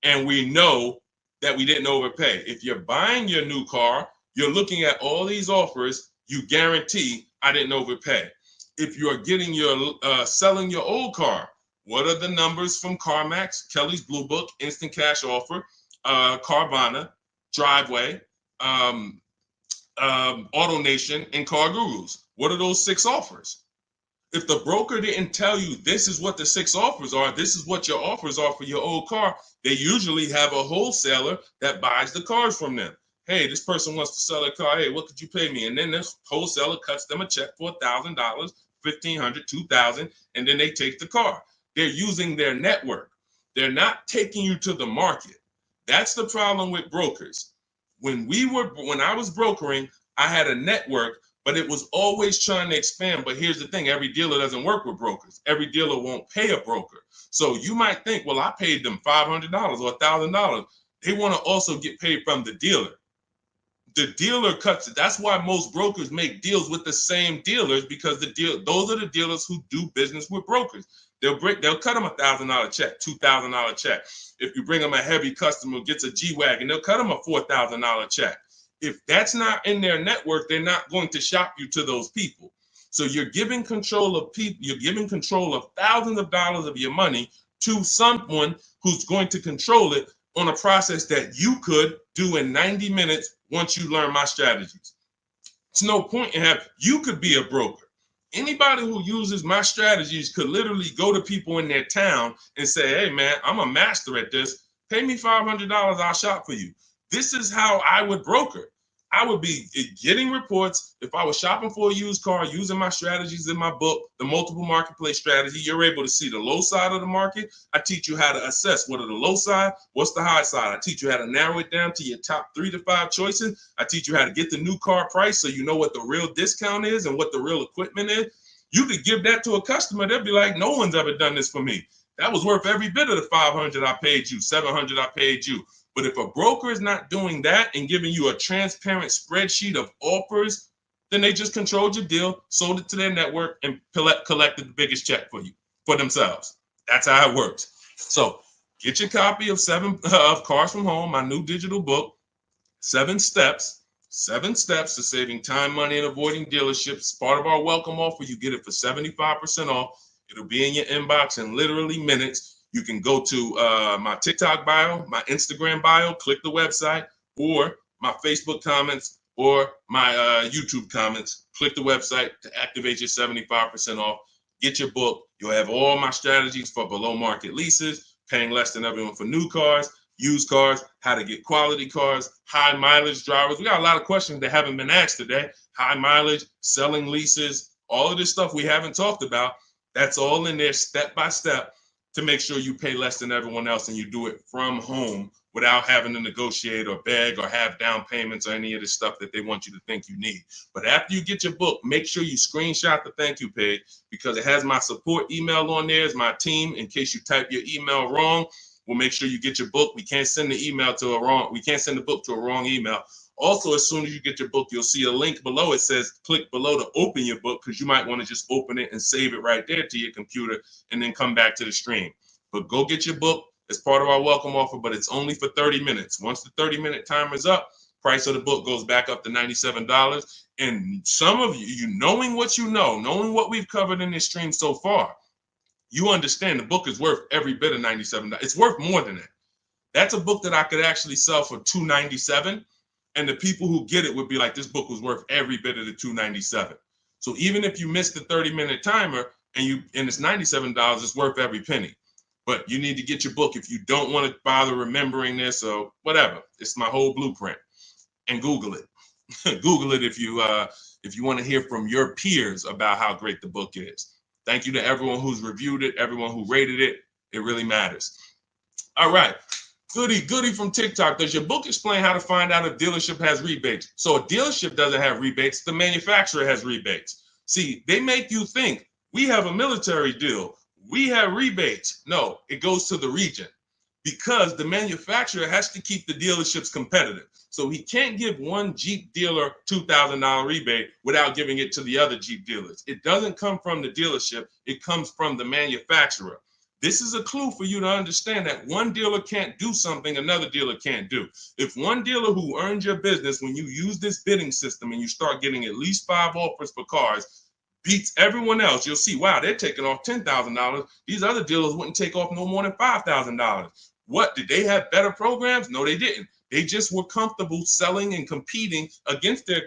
And we know that we didn't overpay. If you're buying your new car, you're looking at all these offers, you guarantee I didn't overpay. If you're getting your selling your old car, what are the numbers from CarMax, Kelly's Blue Book, Instant Cash Offer, Carvana, Driveway, AutoNation, and Car Gurus? What are those 6 offers? If the broker didn't tell you this is what the 6 offers are, this is what your offers are for your old car, they usually have a wholesaler that buys the cars from them. Hey, this person wants to sell a car. Hey, what could you pay me? And then this wholesaler cuts them a check for $1,000, $1,500, $2,000, and then they take the car. They're using their network. They're not taking you to the market. That's the problem with brokers. When I was brokering, I had a network, but it was always trying to expand. But here's the thing, every dealer doesn't work with brokers. Every dealer won't pay a broker. So you might think, well, I paid them $500 or $1,000. They want to also get paid from the dealer. The dealer cuts it. That's why most brokers make deals with the same dealers, because those are the dealers who do business with brokers. They'll cut them $1,000 check, $2,000 check. If you bring them a heavy customer who gets a G-Wagon, they'll cut them a $4,000 check. If that's not in their network, they're not going to shop you to those people. So you're giving control of people, you're giving control of thousands of dollars of your money to someone who's going to control it on a process that you could do in 90 minutes once you learn my strategies. It's no point in you could be a broker. Anybody who uses my strategies could literally go to people in their town and say, hey, man, I'm a master at this. Pay me $500, I'll shop for you. This is how I would broker. I would be getting reports. If I was shopping for a used car, using my strategies in my book, the multiple marketplace strategy, you're able to see the low side of the market. I teach you how to assess what are the low side, what's the high side. I teach you how to narrow it down to your top 3 to 5 choices. I teach you how to get the new car price so you know what the real discount is and what the real equipment is. You could give that to a customer. They'll be like, no one's ever done this for me. That was worth every bit of the $500 I paid you, $700 I paid you. But if a broker is not doing that and giving you a transparent spreadsheet of offers, then they just controlled your deal, sold it to their network, and collected the biggest check for you, for themselves. That's how it works. So get your copy of Cars from Home, my new digital book, 7 steps to saving time, money, and avoiding dealerships. Part of our welcome offer. You get it for 75% off. It'll be in your inbox in literally minutes. You can go to my TikTok bio, my Instagram bio, click the website, or my Facebook comments, or my YouTube comments. Click the website to activate your 75% off. Get your book. You'll have all my strategies for below market leases, paying less than everyone for new cars, used cars, how to get quality cars, high mileage drivers. We got a lot of questions that haven't been asked today. High mileage, selling leases, all of this stuff we haven't talked about. That's all in there step by step to make sure you pay less than everyone else and you do it from home without having to negotiate or beg or have down payments or any of the stuff that they want you to think you need. But after you get your book, make sure you screenshot the thank you page because it has my support email on there as my team. In case you type your email wrong, we'll make sure you get your book. We can't send the book to a wrong email. Also, as soon as you get your book, you'll see a link below. It says click below to open your book because you might want to just open it and save it right there to your computer and then come back to the stream. But go get your book. It's part of our welcome offer, but it's only for 30 minutes. Once the 30-minute timer is up, price of the book goes back up to $97. And some of you knowing what you know, knowing what we've covered in this stream so far, you understand the book is worth every bit of $97. It's worth more than that. That's a book that I could actually sell for $297. And the people who get it would be like, this book was worth every bit of the $297. So even if you miss the 30-minute timer and it's $97, it's worth every penny. But you need to get your book if you don't want to bother remembering this or whatever. It's my whole blueprint. And Google it. Google it if you want to hear from your peers about how great the book is. Thank you to everyone who's reviewed it, everyone who rated it. It really matters. All right. Goody from TikTok. Does your book explain how to find out if dealership has rebates? So a dealership doesn't have rebates. The manufacturer has rebates. See, they make you think we have a military deal. We have rebates. No, it goes to the region because the manufacturer has to keep the dealerships competitive. So he can't give one Jeep dealer $2,000 rebate without giving it to the other Jeep dealers. It doesn't come from the dealership. It comes from the manufacturer. This is a clue for you to understand that one dealer can't do something another dealer can't do. If one dealer who earned your business, when you use this bidding system and you start getting at least 5 offers for cars, beats everyone else, you'll see, wow, they're taking off $10,000. These other dealers wouldn't take off no more than $5,000. What, did they have better programs? No, they didn't. They just were comfortable selling and competing against their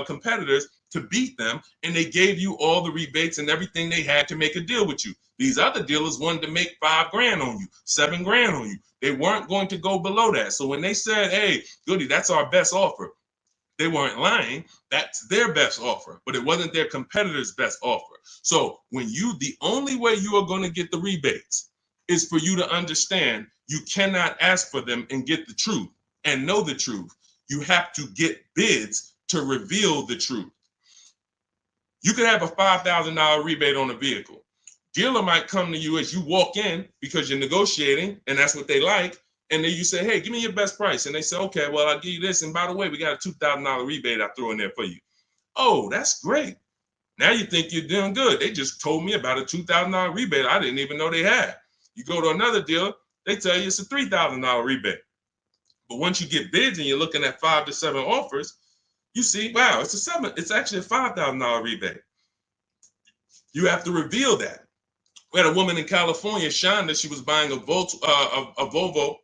competitors to beat them, and they gave you all the rebates and everything they had to make a deal with you. These other dealers wanted to make $5,000 on you, $7,000 on you. They weren't going to go below that. So when they said, hey, Goody, that's our best offer, they weren't lying. That's their best offer, but it wasn't their competitor's best offer. So the only way you are going to get the rebates is for you to understand you cannot ask for them and get the truth and know the truth. You have to get bids to reveal the truth. You could have a $5,000 rebate on a vehicle. Dealer might come to you as you walk in because you're negotiating and that's what they like. And then you say, hey, give me your best price. And they say, okay, well, I'll give you this. And by the way, we got a $2,000 rebate I threw in there for you. Oh, that's great. Now you think you're doing good. They just told me about a $2,000 rebate I didn't even know they had. You go to another dealer, they tell you it's a $3,000 rebate. But once you get bids and you're looking at 5 to 7 offers, you see, wow, it's actually a $5,000 rebate. You have to reveal that. We had a woman in California, Shonda, she was buying a Volvo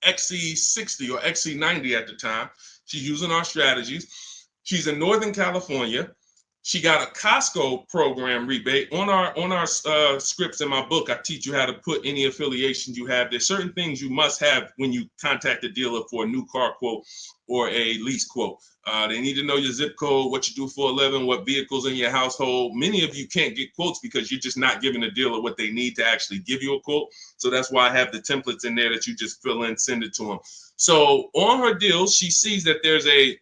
XC60 or XC90 at the time. She's using our strategies. She's in Northern California. She got a Costco program rebate on our scripts in my book. I teach you how to put any affiliations you have. There's certain things you must have when you contact a dealer for a new car quote or a lease quote. They need to know your zip code, what you do for a living, what vehicles in your household. Many of you can't get quotes because you're just not giving the dealer what they need to actually give you a quote. So that's why I have the templates in there that you just fill in, send it to them. So on her deals, she sees that there's a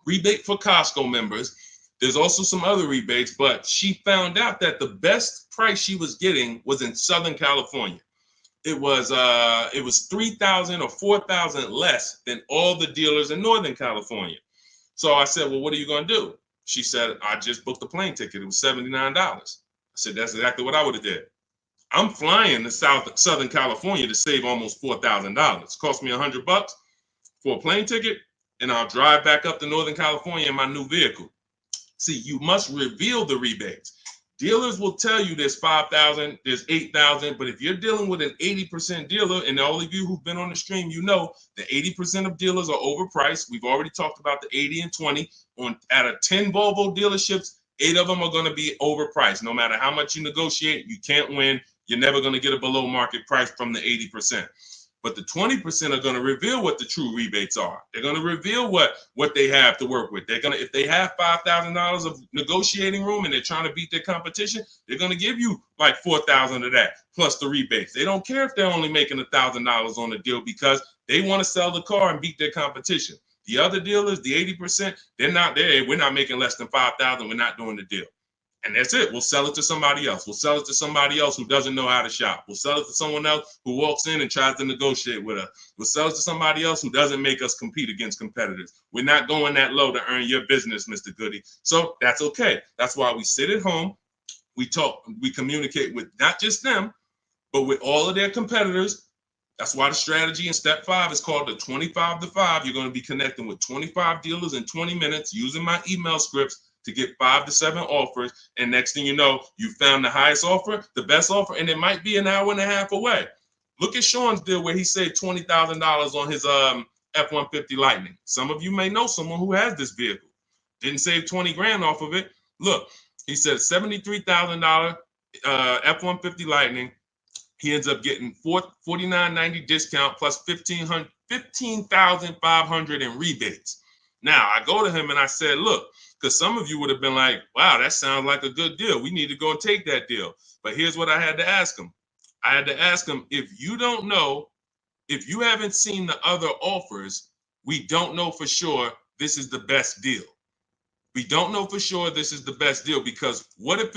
rebate for Costco members. There's also some other rebates, but she found out that the best price she was getting was in Southern California. It was $3,000 or $4,000 less than all the dealers in Northern California. So I said, well, what are you going to do? She said, I just booked a plane ticket. It was $79. I said, that's exactly what I would have did. I'm flying to Southern California to save almost $4,000. It cost me $100 for a plane ticket, and I'll drive back up to Northern California in my new vehicle. See, you must reveal the rebates. Dealers will tell you there's 5,000, there's 8,000, but if you're dealing with an 80% dealer, and all of you who've been on the stream, you know the 80% of dealers are overpriced. We've already talked about the 80 and 20. Out of 10 Volvo dealerships, 8 of them are going to be overpriced. No matter how much you negotiate, you can't win. You're never going to get a below market price from the 80%. But the 20% are going to reveal what the true rebates are. They're going to reveal what they have to work with. They're going to, if they have $5,000 of negotiating room and they're trying to beat their competition, they're going to give you like $4,000 of that plus the rebates. They don't care if they're only making $1,000 on the deal because they want to sell the car and beat their competition. The other dealers, the 80%, they're not there. We're not making less than $5,000. We're not doing the deal. And that's it. We'll sell it to somebody else. We'll sell it to somebody else who doesn't know how to shop. We'll sell it to someone else who walks in and tries to negotiate with us. We'll sell it to somebody else who doesn't make us compete against competitors. We're not going that low to earn your business, Mr. Goody. So that's okay. That's why we sit at home. We talk, we communicate with not just them, but with all of their competitors. That's why the strategy in step 5 is called the 25 to 5. You're going to be connecting with 25 dealers in 20 minutes using my email scripts to get 5 to 7 offers. And next thing you know, you found the highest offer, the best offer, and it might be an hour and a half away. Look at Sean's deal where he saved $20,000 on his F-150 Lightning. Some of you may know someone who has this vehicle. Didn't save 20 grand off of it. Look, he said $73,000 F-150 Lightning. He ends up getting $49.90 discount plus $15,500 in rebates. Now, I go to him and I said, look, because some of you would have been like, wow, that sounds like a good deal. We need to go and take that deal. But here's what I had to ask him. I had to ask him, if you don't know, if you haven't seen the other offers, we don't know for sure this is the best deal. We don't know for sure this is the best deal because what if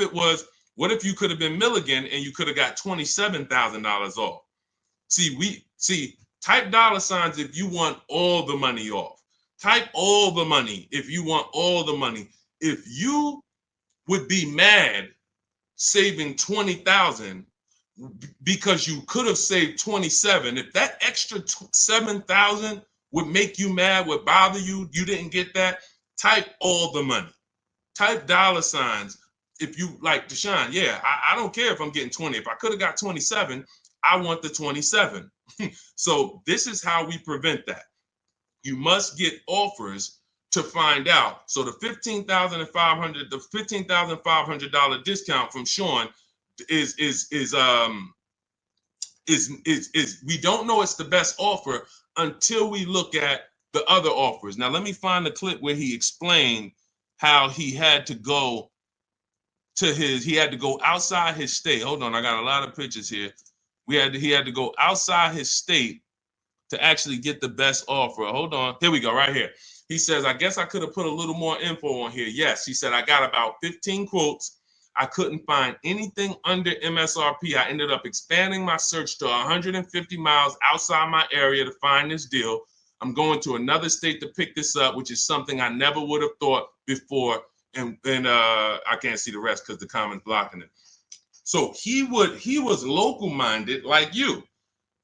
you could have been Milligan and you could have got $27,000 off? Type dollar signs if you want all the money off. Type all the money if you want all the money. If you would be mad saving 20,000 because you could have saved 27, if that extra 7,000 would make you mad, would bother you, you didn't get that, type all the money. Type dollar signs if you like Deshaun. Yeah, I don't care if I'm getting 20. If I could have got 27, I want the 27. So this is how we prevent that. You must get offers to find out. So the $15,500 discount from Sean is we don't know it's the best offer until we look at the other offers. Now let me find the clip where he explained how he had to go outside his state. Hold on, I got a lot of pictures here. He had to go outside his state to actually get the best offer. Hold on. Here we go, right here. He says, I guess I could have put a little more info on here. Yes, he said, I got about 15 quotes. I couldn't find anything under MSRP. I ended up expanding my search to 150 miles outside my area to find this deal. I'm going to another state to pick this up, which is something I never would have thought before. And I can't see the rest because the comment's blocking it. So he was local minded like you.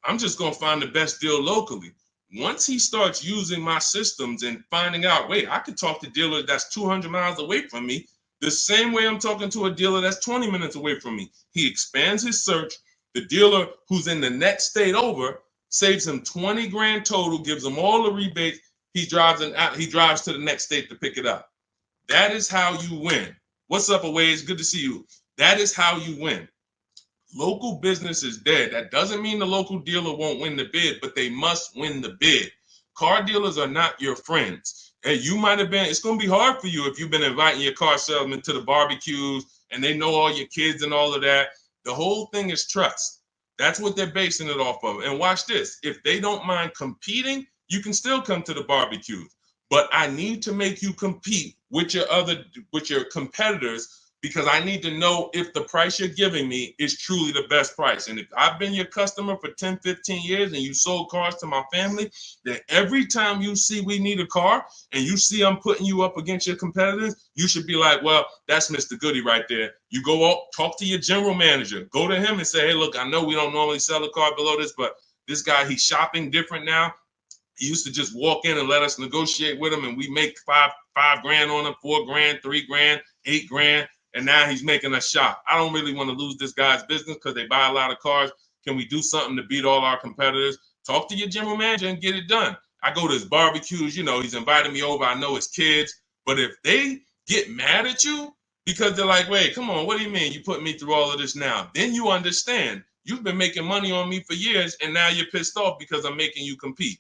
I'm just going to find the best deal locally. Once he starts using my systems and finding out, wait, I could talk to a dealer that's 200 miles away from me the same way I'm talking to a dealer that's 20 minutes away from me. He expands his search. The dealer who's in the next state over saves him 20 grand total, gives him all the rebates. He drives to the next state to pick it up. That is how you win. What's up, Aways? Good to see you. That is how you win. Local business is dead. That doesn't mean the local dealer won't win the bid, but they must win the bid. Car dealers are not your friends. Hey, you might have been, it's going to be hard for you if you've been inviting your car salesman to the barbecues and they know all your kids and all of that. The whole thing is trust. That's what they're basing it off of. And watch this. If they don't mind competing, you can still come to the barbecues. But I need to make you compete with your competitors, because I need to know if the price you're giving me is truly the best price. And if I've been your customer for 10, 15 years and you sold cars to my family, then every time you see we need a car and you see I'm putting you up against your competitors, you should be like, well, that's Mr. Goody right there. You go out, talk to your general manager, go to him and say, hey, look, I know we don't normally sell a car below this, but this guy, he's shopping different now. He used to just walk in and let us negotiate with him, and we make five grand on him, 4 grand, 3 grand, 8 grand. And now he's making us shop. I don't really want to lose this guy's business because they buy a lot of cars. Can we do something to beat all our competitors? Talk to your general manager and get it done. I go to his barbecues, he's invited me over. I know his kids. But if they get mad at you because they're like, wait, come on, what do you mean you put me through all of this now? Then you understand. You've been making money on me for years, and now you're pissed off because I'm making you compete.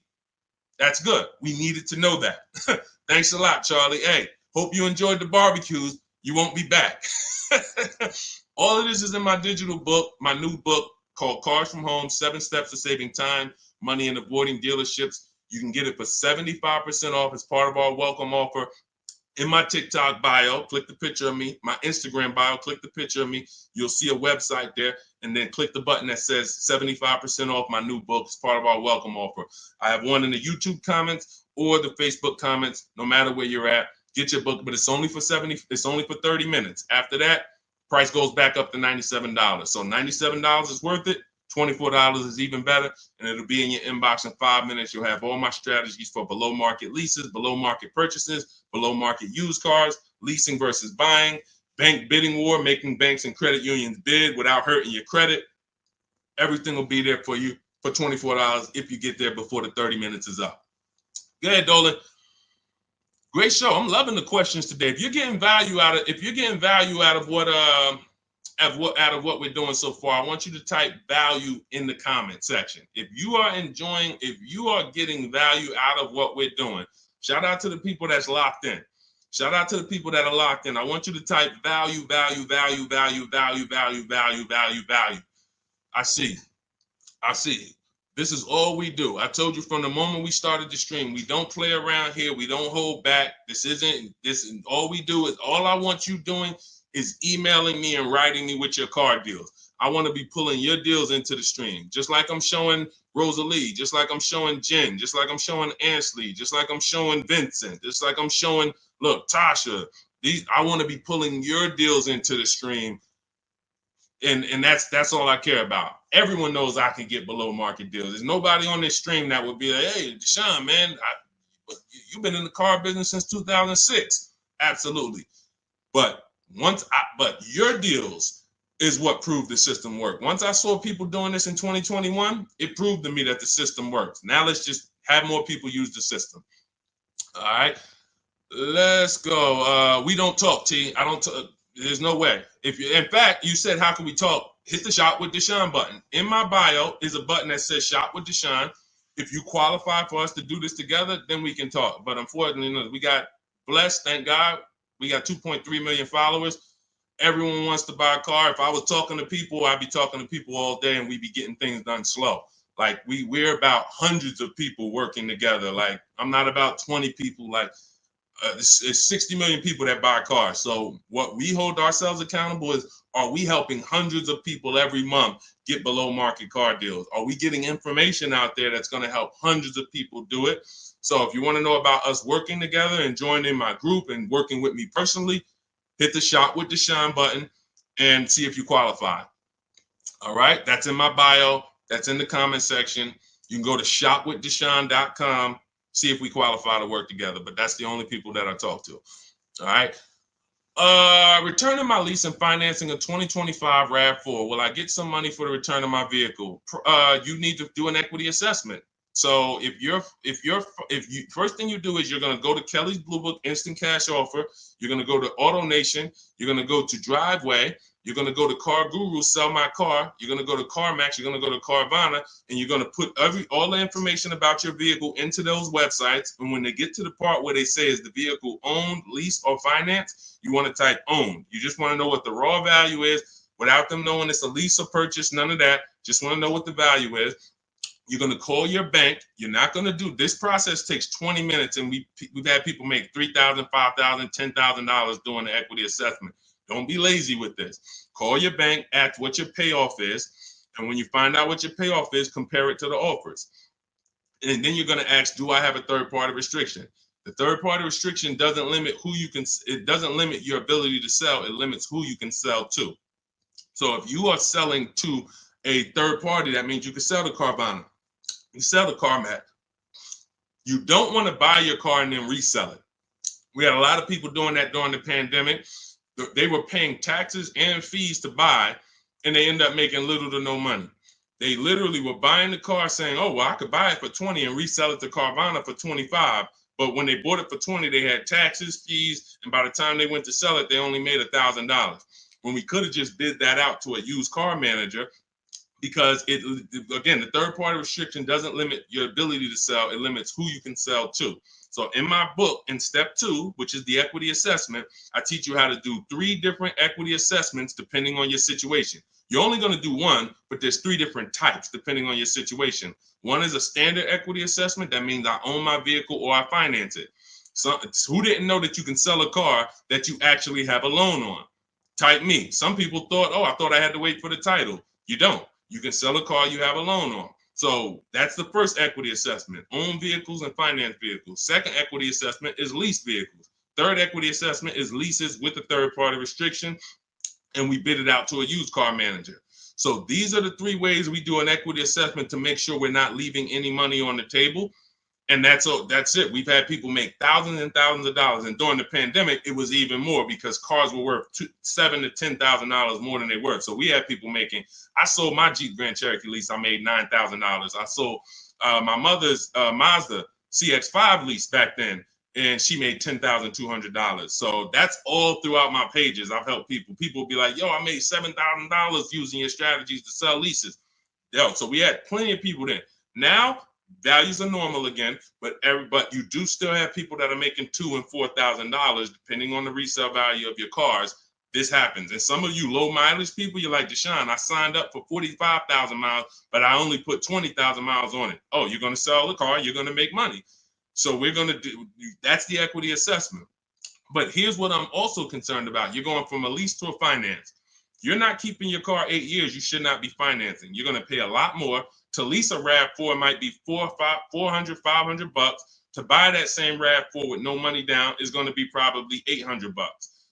That's good. We needed to know that. Thanks a lot, Charlie. Hey, hope you enjoyed the barbecues. You won't be back. All of this is in my digital book, my new book called Cars from Home, 7 Steps to Saving Time, Money, and Avoiding Dealerships. You can get it for 75% off as part of our welcome offer. In my TikTok bio, click the picture of me. My Instagram bio, click the picture of me. You'll see a website there, and then click the button that says 75% off my new book as part of our welcome offer. I have one in the YouTube comments or the Facebook comments, no matter where you're at. Get your book, but it's only for 30 minutes. After that, price goes back up to $97. So $97 is worth it. $24 is even better, and it'll be in your inbox in 5 minutes. You'll have all my strategies for below market leases, below market purchases, below market used cars, leasing versus buying, bank bidding war, making banks and credit unions bid without hurting your credit. Everything will be there for you for $24 if you get there before the 30 minutes is up. Go ahead, Dolan. Great show. I'm loving the questions today. If you're getting value out of what we're doing so far, I want you to type value in the comment section. If you are getting value out of what we're doing, shout out to the people that's locked in. Shout out to the people that are locked in. I want you to type value, value, value, value, value, value, value, value, value. I see. This is all we do. I told you from the moment we started the stream, we don't play around here. We don't hold back. All we do is, all I want you doing is emailing me and writing me with your car deals. I want to be pulling your deals into the stream, just like I'm showing Rosalie, just like I'm showing Jen, just like I'm showing Ansley, just like I'm showing Vincent, just like I'm showing, look, Tasha. I want to be pulling your deals into the stream. And that's all I care about. Everyone knows I can get below market deals. There's nobody on this stream that would be like, hey, Deshaun, man, you've been in the car business since 2006. Absolutely. But your deals is what proved the system worked. Once I saw people doing this in 2021, it proved to me that the system works. Now let's just have more people use the system. All right, let's go. We don't talk, T. I don't talk. There's no way. In fact, you said, how can we talk? Hit the Shop with Deshaun button. In my bio is a button that says Shop with Deshaun. If you qualify for us to do this together, then we can talk. But unfortunately, we got blessed, thank God. We got 2.3 million followers. Everyone wants to buy a car. If I was talking to people, I'd be talking to people all day and we'd be getting things done slow. Like we're about hundreds of people working together. Like I'm not about 20 people. Like it's 60 million people that buy cars. So what we hold ourselves accountable is, are we helping hundreds of people every month get below market car deals? Are we getting information out there that's going to help hundreds of people do it? So if you want to know about us working together and joining my group and working with me personally, hit the Shop with Deshaun button and see if you qualify. All right, that's in my bio. That's in the comment section. You can go to shopwithdeshaun.com. See if we qualify to work together, but that's the only people that I talk to. All right. Returning my lease and financing a 2025 RAV4. Will I get some money for the return of my vehicle? You need to do an equity assessment. So if you first thing you do is you're going to go to Kelly's Blue Book Instant Cash Offer. You're going to go to Auto Nation. You're going to go to Driveway. You're going to go to Car Guru, Sell My Car. You're going to go to CarMax. You're going to go to Carvana, and you're going to put all the information about your vehicle into those websites. And when they get to the part where they say is the vehicle owned, leased, or financed, you want to type owned. You just want to know what the raw value is without them knowing it's a lease or purchase. None of that. Just want to know what the value is. You're going to call your bank. You're not going to do this process takes 20 minutes, and we've had people make $3,000, $5,000, $10,000 doing the equity assessment. Don't be lazy with this. Call your bank, ask what your payoff is, and when you find out what your payoff is, compare it to the offers. And then you're going to ask, do I have a third-party restriction? The third-party restriction doesn't limit who you can. It doesn't limit your ability to sell. It limits who you can sell to. So if you are selling to a third party, that means you can sell to Carvana. You sell to CarMax. You don't want to buy your car and then resell it. We had a lot of people doing that during the pandemic. They were paying taxes and fees to buy, and they end up making little to no money. They literally were buying the car saying, oh, well, I could buy it for 20 and resell it to Carvana for 25. But when they bought it for 20, they had taxes, fees, and by the time they went to sell it, they only made $1,000. When we could have just bid that out to a used car manager, because again, the third party restriction doesn't limit your ability to sell. It limits who you can sell to. So in my book, in step 2, which is the equity assessment, I teach you how to do 3 different equity assessments depending on your situation. You're only going to do one, but there's 3 different types depending on your situation. One is a standard equity assessment. That means I own my vehicle or I finance it. So who didn't know that you can sell a car that you actually have a loan on? Type me. Some people thought, oh, I thought I had to wait for the title. You don't. You can sell a car you have a loan on. So that's the first equity assessment, own vehicles and finance vehicles. Second equity assessment is lease vehicles. Third equity assessment is leases with a third party restriction, and we bid it out to a used car manager. So these are the 3 ways we do an equity assessment to make sure we're not leaving any money on the table. And that's it. We've had people make thousands and thousands of dollars. And during the pandemic, it was even more because cars were worth $7,000 to $10,000 more than they were. So we had people making, I sold my Jeep Grand Cherokee lease. I made $9,000. I sold my mother's Mazda CX-5 lease back then, and she made $10,200. So that's all throughout my pages. I've helped people. People be like, yo, I made $7,000 using your strategies to sell leases. Yo, so we had plenty of people then. Now, values are normal again, but you do still have people that are making $2,000 and $4,000 depending on the resale value of your cars. This happens. And some of you low mileage people, you're like, Deshaun, I signed up for 45,000 miles, but I only put 20,000 miles on it. Oh, you're going to sell the car, you're going to make money. So we're going to do, that's the equity assessment. But here's what I'm also concerned about. You're going from a lease to a finance. You're not keeping your car 8 years. You should not be financing. You're going to pay a lot more. To lease a RAV4 might be $400, $500. To buy that same RAV4 with no money down is going to be probably $800.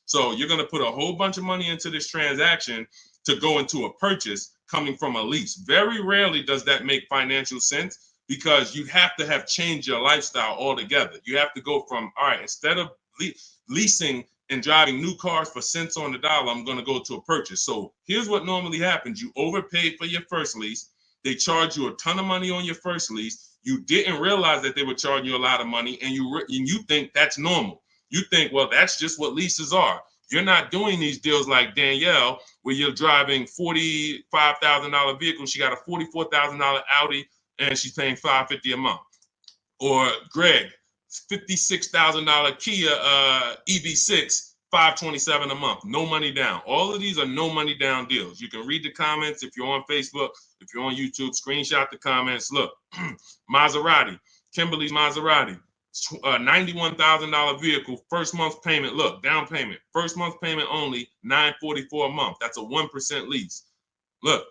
So you're going to put a whole bunch of money into this transaction to go into a purchase coming from a lease. Very rarely does that make financial sense because you have to have changed your lifestyle altogether. You have to go from, all right, instead of leasing and driving new cars for cents on the dollar, I'm going to go to a purchase. So here's what normally happens. You overpaid for your first lease. They charge you a ton of money on your first lease. You didn't realize that they were charging you a lot of money, and you think that's normal. You think, well, that's just what leases are. You're not doing these deals like Danielle, where you're driving $45,000 vehicle. She got a $44,000 Audi, and she's paying $550 a month. Or Greg, $56,000 Kia EV6. $527 a month, no money down. All of these are no money down deals. You can read the comments if you're on Facebook, if you're on YouTube, screenshot the comments. Look, Maserati, Kimberly's Maserati, $91,000 vehicle, first month's payment. Look, down payment, first month's payment only, $944 a month. That's a 1% lease. Look,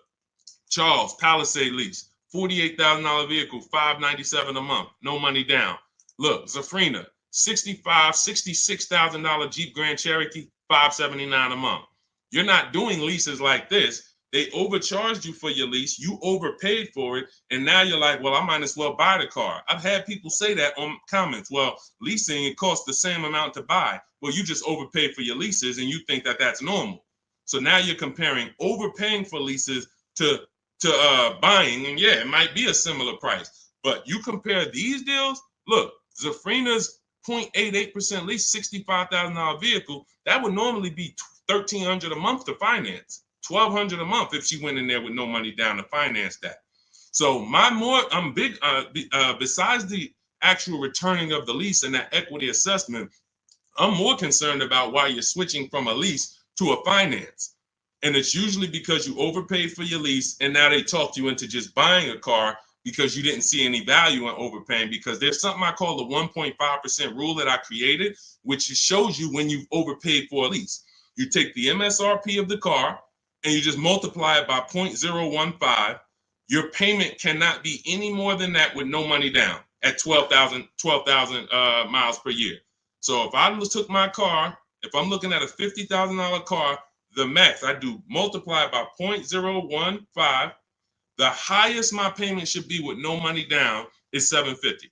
Charles, Palisade lease, $48,000 vehicle, $597 a month, no money down. Look, Zafrina, $66,000 Jeep Grand Cherokee, $579 a month. You're not doing leases like this. They overcharged you for your lease. You overpaid for it. And now you're like, well, I might as well buy the car. I've had people say that on comments. Well, leasing, it costs the same amount to buy. Well, you just overpaid for your leases and you think that that's normal. So now you're comparing overpaying for leases to buying. And yeah, it might be a similar price. But you compare these deals, look, Zafrina's 0.88% lease, $65,000 vehicle, that would normally be $1,300 a month to finance, $1,200 a month if she went in there with no money down to finance that. So I'm big, besides the actual returning of the lease and that equity assessment, I'm more concerned about why you're switching from a lease to a finance. And it's usually because you overpaid for your lease and now they talked you into just buying a car because you didn't see any value in overpaying, because there's something I call the 1.5% rule that I created, which shows you when you've overpaid for a lease. You take the MSRP of the car and you just multiply it by 0.015. Your payment cannot be any more than that with no money down at 12,000 miles per year. So if I took my car, if I'm looking at a $50,000 car, the max I do multiply by 0.015. The highest my payment should be with no money down is $750.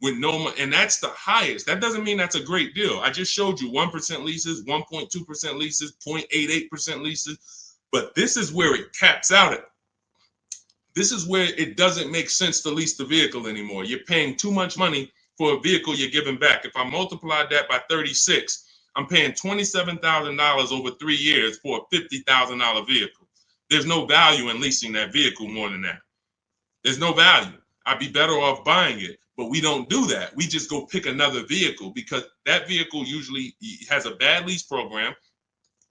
With no money, and that's the highest. That doesn't mean that's a great deal. I just showed you 1% leases, 1.2% leases, 0.88% leases, but this is where it caps out at. This is where it doesn't make sense to lease the vehicle anymore. You're paying too much money for a vehicle you're giving back. If I multiplied that by 36, I'm paying $27,000 over 3 years for a $50,000 vehicle. There's no value in leasing that vehicle more than that. There's no value. I'd be better off buying it, but we don't do that. We just go pick another vehicle because that vehicle usually has a bad lease program.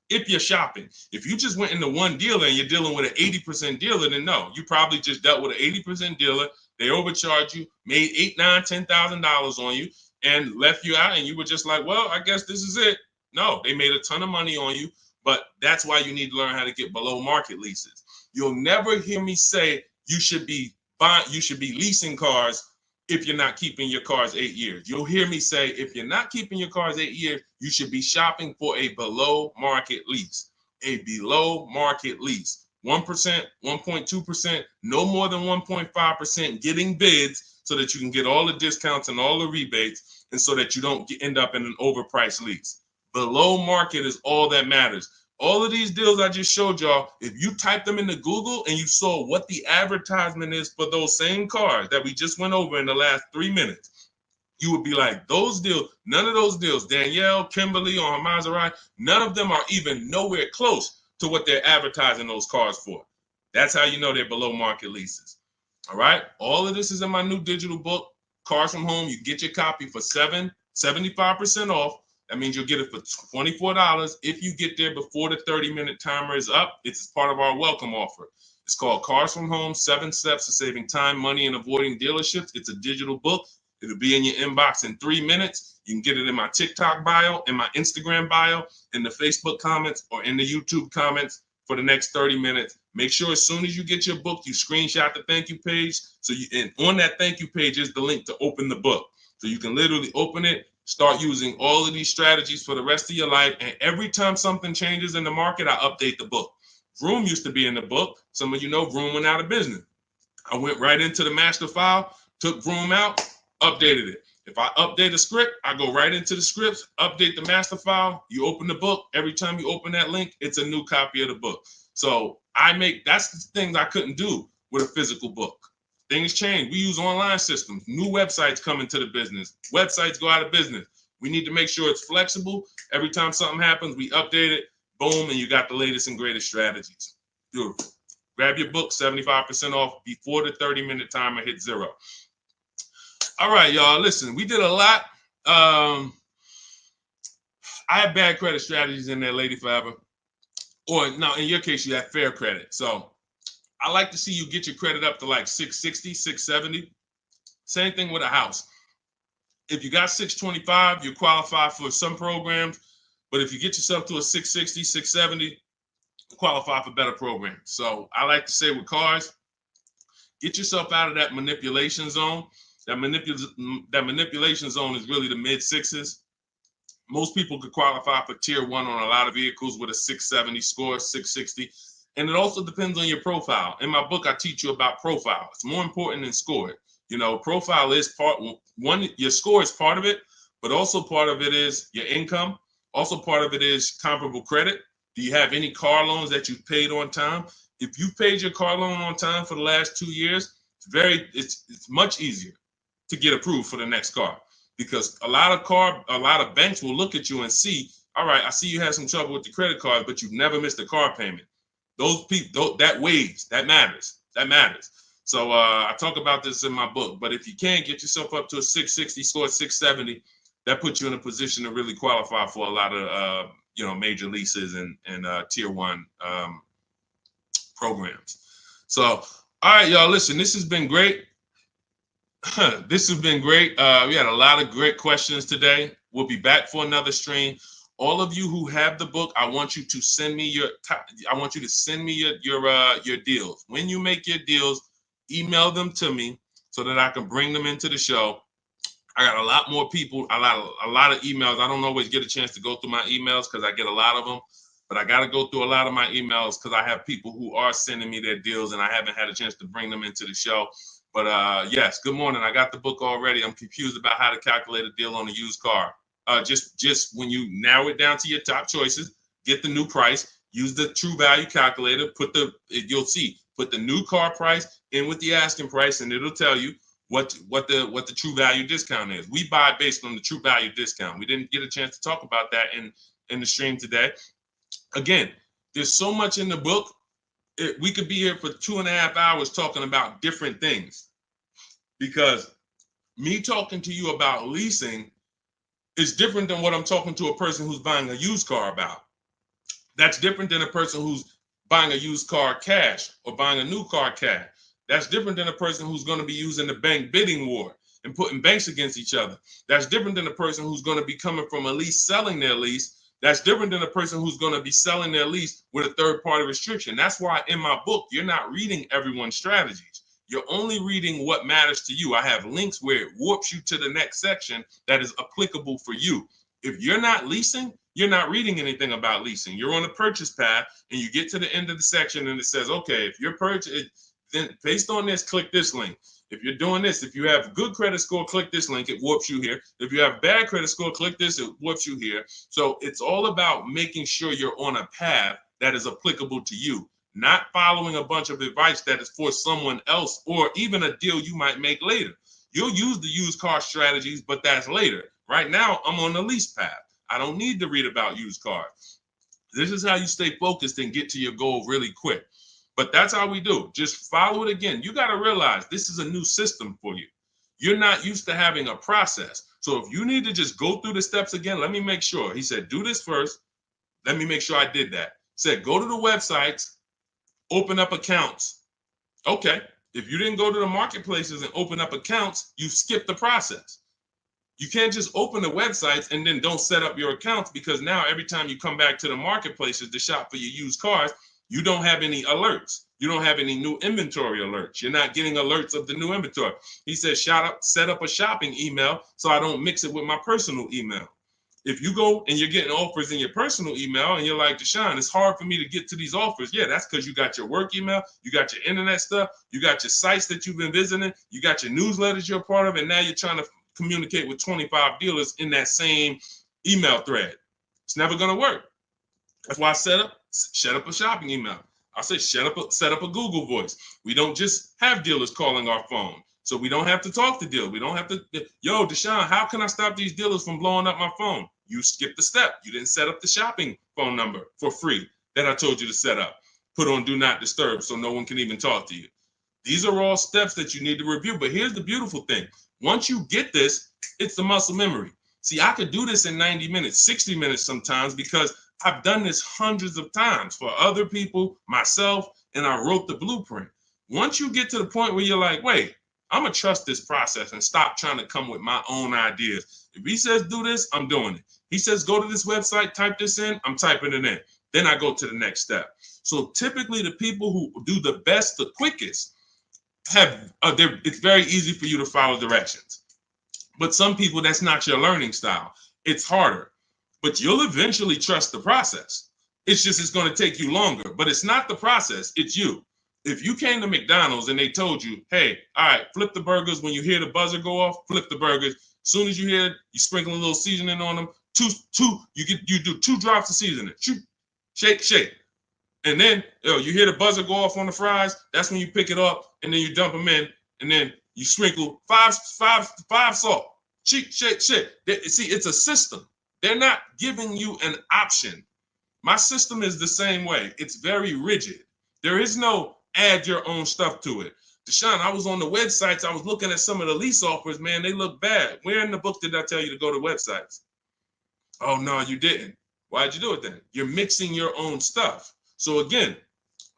If you're shopping, if you just went into one dealer and you're dealing with an 80% dealer, then no, you probably just dealt with an 80% dealer. They overcharged you, made $8,000, $9,000, $10,000 on you, and left you out, and you were just like, well, I guess this is it. No, they made a ton of money on you, but that's why you need to learn how to get below market leases. You'll never hear me say you should be leasing cars if you're not keeping your cars 8 years. You'll hear me say if you're not keeping your cars 8 years, you should be shopping for a below market lease. A below market lease. 1%, 1.2%, no more than 1.5%, getting bids so that you can get all the discounts and all the rebates, and so that you don't end up in an overpriced lease. Below market is all that matters. All of these deals I just showed y'all, if you type them into Google and you saw what the advertisement is for those same cars that we just went over in the last 3 minutes, you would be like, those deals, none of those deals, Danielle, Kimberly, or Maserati, none of them are even nowhere close to what they're advertising those cars for. That's how you know they're below market leases. All right. All of this is in my new digital book, Cars from Home. You get your copy for 75% off. That means you'll get it for $24 if you get there before the 30-minute timer is up. It's part of our welcome offer. It's called Cars from Home, 7 Steps to Saving Time, Money, and Avoiding Dealerships. It's a digital book. It'll be in your inbox in 3 minutes. You can get it in my TikTok bio, in my Instagram bio, in the Facebook comments, or in the YouTube comments for the next 30 minutes. Make sure as soon as you get your book, you screenshot the thank you page. And on that thank you page is the link to open the book. So you can literally open it, start using all of these strategies for the rest of your life. And every time something changes in the market, I update the book. Vroom used to be in the book. Some of you know Vroom went out of business. I went right into the master file, took Vroom out, updated it. If I update a script, I go right into the scripts, update the master file. You open the book. Every time you open that link, it's a new copy of the book. So that's the things I couldn't do with a physical book. Things change. We use online systems. New websites come into the business. Websites go out of business. We need to make sure it's flexible. Every time something happens, we update it. Boom, and you got the latest and greatest strategies. Beautiful. Grab your book, 75% off before the 30-minute timer hits 0. All right, y'all. Listen, we did a lot. I have bad credit strategies in there, Lady Forever. Or no, in your case, you have fair credit. So I like to see you get your credit up to like 660, 670. Same thing with a house. If you got 625, you qualify for some programs. But if you get yourself to a 660, 670, you qualify for better programs. So I like to say with cars, get yourself out of that manipulation zone. That manipulation zone is really the mid-6s. Most people could qualify for tier 1 on a lot of vehicles with a 670 score, 660. And it also depends on your profile. In my book, I teach you about profile. It's more important than score. You know, profile is part one. Your score is part of it, but also part of it is your income. Also part of it is comparable credit. Do you have any car loans that you've paid on time? If you've paid your car loan on time for the last 2 years, It's much easier to get approved for the next car, because a lot of banks will look at you and see, all right, I see you had some trouble with the credit card, but you've never missed a car payment. Those people, that weighs, that matters. So I talk about this in my book. But if you can get yourself up to a 660 score, 670, that puts you in a position to really qualify for a lot of major leases and tier 1 programs. So, all right, y'all, listen, this has been great. This has been great. We had a lot of great questions today. We'll be back for another stream. All of you who have the book, I want you to send me your deals. When you make your deals, email them to me so that I can bring them into the show. I got a lot more people, a lot of emails. I don't always get a chance to go through my emails because I get a lot of them, but I got to go through a lot of my emails because I have people who are sending me their deals and I haven't had a chance to bring them into the show. But yes, good morning. I got the book already. I'm confused about how to calculate a deal on a used car. Just when you narrow it down to your top choices, get the new price, use the true value calculator, put the new car price in with the asking price, and it'll tell you what the true value discount is. We buy based on the true value discount. We didn't get a chance to talk about that in the stream today. Again, there's so much in the book. We could be here for 2.5 hours talking about different things, because me talking to you about leasing is different than what I'm talking to a person who's buying a used car about. That's different than a person who's buying a used car cash or buying a new car cash. That's different than a person who's going to be using the bank bidding war and putting banks against each other. That's different than a person who's going to be coming from a lease, selling their lease. That's different than a person who's going to be selling their lease with a third-party restriction. That's why in my book, you're not reading everyone's strategies. You're only reading what matters to you. I have links where it warps you to the next section that is applicable for you. If you're not leasing, you're not reading anything about leasing. You're on a purchase path and you get to the end of the section and it says, okay, if you're purchasing, then based on this, click this link. If you're doing this, if you have good credit score, click this link, it warps you here. If you have bad credit score, click this, it warps you here. So it's all about making sure you're on a path that is applicable to you, not following a bunch of advice that is for someone else or even a deal you might make later. You'll use the used car strategies, but that's later. Right now, I'm on the lease path. I don't need to read about used cars. This is how you stay focused and get to your goal really quick. But that's how we do. Just follow it again. You got to realize this is a new system for you. You're not used to having a process. So if you need to just go through the steps again, let me make sure. He said, do this first. Let me make sure I did that. Said, go to the websites, open up accounts. Okay. If you didn't go to the marketplaces and open up accounts, you skipped the process. You can't just open the websites and then don't set up your accounts, because now every time you come back to the marketplaces to shop for your used cars, you don't have any alerts. You don't have any new inventory alerts. You're not getting alerts of the new inventory. He says, set up a shopping email so I don't mix it with my personal email. If you go and you're getting offers in your personal email and you're like, Deshaun, it's hard for me to get to these offers. Yeah, that's because you got your work email, you got your internet stuff, you got your sites that you've been visiting, you got your newsletters you're a part of, and now you're trying to communicate with 25 dealers in that same email thread. It's never going to work. That's why I set up a shopping email. I say set up a Google Voice. We don't just have dealers calling our phone, so we don't have to talk to dealers. We don't have to, yo, Deshaun, how can I stop these dealers from blowing up my phone? You skipped the step. You didn't set up the shopping phone number for free that I told you to set up. Put on do not disturb so no one can even talk to you. These are all steps that you need to review. But here's the beautiful thing. Once you get this, it's the muscle memory. See, I could do this in 90 minutes, 60 minutes sometimes, because I've done this hundreds of times for other people, myself, and I wrote the blueprint. Once you get to the point where you're like, wait, I'm going to trust this process and stop trying to come with my own ideas. If he says do this, I'm doing it. He says go to this website, type this in, I'm typing it in. Then I go to the next step. So typically the people who do the best, the quickest, it's very easy for you to follow directions. But some people, that's not your learning style. It's harder. But you'll eventually trust the process. It's going to take you longer. But it's not the process, it's you. If you came to McDonald's and they told you, hey, all right, flip the burgers. When you hear the buzzer go off, flip the burgers. As soon as you hear it, you sprinkle a little seasoning on them. You do 2 drops of seasoning. Shake. And then you hear the buzzer go off on the fries. That's when you pick it up and then you dump them in. and then you sprinkle five salt. Shit. See, it's a system. They're not giving you an option. My system is the same way. It's very rigid. There is no add your own stuff to it. Deshaun, I was on the websites. I was looking at some of the lease offers. Man, they look bad. Where in the book did I tell you to go to websites? Oh, no, you didn't. Why'd you do it then? You're mixing your own stuff. So again,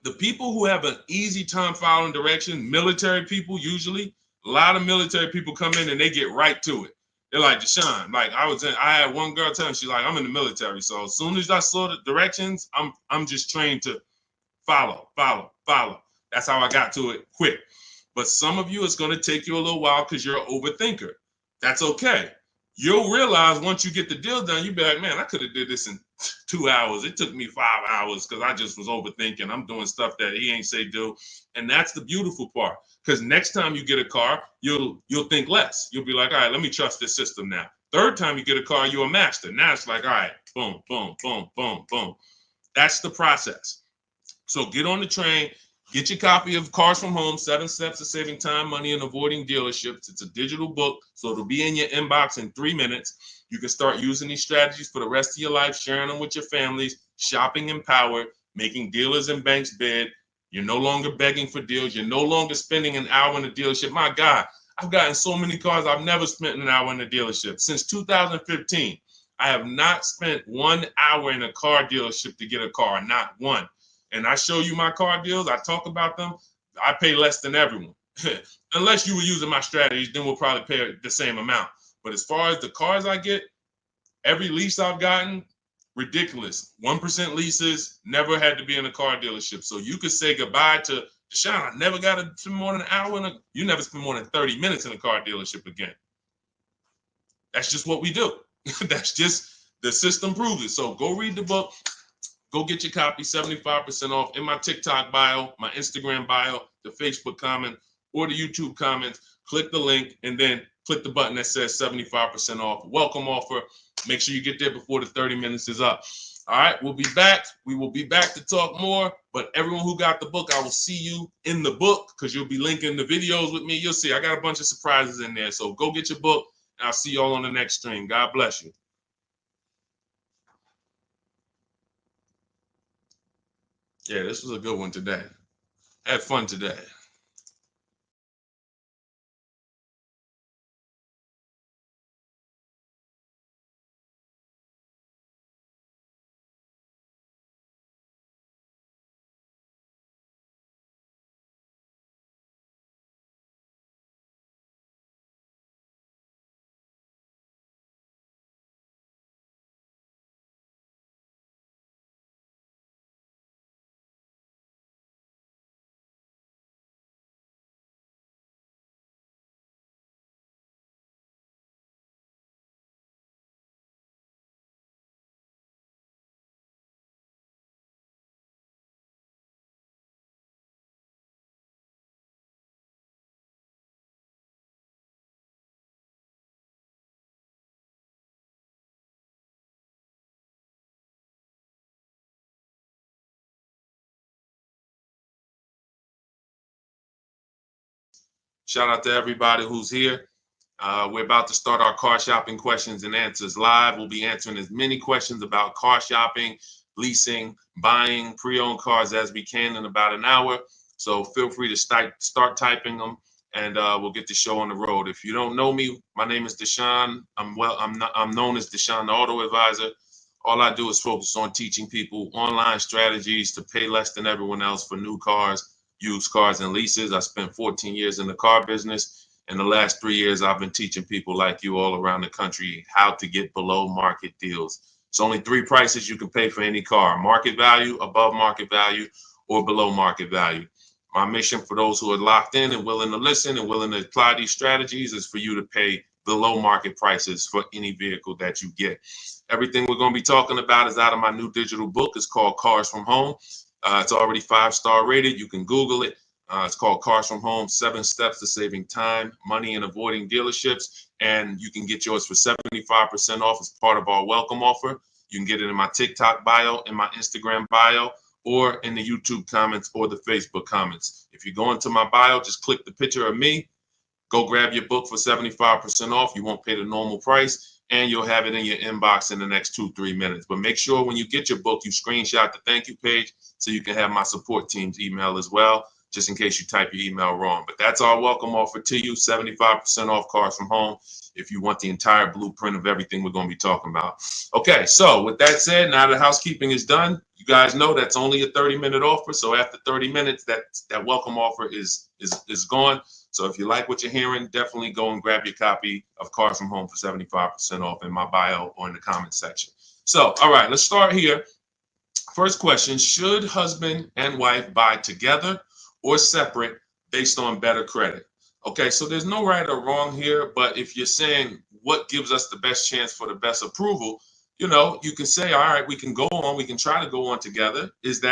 the people who have an easy time following direction, military people usually, a lot of military people come in and they get right to it. They're like, Deshaun, like I had one girl tell me, she's like, I'm in the military. So as soon as I saw the directions, I'm just trained to follow. That's how I got to it quick. But some of you, it's going to take you a little while because you're an overthinker. That's okay. You'll realize once you get the deal done, you'll be like, man, I could have did this in 2 hours. It took me 5 hours because I just was overthinking. I'm doing stuff that he ain't say do. And that's the beautiful part. Because next time you get a car, you'll think less. You'll be like, all right, let me trust this system now. Third time you get a car, you're a master. Now it's like, all right, boom, boom, boom, boom, boom. That's the process. So get on the train. Get your copy of Cars from Home, 7 Steps to Saving Time, Money, and Avoiding Dealerships. It's a digital book, so it'll be in your inbox in 3 minutes. You can start using these strategies for the rest of your life, sharing them with your families, shopping empowered, making dealers and banks bid. You're no longer begging for deals. You're no longer spending an hour in a dealership. My God, I've gotten so many cars. I've never spent an hour in a dealership. Since 2015, I have not spent 1 hour in a car dealership to get a car, not one. And I show you my car deals, I talk about them, I pay less than everyone. Unless you were using my strategies, then we'll probably pay the same amount. But as far as the cars I get, every lease I've gotten, ridiculous. 1% leases, never had to be in a car dealership. So you could say goodbye to Deshaun, I never got to spend more than an hour you never spend more than 30 minutes in a car dealership again. That's just what we do. That's just, the system proves it. So go read the book. Go get your copy, 75% off in my TikTok bio, my Instagram bio, the Facebook comment, or the YouTube comments. Click the link and then click the button that says 75% off. Welcome offer. Make sure you get there before the 30 minutes is up. All right, we'll be back. We will be back to talk more. But everyone who got the book, I will see you in the book because you'll be linking the videos with me. You'll see I got a bunch of surprises in there. So go get your book, and I'll see you all on the next stream. God bless you. Yeah, this was a good one today. Had fun today. Shout out to everybody who's here. We're about to start our car shopping questions and answers live. We'll be answering as many questions about car shopping, leasing, buying, pre-owned cars as we can in about an hour. So feel free to start typing them, and we'll get the show on the road. If you don't know me, my name is Deshaun. I'm known as Deshaun, the Auto Advisor. All I do is focus on teaching people online strategies to pay less than everyone else for new cars, used cars, and leases. I spent 14 years in the car business. In the last 3 years, I've been teaching people like you all around the country how to get below market deals. It's only 3 prices you can pay for any car: market value, above market value, or below market value. My mission for those who are locked in and willing to listen and willing to apply these strategies is for you to pay below market prices for any vehicle that you get. Everything we're going to be talking about is out of my new digital book. It's called Cars from Home. It's already 5-star rated. You can Google it. It's called Cars from Home, 7 Steps to Saving Time, Money, and Avoiding Dealerships. And you can get yours for 75% off as part of our welcome offer. You can get it in my TikTok bio, in my Instagram bio, or in the YouTube comments or the Facebook comments. If you go into my bio, just click the picture of me, go grab your book for 75% off. You won't pay the normal price, and you'll have it in your inbox in the next 2-3 minutes. But make sure when you get your book, you screenshot the thank you page so you can have my support team's email as well, just in case you type your email wrong. But that's our welcome offer to you, 75% off Cars from Home, if you want the entire blueprint of everything we're going to be talking about. Okay, so with that said, now the housekeeping is done. You guys know that's only a 30-minute offer. So after 30 minutes, that welcome offer is gone. So if you like what you're hearing, definitely go and grab your copy of Cars from Home for 75% off in my bio or in the comment section. So, all right, let's start here. First question, should husband and wife buy together or separate based on better credit? Okay, so there's no right or wrong here, but if you're saying what gives us the best chance for the best approval, you know, you can say, all right, we can go on, we can try to go on together. Could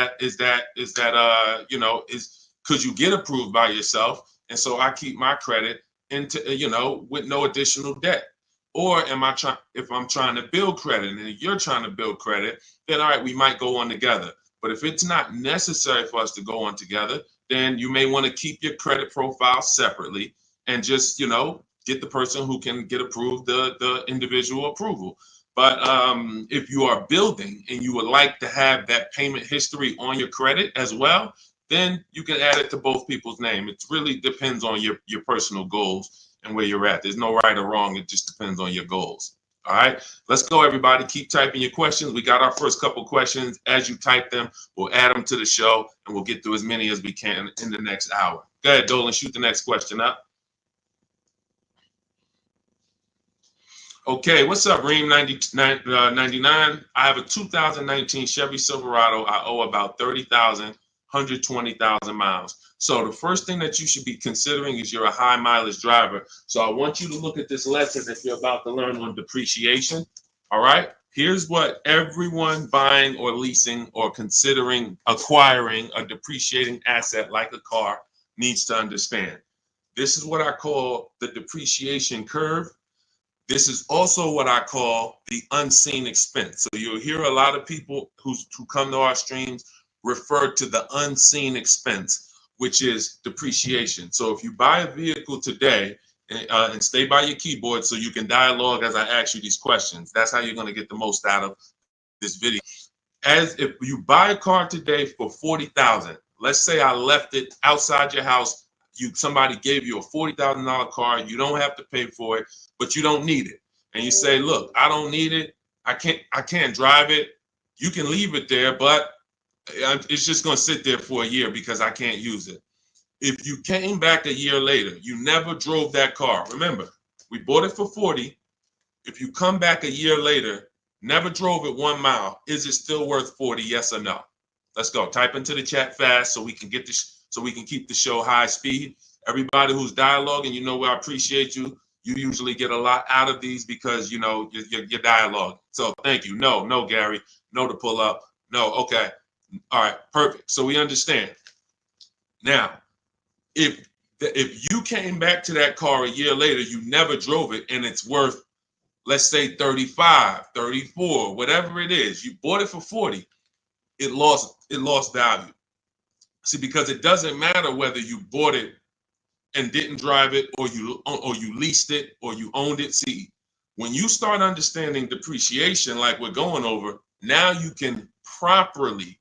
you get approved by yourself? And so I keep my credit into, with no additional debt. Or if I'm trying to build credit and you're trying to build credit, then all right, we might go on together. But if it's not necessary for us to go on together, then you may want to keep your credit profile separately and just, get the person who can get approved the individual approval. But if you are building and you would like to have that payment history on your credit as well, then you can add it to both people's name. It really depends on your personal goals and where you're at. There's no right or wrong. It just depends on your goals. All right, let's go, everybody. Keep typing your questions. We got our first couple questions. As you type them, we'll add them to the show, and we'll get through as many as we can in the next hour. Go ahead, Dolan, shoot the next question up. Okay, what's up, Reem 99? I have a 2019 Chevy Silverado. I owe about 30,000, 120,000 miles. So the first thing that you should be considering is you're a high mileage driver. So I want you to look at this lesson that you're about to learn on depreciation. All right, here's what everyone buying or leasing or considering acquiring a depreciating asset like a car needs to understand. This is what I call the depreciation curve. This is also what I call the unseen expense. So you'll hear a lot of people who come to our streams refer to the unseen expense, which is depreciation. So if you buy a vehicle today, and stay by your keyboard so you can dialogue as I ask you these questions. That's how you're going to get the most out of this video. As if you buy a car today for 40,000, let's say I left it outside your house. Somebody gave you a $40,000 car. You don't have to pay for it, but you don't need it. And you say, look, I don't need it. I can't drive it. You can leave it there, but it's just going to sit there for a year because I can't use it. If you came back a year later, you never drove that car. Remember, we bought it for 40. If you come back a year later, never drove it 1 mile, is it still worth 40? Yes or no? Let's go. Type into the chat fast so we can get this, so we can keep the show high speed. Everybody who's dialoguing, I appreciate you. You usually get a lot out of these because your dialogue. So thank you. No, Gary. No to pull up. No. Okay. All right. Perfect. So we understand. Now, if you came back to that car a year later, you never drove it, and it's worth, let's say 35, 34, whatever it is, you bought it for 40, it lost value. See, because it doesn't matter whether you bought it and didn't drive it, or you leased it, or you owned it. See, when you start understanding depreciation like we're going over, now you can properly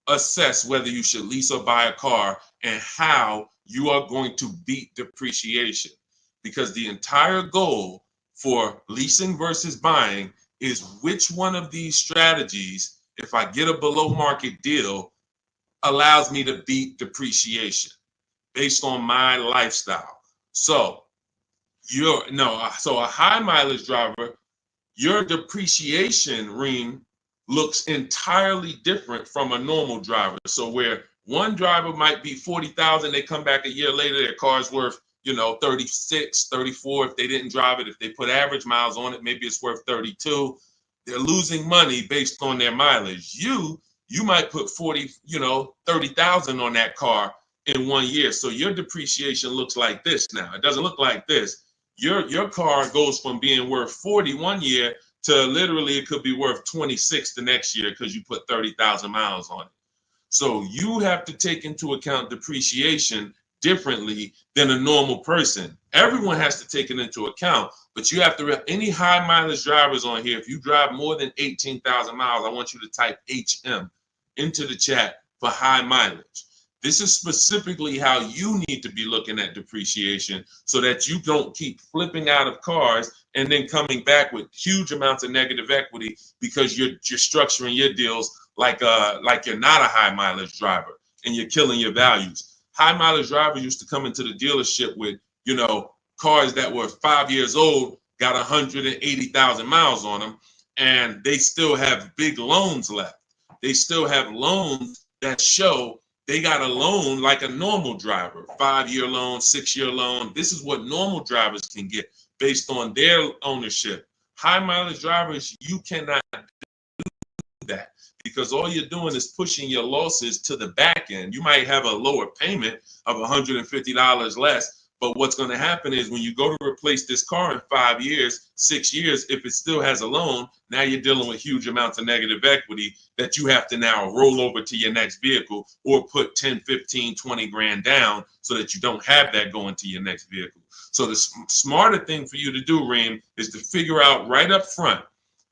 assess whether you should lease or buy a car and how you are going to beat depreciation. Because the entire goal for leasing versus buying is which one of these strategies, if I get a below market deal, allows me to beat depreciation based on my lifestyle. So so a high mileage driver, your depreciation ring looks entirely different from a normal driver. So where one driver might be 40,000, they come back a year later, their car's worth, 36, 34. If they didn't drive it, if they put average miles on it, maybe it's worth 32. They're losing money based on their mileage. You might put 30,000 on that car in 1 year. So your depreciation looks like this now. It doesn't look like this. Your car goes from being worth 40 1 year to literally it could be worth 26 the next year because you put 30,000 miles on it. So you have to take into account depreciation differently than a normal person. Everyone has to take it into account, but you have to, any high mileage drivers on here, if you drive more than 18,000 miles, I want you to type HM into the chat for high mileage. This is specifically how you need to be looking at depreciation so that you don't keep flipping out of cars and then coming back with huge amounts of negative equity because you're structuring your deals like you're not a high mileage driver and you're killing your values. High mileage drivers used to come into the dealership with, cars that were 5 years old, got 180,000 miles on them, and they still have big loans left. They still have loans that show they got a loan like a normal driver, 5-year loan, 6-year loan. This is what normal drivers can get based on their ownership. High mileage drivers, you cannot do that because all you're doing is pushing your losses to the back end. You might have a lower payment of $150 less, but what's going to happen is when you go to replace this car in 5 years, 6 years, if it still has a loan, now you're dealing with huge amounts of negative equity that you have to now roll over to your next vehicle or put 10, 15, 20 grand down so that you don't have that going to your next vehicle. So the smarter thing for you to do, Reem, is to figure out right up front,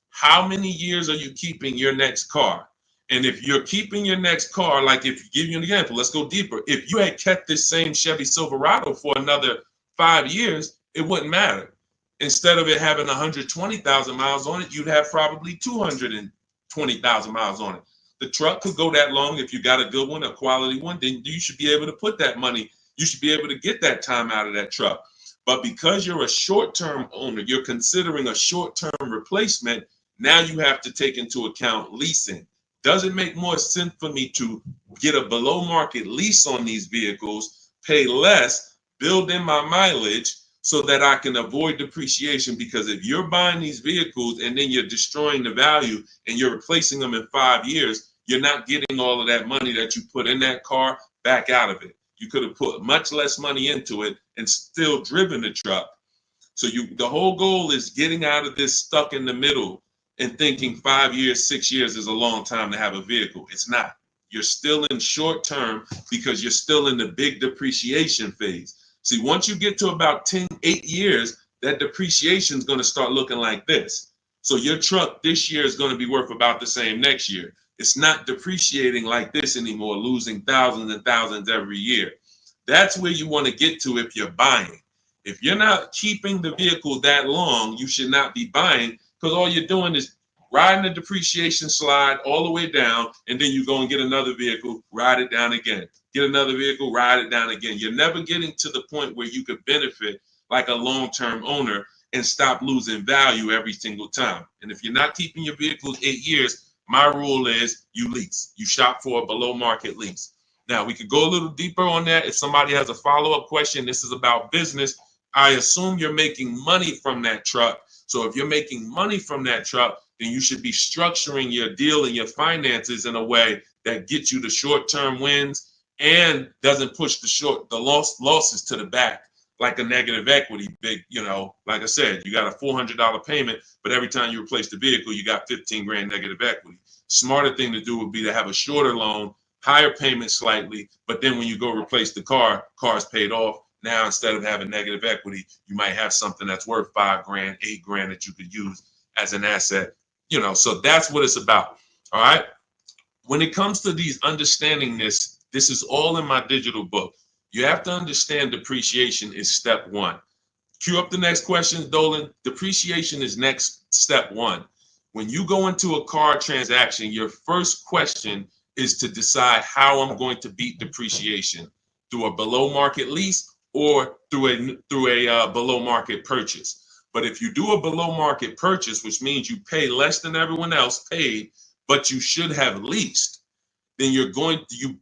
how many years are you keeping your next car? And if you're keeping your next car, like if you give you an example, let's go deeper. If you had kept this same Chevy Silverado for another 5 years, it wouldn't matter. Instead of it having 120,000 miles on it, you'd have probably 220,000 miles on it. The truck could go that long. If you got a good one, a quality one, then you should be able to put that money. You should be able to get that time out of that truck. But because you're a short-term owner, you're considering a short-term replacement. Now you have to take into account leasing. Does it make more sense for me to get a below market lease on these vehicles, pay less, build in my mileage so that I can avoid depreciation? Because if you're buying these vehicles and then you're destroying the value and you're replacing them in 5 years, you're not getting all of that money that you put in that car back out of it. You could have put much less money into it and still driven the truck. So the whole goal is getting out of this stuck in the middle and thinking 5 years, 6 years is a long time to have a vehicle. It's not. You're still in short term because you're still in the big depreciation phase. See, once you get to about 8 years, that depreciation is going to start looking like this. So your truck this year is going to be worth about the same next year. It's not depreciating like this anymore, losing thousands and thousands every year. That's where you want to get to if you're buying. If you're not keeping the vehicle that long, you should not be buying, because all you're doing is riding the depreciation slide all the way down, and then you go and get another vehicle, ride it down again. Get another vehicle, ride it down again. You're never getting to the point where you could benefit like a long-term owner and stop losing value every single time. And if you're not keeping your vehicles 8 years, my rule is you lease. You shop for a below-market lease. Now, we could go a little deeper on that. If somebody has a follow-up question, this is about business. I assume you're making money from that truck. So if you're making money from that truck, then you should be structuring your deal and your finances in a way that gets you the short-term wins and doesn't push the losses to the back like a negative equity. Like I said, you got a $400 payment, but every time you replace the vehicle, you got 15 grand negative equity. Smarter thing to do would be to have a shorter loan, higher payment slightly, but then when you go replace the car's paid off. Now, instead of having negative equity, you might have something that's worth 5 grand, 8 grand that you could use as an asset. So that's what it's about. All right. When it comes to these understanding this is all in my digital book. You have to understand depreciation is step one. Cue up the next question, Dolan. Depreciation is next step one. When you go into a car transaction, your first question is to decide how I'm going to beat depreciation, through a below market lease or through a below market purchase. But if you do a below market purchase, which means you pay less than everyone else paid, but you should have leased, then you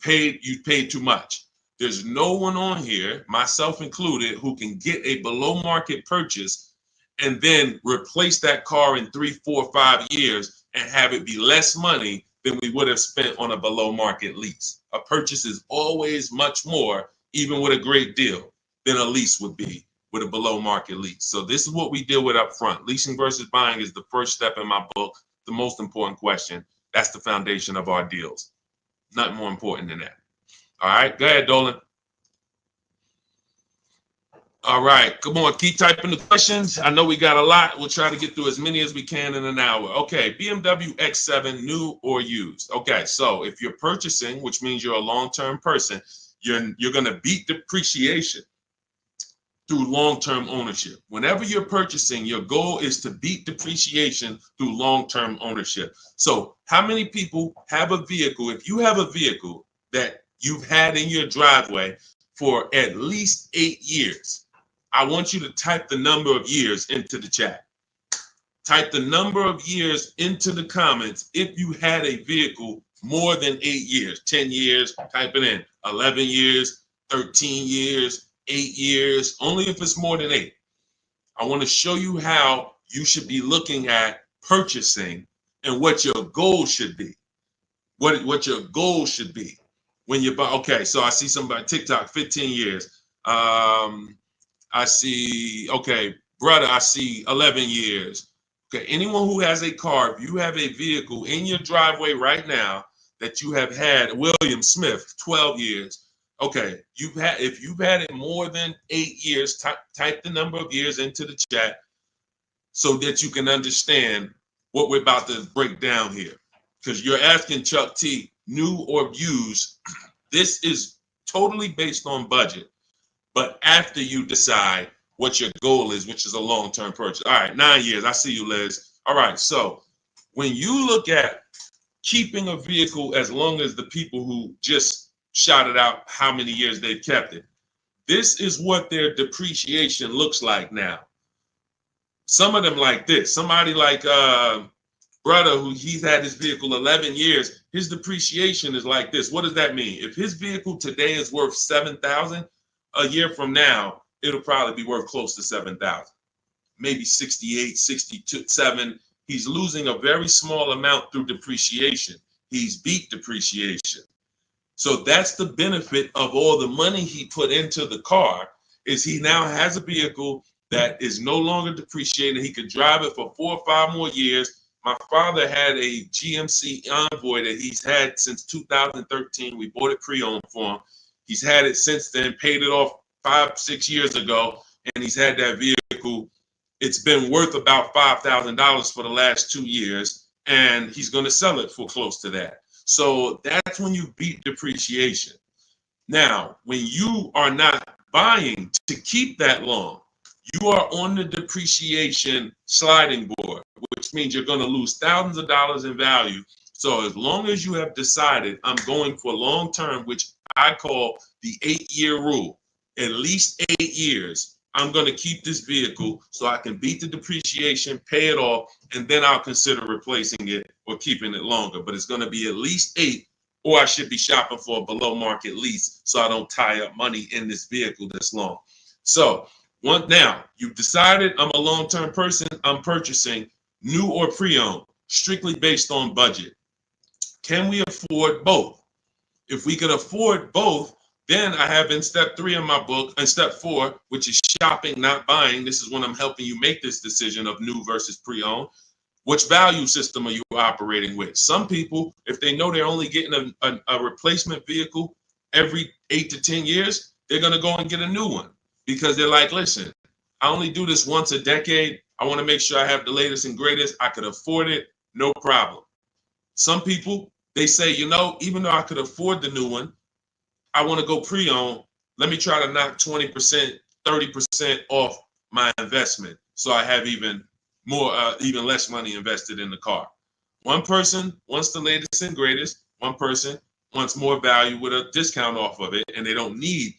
paid too much. There's no one on here, myself included, who can get a below market purchase and then replace that car in 3, 4, 5 years and have it be less money than we would have spent on a below market lease. A purchase is always much more, even with a great deal, than a lease would be with a below market lease. So this is what we deal with up front. Leasing versus buying is the first step in my book, the most important question. That's the foundation of our deals. Nothing more important than that. All right, go ahead, Dolan. All right, come on, keep typing the questions. I know we got a lot. We'll try to get through as many as we can in an hour. Okay, BMW X7, new or used. Okay, so if you're purchasing, which means you're a long-term person, you're going to beat depreciation through long-term ownership. Whenever you're purchasing, your goal is to beat depreciation through long-term ownership. So how many people have a vehicle? If you have a vehicle that you've had in your driveway for at least 8 years, I want you to type the number of years into the chat. Type the number of years into the comments if you had a vehicle more than 8 years, 10 years, type it in, 11 years, 13 years, 8 years, only if it's more than 8. I want to show you how you should be looking at purchasing and what your goal should be. What your goal should be when you buy. Okay, so I see somebody TikTok 15 years. I see, okay, brother, I see 11 years. Okay, anyone who has a car, if you have a vehicle in your driveway right now that you have had, William Smith, 12 years. Okay, if you've had it more than 8 years, type the number of years into the chat so that you can understand what we're about to break down here. Because you're asking Chuck T, new or used. This is totally based on budget. But after you decide what your goal is, which is a long-term purchase. All right, 9 years. I see you, Liz. All right, so when you look at keeping a vehicle as long as the people who just shouted out how many years they've kept it, this is what their depreciation looks like now. Some of them like this. Somebody like brother who he's had his vehicle 11 years, his depreciation is like this. What does that mean? If his vehicle today is worth $7,000, a year from now, it'll probably be worth close to 7,000, maybe 68, 62, 7. He's losing a very small amount through depreciation. He's beat depreciation. So that's the benefit of all the money he put into the car, is he now has a vehicle that is no longer depreciated. He could drive it for 4 or 5 more years. My father had a GMC Envoy that he's had since 2013. We bought it pre-owned for him. He's had it since then, paid it off 5, 6 years ago, and he's had that vehicle. It's been worth about $5,000 for the last 2 years, and he's going to sell it for close to that. So that's when you beat depreciation. Now, when you are not buying to keep that long, you are on the depreciation sliding board, which means you're going to lose thousands of dollars in value. So as long as you have decided I'm going for long term, which I call the 8-year rule, at least 8 years, I'm going to keep this vehicle so I can beat the depreciation, pay it off, and then I'll consider replacing it or keeping it longer. But it's going to be at least 8, or I should be shopping for a below market lease so I don't tie up money in this vehicle this long. So now you've decided I'm a long-term person, I'm purchasing new or pre-owned, strictly based on budget. Can we afford both? If we can afford both, then I have in step 3 in my book, and step 4, which is shopping, not buying. This is when I'm helping you make this decision of new versus pre-owned. Which value system are you operating with? Some people, if they know they're only getting a replacement vehicle every 8 to 10 years, they're going to go and get a new one because they're like, listen, I only do this once a decade. I want to make sure I have the latest and greatest. I could afford it, no problem. Some people, they say, you know, even though I could afford the new one, I want to go pre-owned. Let me try to knock 20%, 30% off my investment so I have even less money invested in the car. One person wants the latest and greatest. One person wants more value with a discount off of it, and they don't need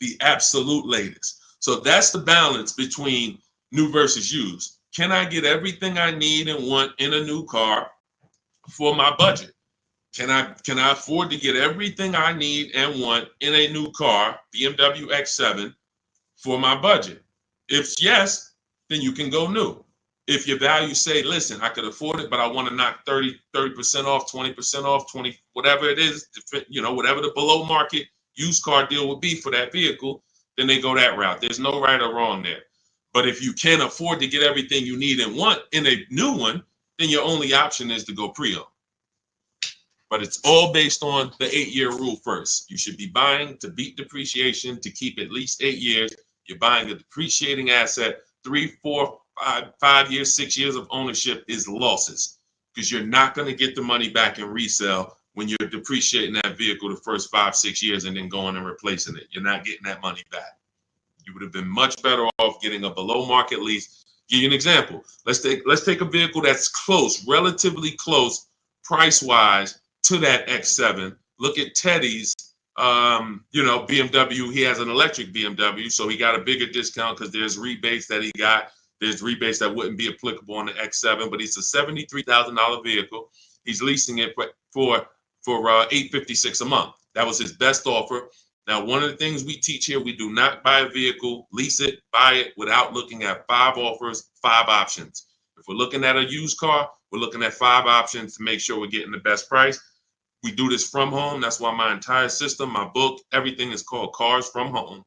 the absolute latest. So that's the balance between new versus used. Can I get everything I need and want in a new car for my budget? Can I afford to get everything I need and want in a new car, BMW X7, for my budget? If yes, then you can go new. If your value say, listen, I could afford it, but I want to knock 30% off, 20% off, 20, whatever it is, whatever the below market used car deal would be for that vehicle, then they go that route. There's no right or wrong there. But if you can't afford to get everything you need and want in a new one, then your only option is to go pre-owned. But it's all based on the 8-year rule first. You should be buying to beat depreciation to keep at least 8 years. You're buying a depreciating asset. 3, 4, 5 years, 6 years of ownership is losses because you're not going to get the money back in resale when you're depreciating that vehicle the first 5, 6 years and then going and replacing it. You're not getting that money back. You would have been much better off getting a below market lease. Give you an example. Let's take a vehicle that's close, relatively close, price wise to that X7. Look at Teddy's, BMW. He has an electric BMW, so he got a bigger discount because there's rebates that he got. There's rebates that wouldn't be applicable on the X7, but it's a $73,000 vehicle. He's leasing it for $856 a month. That was his best offer. Now, one of the things we teach here, we do not buy a vehicle, lease it, buy it without looking at 5 offers, 5 options. If we're looking at a used car, we're looking at 5 options to make sure we're getting the best price. We do this from home. That's why my entire system, my book, everything is called Cars from Home.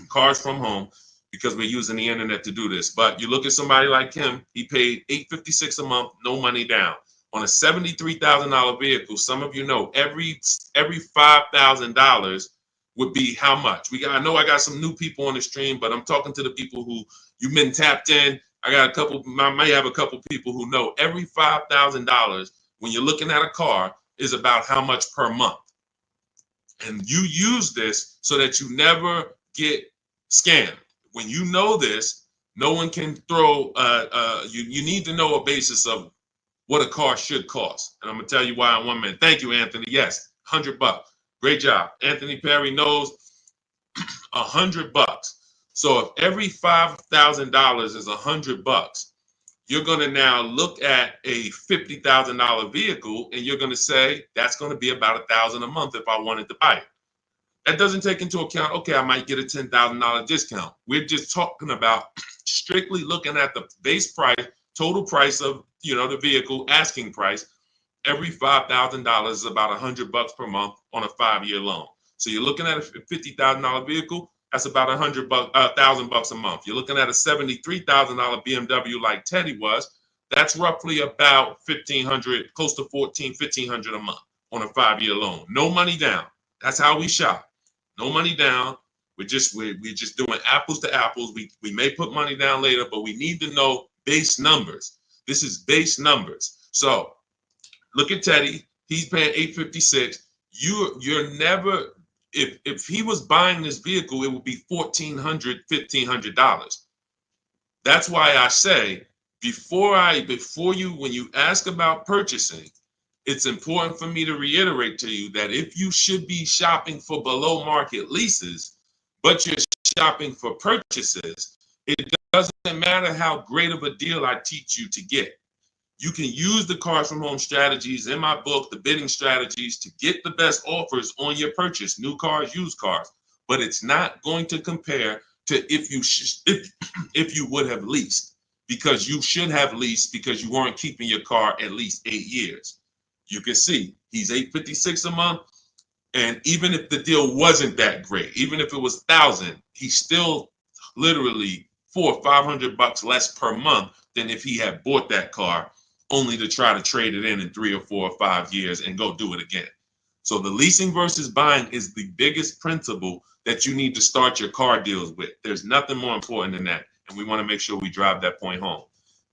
Cars from Home, because we're using the internet to do this. But you look at somebody like him, he paid $856 a month, no money down. On a $73,000 vehicle, some of you know every $5,000 would be how much? I know I got some new people on the stream, but I'm talking to the people who you've been tapped in. I may have a couple people who know every $5,000 when you're looking at a car is about how much per month. And you use this so that you never get scammed. When you know this, no one can throw, you need to know a basis of what a car should cost. And I'm gonna tell you why in 1 minute. Thank you, Anthony. Yes, $100. Great job. Anthony Perry knows $100. So if every $5,000 is $100, you're going to now look at a $50,000 vehicle and you're going to say that's going to be about $1,000 a month if I wanted to buy it. That doesn't take into account, okay, I might get a $10,000 discount. We're just talking about strictly looking at the base price, total price of the vehicle, asking price. Every $5,000 is about $100 per month on a 5-year loan. So you're looking at a $50,000 vehicle, that's about $1,000 a month. You're looking at a $73,000 BMW like Teddy was, that's roughly about $1,500, close to $1,500 a month on a 5-year loan. No money down. That's how we shop. No money down. We're just doing apples to apples. We may put money down later, but we need to know base numbers. This is base numbers. So look at Teddy. He's paying $856. You're never, if he was buying this vehicle, it would be $1,400, $1,500. That's why I say when you ask about purchasing, it's important for me to reiterate to you that if you should be shopping for below market leases, but you're shopping for purchases, it doesn't matter how great of a deal I teach you to get. You can use the Cars from Home strategies in my book, the bidding strategies, to get the best offers on your purchase, new cars, used cars. But it's not going to compare to if you would have leased, because you should have leased because you weren't keeping your car at least 8 years. You can see he's $856 a month, and even if the deal wasn't that great, even if it was $1,000, he's still literally $400 or $500 less per month than if he had bought that car only to try to trade it in 3 or 4 or 5 years and go do it again. So the leasing versus buying is the biggest principle that you need to start your car deals with. There's nothing more important than that, and we want to make sure we drive that point home.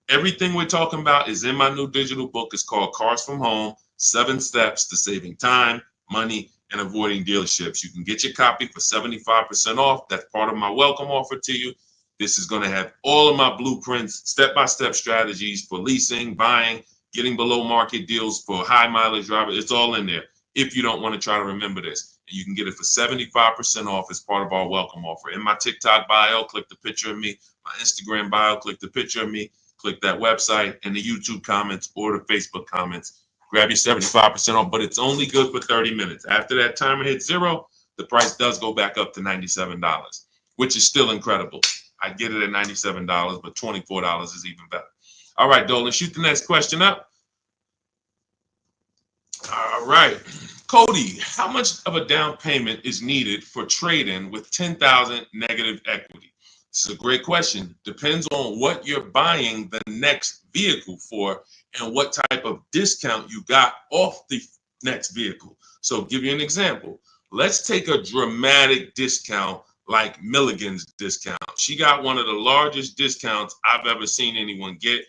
Everything we're talking about is in my new digital book. It's called Cars from Home, 7 Steps to Saving Time, Money, and Avoiding Dealerships. You can get your copy for 75% off. That's part of my welcome offer to you. This is going to have all of my blueprints, step-by-step strategies for leasing, buying, getting below market deals for high mileage drivers. It's all in there if you don't want to try to remember this. And you can get it for 75% off as part of our welcome offer. In my TikTok bio, click the picture of me. My Instagram bio, click the picture of me. Click that website, and the YouTube comments or the Facebook comments. Grab your 75% off, but it's only good for 30 minutes. After that timer hits 0, the price does go back up to $97, which is still incredible. I get it at $97, but $24 is even better. All right, Dolan, shoot the next question up. All right. Cody, how much of a down payment is needed for trade-in with $10,000 negative equity? This is a great question. Depends on what you're buying the next vehicle for and what type of discount you got off the next vehicle. So give you an example. Let's take a dramatic discount like Milligan's discount. She got one of the largest discounts I've ever seen anyone get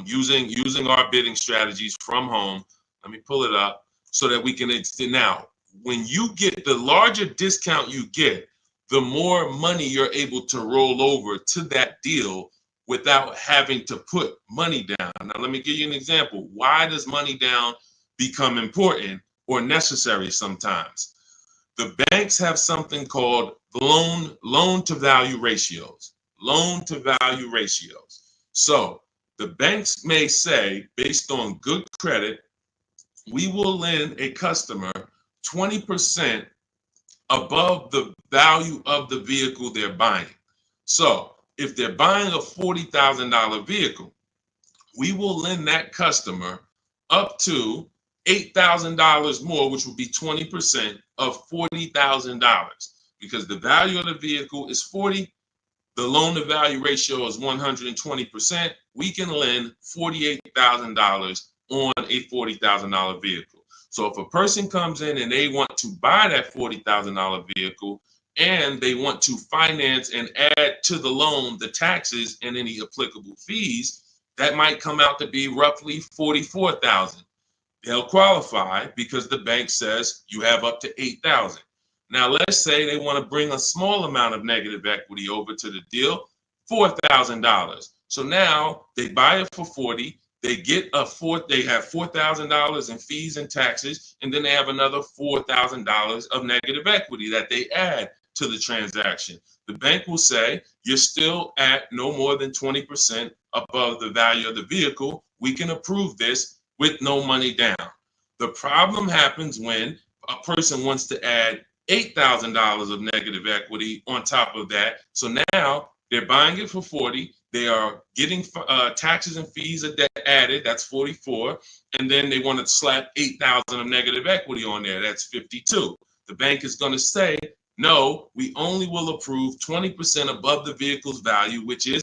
using our bidding strategies from home. Let me pull it up so that we can now. When you get the larger discount you get, the more money you're able to roll over to that deal without having to put money down. Now, let me give you an example. Why does money down become important or necessary sometimes? The banks have something called loan to value ratios. Loan to value ratios. So the banks may say, based on good credit, we will lend a customer 20% above the value of the vehicle they're buying. So if they're buying a $40,000 vehicle, we will lend that customer up to $8,000 more, which would be 20% of $40,000. Because the value of the vehicle is 40, the loan to value ratio is 120%. We can lend $48,000 on a $40,000 vehicle. So if a person comes in and they want to buy that $40,000 vehicle and they want to finance and add to the loan the taxes and any applicable fees, that might come out to be roughly $44,000. They'll qualify because the bank says you have up to $8,000. Now, let's say they want to bring a small amount of negative equity over to the deal, $4,000. So now they buy it for 40. They get they have $4,000 in fees and taxes, and then they have another $4,000 of negative equity that they add to the transaction. The bank will say you're still at no more than 20% above the value of the vehicle. We can approve this with no money down. The problem happens when a person wants to add $8,000 of negative equity on top of that. So now they're buying it for 40. They are getting taxes and fees added. That's 44. And then they want to slap 8,000 of negative equity on there. That's 52. The bank is going to say, no, we only will approve 20% above the vehicle's value, which is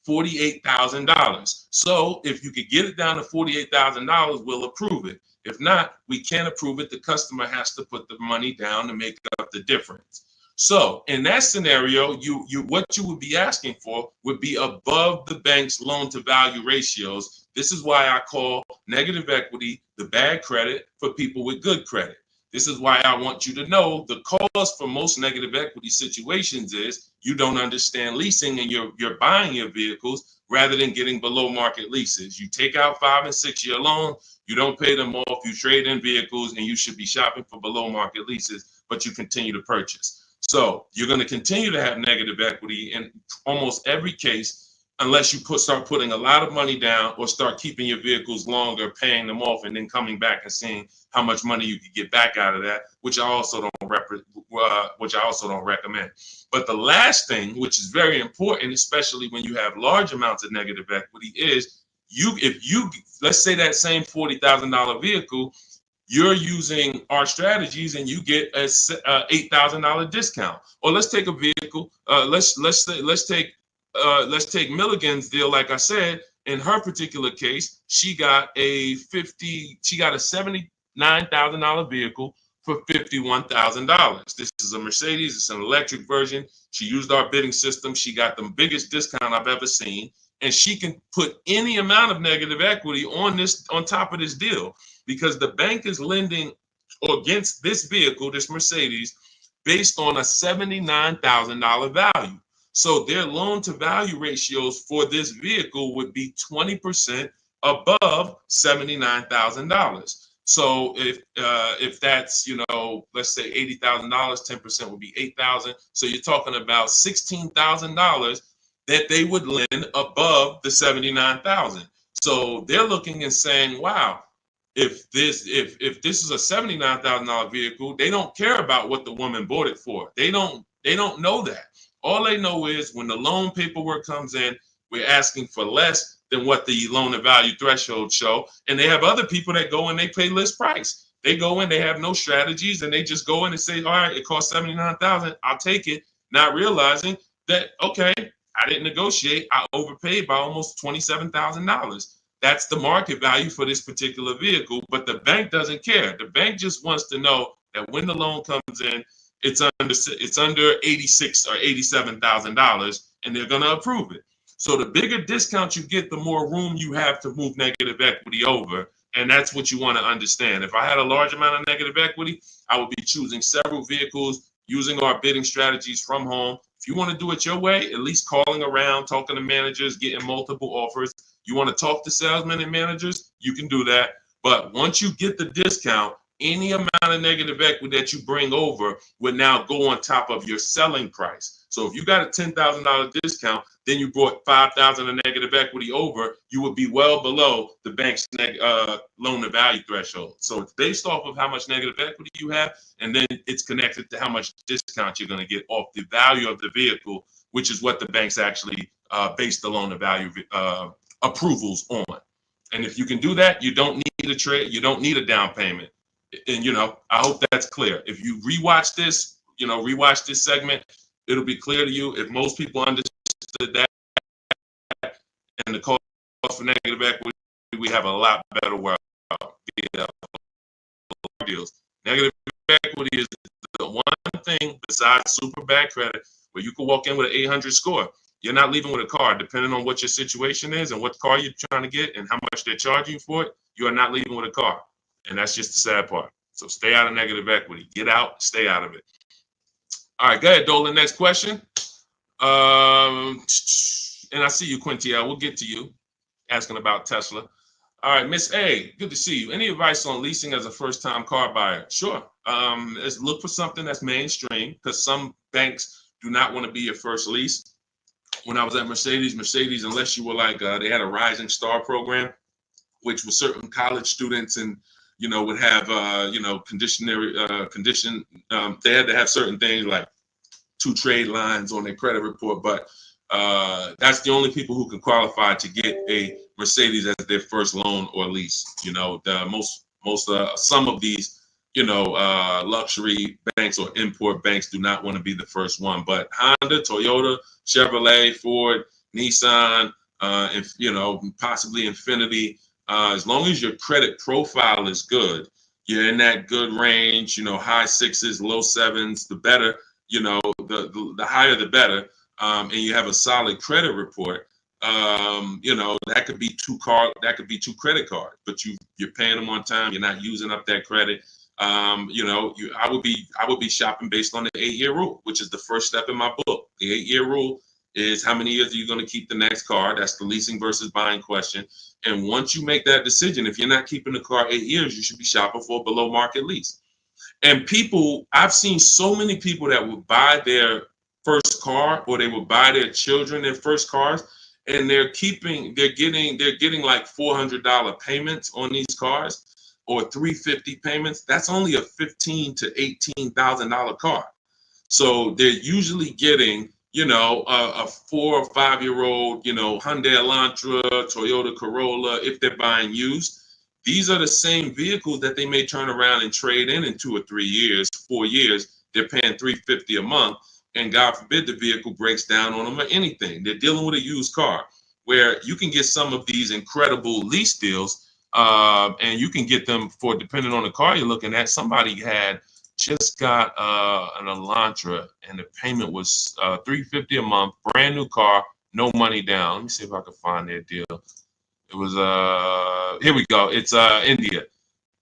$48,000. So if you could get it down to $48,000, we'll approve it. If not, we can't approve it. The customer has to put the money down to make up the difference. So in that scenario, what you would be asking for would be above the bank's loan to value ratios. This is why I call negative equity the bad credit for people with good credit. This is why I want you to know the cause for most negative equity situations is you don't understand leasing and you're buying your vehicles rather than getting below market leases. You take out 5 and 6 year loans, you don't pay them off, you trade in vehicles, and you should be shopping for below market leases, but you continue to purchase. So you're going to continue to have negative equity in almost every case unless you start putting a lot of money down or start keeping your vehicles longer, paying them off, and then coming back and seeing how much money you could get back out of that, which I also don't recommend. But the last thing, which is very important, especially when you have large amounts of negative equity, is let's say that same $40,000 vehicle, you're using our strategies and you get a $8,000 discount. Or let's take a vehicle. Let's take Milligan's deal. Like I said, in her particular case, she got a $79,000 vehicle for $51,000. This is a Mercedes. It's an electric version. She used our bidding system. She got the biggest discount I've ever seen, and she can put any amount of negative equity on top of this deal because the bank is lending against this vehicle, this Mercedes, based on a $79,000 value. So their loan to value ratios for this vehicle would be 20% above $79,000. So if that's, let's say $80,000, 10% would be $8,000. So you're talking about $16,000 that they would lend above the $79,000. So they're looking and saying, wow, if this is a $79,000 vehicle, they don't care about what the woman bought it for. They don't know that. All they know is when the loan paperwork comes in, we're asking for less than what the loan to value threshold show. And they have other people that go and they pay list price. They go in, they have no strategies, and they just go in and say, all right, it costs $79,000, I'll take it, not realizing that, okay, I didn't negotiate, I overpaid by almost $27,000. That's the market value for this particular vehicle, but the bank doesn't care. The bank just wants to know that when the loan comes in, it's under 86 or $87,000, and they're going to approve it. So the bigger discount you get, the more room you have to move negative equity over, and that's what you want to understand. If I had a large amount of negative equity, I would be choosing several vehicles, using our bidding strategies from home. If you want to do it your way, at least calling around, talking to managers, getting multiple offers. You want to talk to salesmen and managers, you can do that. But once you get the discount, any amount of negative equity that you bring over would now go on top of your selling price. So if you got a $10,000 discount, then you brought $5,000 of negative equity over, you would be well below the bank's loan to value threshold. So it's based off of how much negative equity you have, and then it's connected to how much discount you're going to get off the value of the vehicle, which is what the banks actually base the loan to value approvals on. And if you can do that, you don't need a trade, you don't need a down payment. And I hope that's clear. If you rewatch this, rewatch this segment, it'll be clear to you. If most people understood that and the cost for negative equity, we have a lot better world. Deals. Negative equity is the one thing besides super bad credit where you can walk in with an 800 score. You're not leaving with a car, depending on what your situation is and what car you're trying to get and how much they're charging you for it. You are not leaving with a car. And that's just the sad part. So stay out of negative equity. Get out, stay out of it. All right, go ahead, Dolan. Next question. And I see you, Quintia. We'll get to you asking about Tesla. All right, Miss A, good to see you. Any advice on leasing as a first-time car buyer? Sure. Let's look for something that's mainstream because some banks do not want to be your first lease. When I was at Mercedes, unless you were like, they had a Rising Star program, which was certain college students and, would have, condition. They had to have certain things like 2 trade lines on their credit report, but that's the only people who can qualify to get a Mercedes as their first loan or lease. Some of these, luxury banks or import banks do not want to be the first one, but Honda, Toyota, Chevrolet, Ford, Nissan, and possibly Infiniti, as long as your credit profile is good, you're in that good range, high 6s, low 7s, the better, the higher the better, and you have a solid credit report, that could be 2 credit cards, but you're paying them on time, you're not using up that credit. I would be shopping based on the 8-year rule, which is the first step in my book. The 8-year rule is how many years are you going to keep the next car? That's the leasing versus buying question. And once you make that decision, if you're not keeping the car 8 years, you should be shopping for a below market lease. And I've seen so many people that would buy their first car or they would buy their children their first cars, and they're getting like $400 payments on these cars or $350 payments. That's only a $15,000 to $18,000 car. So they're usually getting, a 4 or 5-year-old, Hyundai Elantra, Toyota Corolla, if they're buying used. These are the same vehicles that they may turn around and trade in 2 or 3 years, 4 years. They're paying $350 a month, and God forbid the vehicle breaks down on them or anything. They're dealing with a used car, where you can get some of these incredible lease deals, and you can get them for, depending on the car you're looking at. Somebody had just got an Elantra, and the payment was $350 a month, brand new car, no money down. Let me see if I can find their deal. It was here we go. It's India.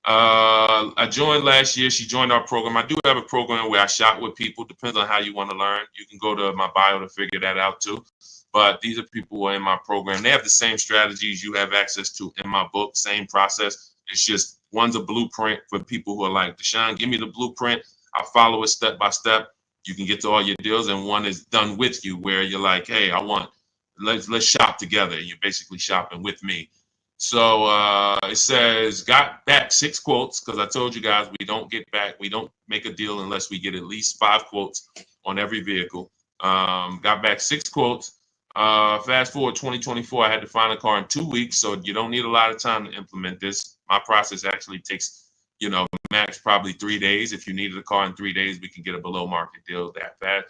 I joined last year. She joined our program. I do have a program where I shop with people. Depends on how you want to learn. You can go to my bio to figure that out too. But these are people who are in my program. They have the same strategies you have access to in my book, same process. It's just one's a blueprint for people who are like, Deshaun, give me the blueprint. I'll follow it step by step. You can get to all your deals. And one is done with you, where you're like, hey, let's shop together. You're basically shopping with me. So it says, got back 6 quotes, because I told you guys we don't make a deal unless we get at least 5 quotes on every vehicle. Got back 6 quotes. Fast forward 2024, I had to find a car in 2 weeks, so you don't need a lot of time to implement this. My process actually takes, max probably 3 days. If you needed a car in 3 days, we can get a below market deal that fast.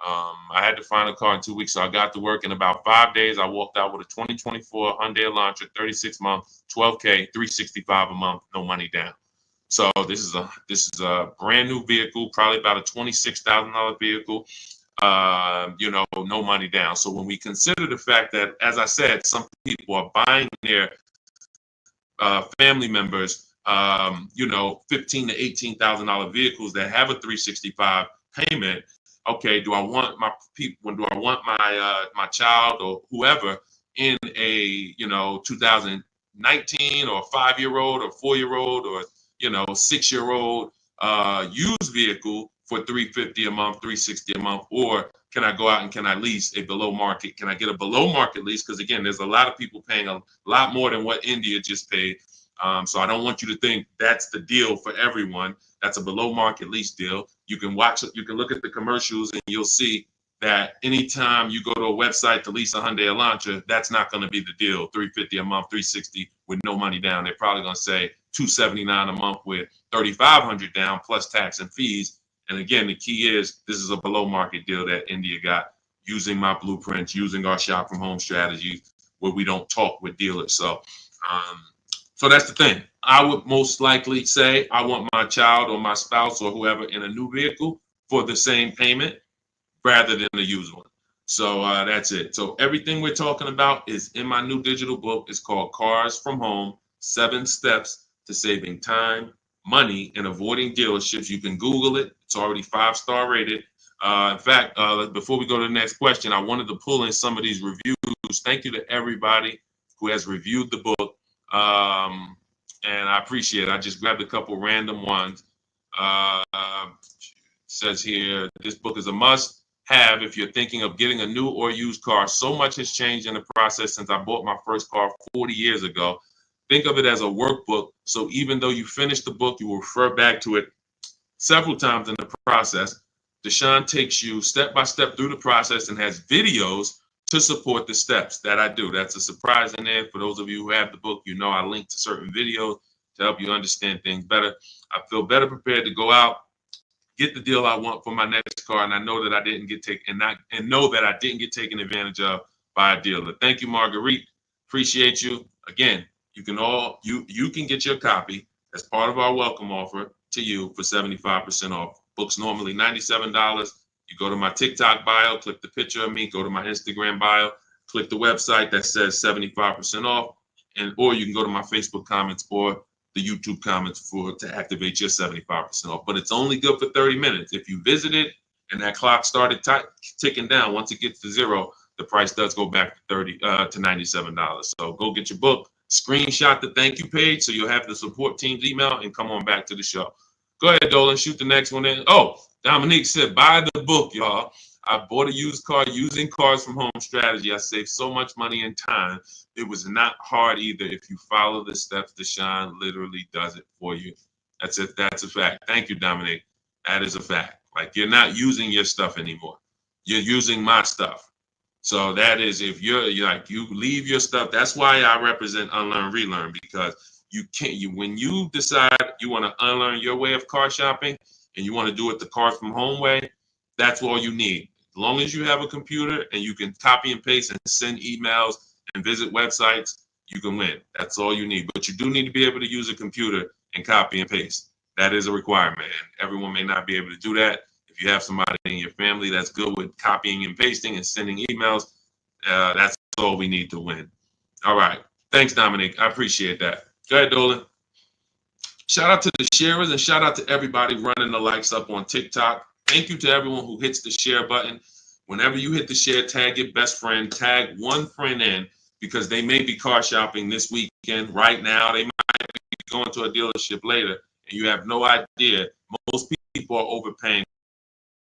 I had to find a car in 2 weeks, so I got to work in about 5 days. I walked out with a 2024 Hyundai Elantra, 36 month, 12K, 365 a month, no money down. So this is a brand new vehicle, probably about a $26,000 vehicle. You know, no money down. So when we consider the fact that, as I said, some people are buying their family members, you know, $15,000 to $18,000 vehicles that have a 365 payment. Okay, do I want my people? Do I want my my child or whoever in a, you know, 2019 or 5-year-old or 4-year-old or, you know, 6-year-old used vehicle for $350 a month, $360 a month, or can I go out and can I lease a below market? Can I get a below market lease? Because again, there's a lot of people paying a lot more than what India just paid. So I don't want you to think that's the deal for everyone. That's a below market lease deal. You can look at the commercials and you'll see that anytime you go to a website to lease a Hyundai Elantra, that's not going to be the deal. $350 a month, $360 with no money down. They're probably going to say $279 a month with $3,500 down plus tax and fees. And again, the key is this is a below market deal that India got using my blueprints, using our shop from home strategy where we don't talk with dealers. So that's the thing. I would most likely say I want my child or my spouse or whoever in a new vehicle for the same payment rather than a used one. So that's it. So everything we're talking about is in my new digital book. It's called Cars from Home, 7 Steps to Saving Time, Money, and Avoiding Dealerships. You can Google it. It's already 5-star rated. In fact, before we go to the next question, I wanted to pull in some of these reviews. Thank you to everybody who has reviewed the book. And I appreciate it. I just grabbed a couple random ones. Says here, this book is a must have if you're thinking of getting a new or used car. So much has changed in the process since I bought my first car 40 years ago. Think of it as a workbook. So even though you finish the book, you will refer back to it several times in the process. Deshaun takes you step by step through the process and has videos to support the steps that I do. That's a surprise in there. For those of you who have the book, you know I link to certain videos to help you understand things better. I feel better prepared to go out, get the deal I want for my next car, and I know that I didn't get taken advantage of by a dealer. Thank you, Marguerite. Appreciate you. Again, you can get your copy as part of our welcome offer to you for 75% off. Books normally $97. You go to my TikTok bio, click the picture of me, go to my Instagram bio, click the website that says 75% off, or you can go to my Facebook comments or the YouTube comments to activate your 75% off. But it's only good for 30 minutes. If you visit it and that clock started ticking down, once it gets to 0, the price does go back to $97. So go get your book, screenshot the thank you page so you'll have the support team's email, and come on back to the show. Go ahead, Dolan, shoot the next one in. Oh, Dominique said, buy the book, y'all. I bought a used car using Cars from Home strategy. I saved so much money and time. It was not hard either. If you follow the steps, Deshaun literally does it for you. That's it. That's a fact. Thank you, Dominique. That is a fact. Like, you're not using your stuff anymore. You're using my stuff. So that is, if you leave your stuff. That's why I represent Unlearn, Relearn, because when you decide you want to unlearn your way of car shopping and you want to do it the Cars from Home way, that's all you need. As long as you have a computer and you can copy and paste and send emails and visit websites, you can win. That's all you need. But you do need to be able to use a computer and copy and paste. That is a requirement. And everyone may not be able to do that. If you have somebody in your family that's good with copying and pasting and sending emails, that's all we need to win. All right. Thanks, Dominic. I appreciate that. Go ahead, Dolan. Shout out to the sharers and shout out to everybody running the likes up on TikTok. Thank you to everyone who hits the share button. Whenever you hit the share, tag your best friend, tag one friend in, because they may be car shopping this weekend. Right now, they might be going to a dealership later, and you have no idea. Most people are overpaying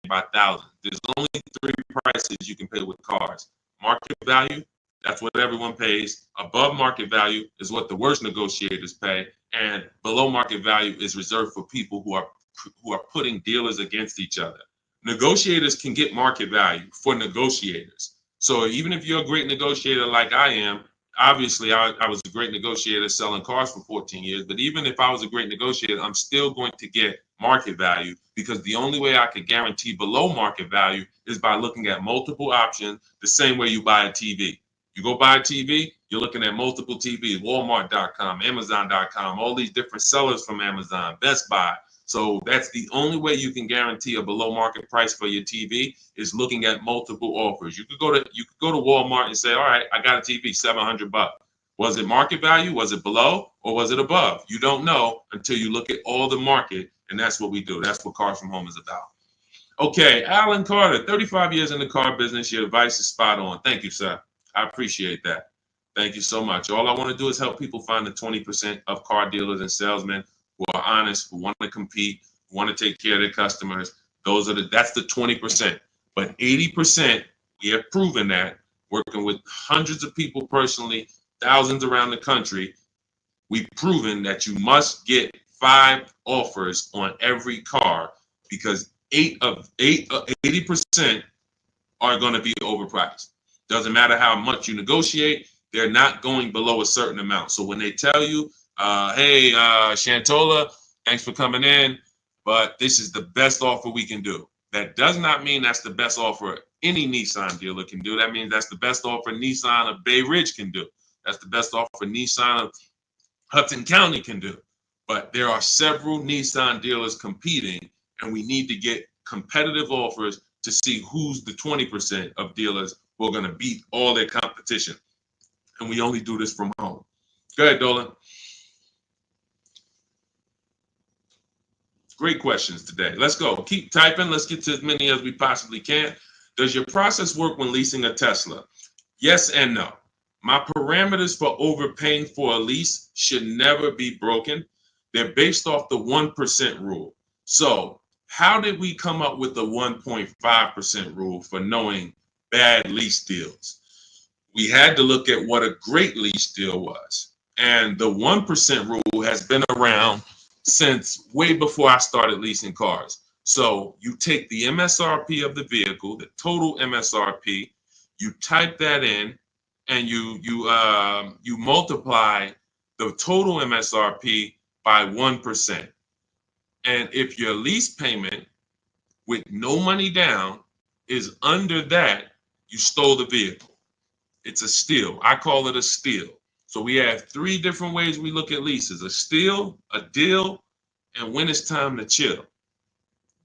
by thousands. There's only 3 prices you can pay with cars. Market value, that's what everyone pays. Above market value is what the worst negotiators pay. And below market value is reserved for people who are putting dealers against each other. Negotiators can get market value for negotiators. So even if you're a great negotiator like I am, obviously I was a great negotiator selling cars for 14 years, but even if I was a great negotiator, I'm still going to get market value, because the only way I could guarantee below market value is by looking at multiple options, the same way you buy a TV. You go buy a TV, you're looking at multiple TVs, Walmart.com, Amazon.com, all these different sellers from Amazon, Best Buy. So that's the only way you can guarantee a below market price for your TV, is looking at multiple offers. You could go to Walmart and say, all right, I got a TV, $700. Was it market value? Was it below? Or was it above? You don't know until you look at all the market, and that's what we do. That's what Cars from Home is about. Okay, Alan Carter, 35 years in the car business. Your advice is spot on. Thank you, sir. I appreciate that. Thank you so much. All I want to do is help people find the 20% of car dealers and salesmen who are honest, who want to compete, who want to take care of their customers. That's the 20%. But 80%, we have proven that, working with hundreds of people personally, thousands around the country, we've proven that you must get 5 offers on every car, because 80% are going to be overpriced. Doesn't matter how much you negotiate, they're not going below a certain amount. So when they tell you, hey, Shantola, thanks for coming in, but this is the best offer we can do, that does not mean that's the best offer any Nissan dealer can do. That means that's the best offer Nissan of Bay Ridge can do. That's the best offer Nissan of Hudson County can do. But there are several Nissan dealers competing, and we need to get competitive offers to see who's the 20% of dealers who are going to beat all their competition. And we only do this from home. Go ahead, Dolan. Great questions today. Let's go. Keep typing. Let's get to as many as we possibly can. Does your process work when leasing a Tesla? Yes and no. My parameters for overpaying for a lease should never be broken. They're based off the 1% rule. So how did we come up with the 1.5% rule for knowing bad lease deals? We had to look at what a great lease deal was. And the 1% rule has been around since way before I started leasing cars. So you take the MSRP of the vehicle, the total MSRP, you type that in, and you multiply the total MSRP by 1%. And if your lease payment with no money down is under that, you stole the vehicle. It's a steal. I call it a steal. So we have 3 different ways we look at leases: a steal, a deal, and when it's time to chill.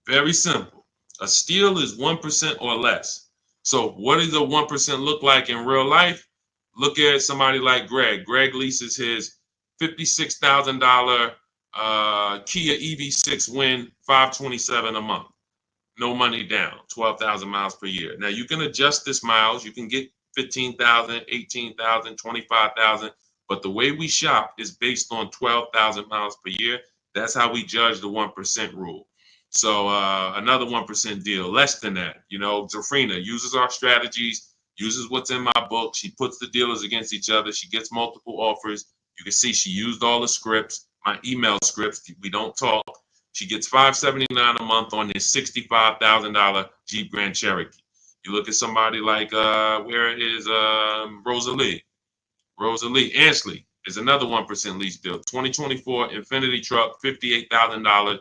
Very simple. A steal is 1% or less. So what does a 1% look like in real life? Look at somebody like Greg. Greg leases his $56,000 Kia EV6 Win, $527 a month. No money down, 12,000 miles per year. Now you can adjust this miles. You can get 15,000, 18,000, 25,000. But the way we shop is based on 12,000 miles per year. That's how we judge the 1% rule. So another 1% deal, less than that. You know, Zafrina uses our strategies, uses what's in my book. She puts the dealers against each other. She gets multiple offers. You can see she used all the scripts, my email scripts. We don't talk. She gets $579 a month on this $65,000 Jeep Grand Cherokee. You look at somebody like, where is Rosalie? Rosalie Ansley is another 1% lease deal. 2024 Infinity truck, $58,000,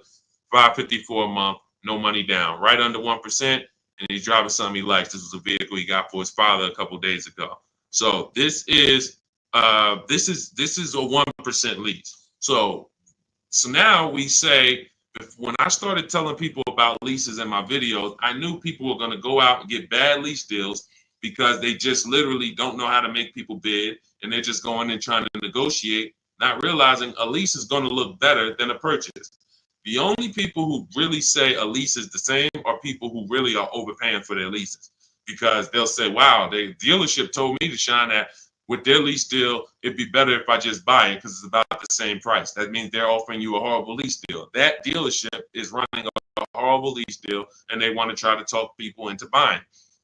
$554 a month, no money down, right under 1%. And he's driving something he likes. This was a vehicle he got for his father a couple days ago. So this is a 1% lease. So now we say, when I started telling people about leases in my videos, I knew people were going to go out and get bad lease deals because they just literally don't know how to make people bid, and they're just going in trying to negotiate, not realizing a lease is going to look better than a purchase. The only people who really say a lease is the same are people who really are overpaying for their leases, because they'll say, wow, the dealership told me to shine that with their lease deal, it'd be better if I just buy it because it's about the same price. That means they're offering you a horrible lease deal. That dealership is running a horrible lease deal, and they want to try to talk people into buying.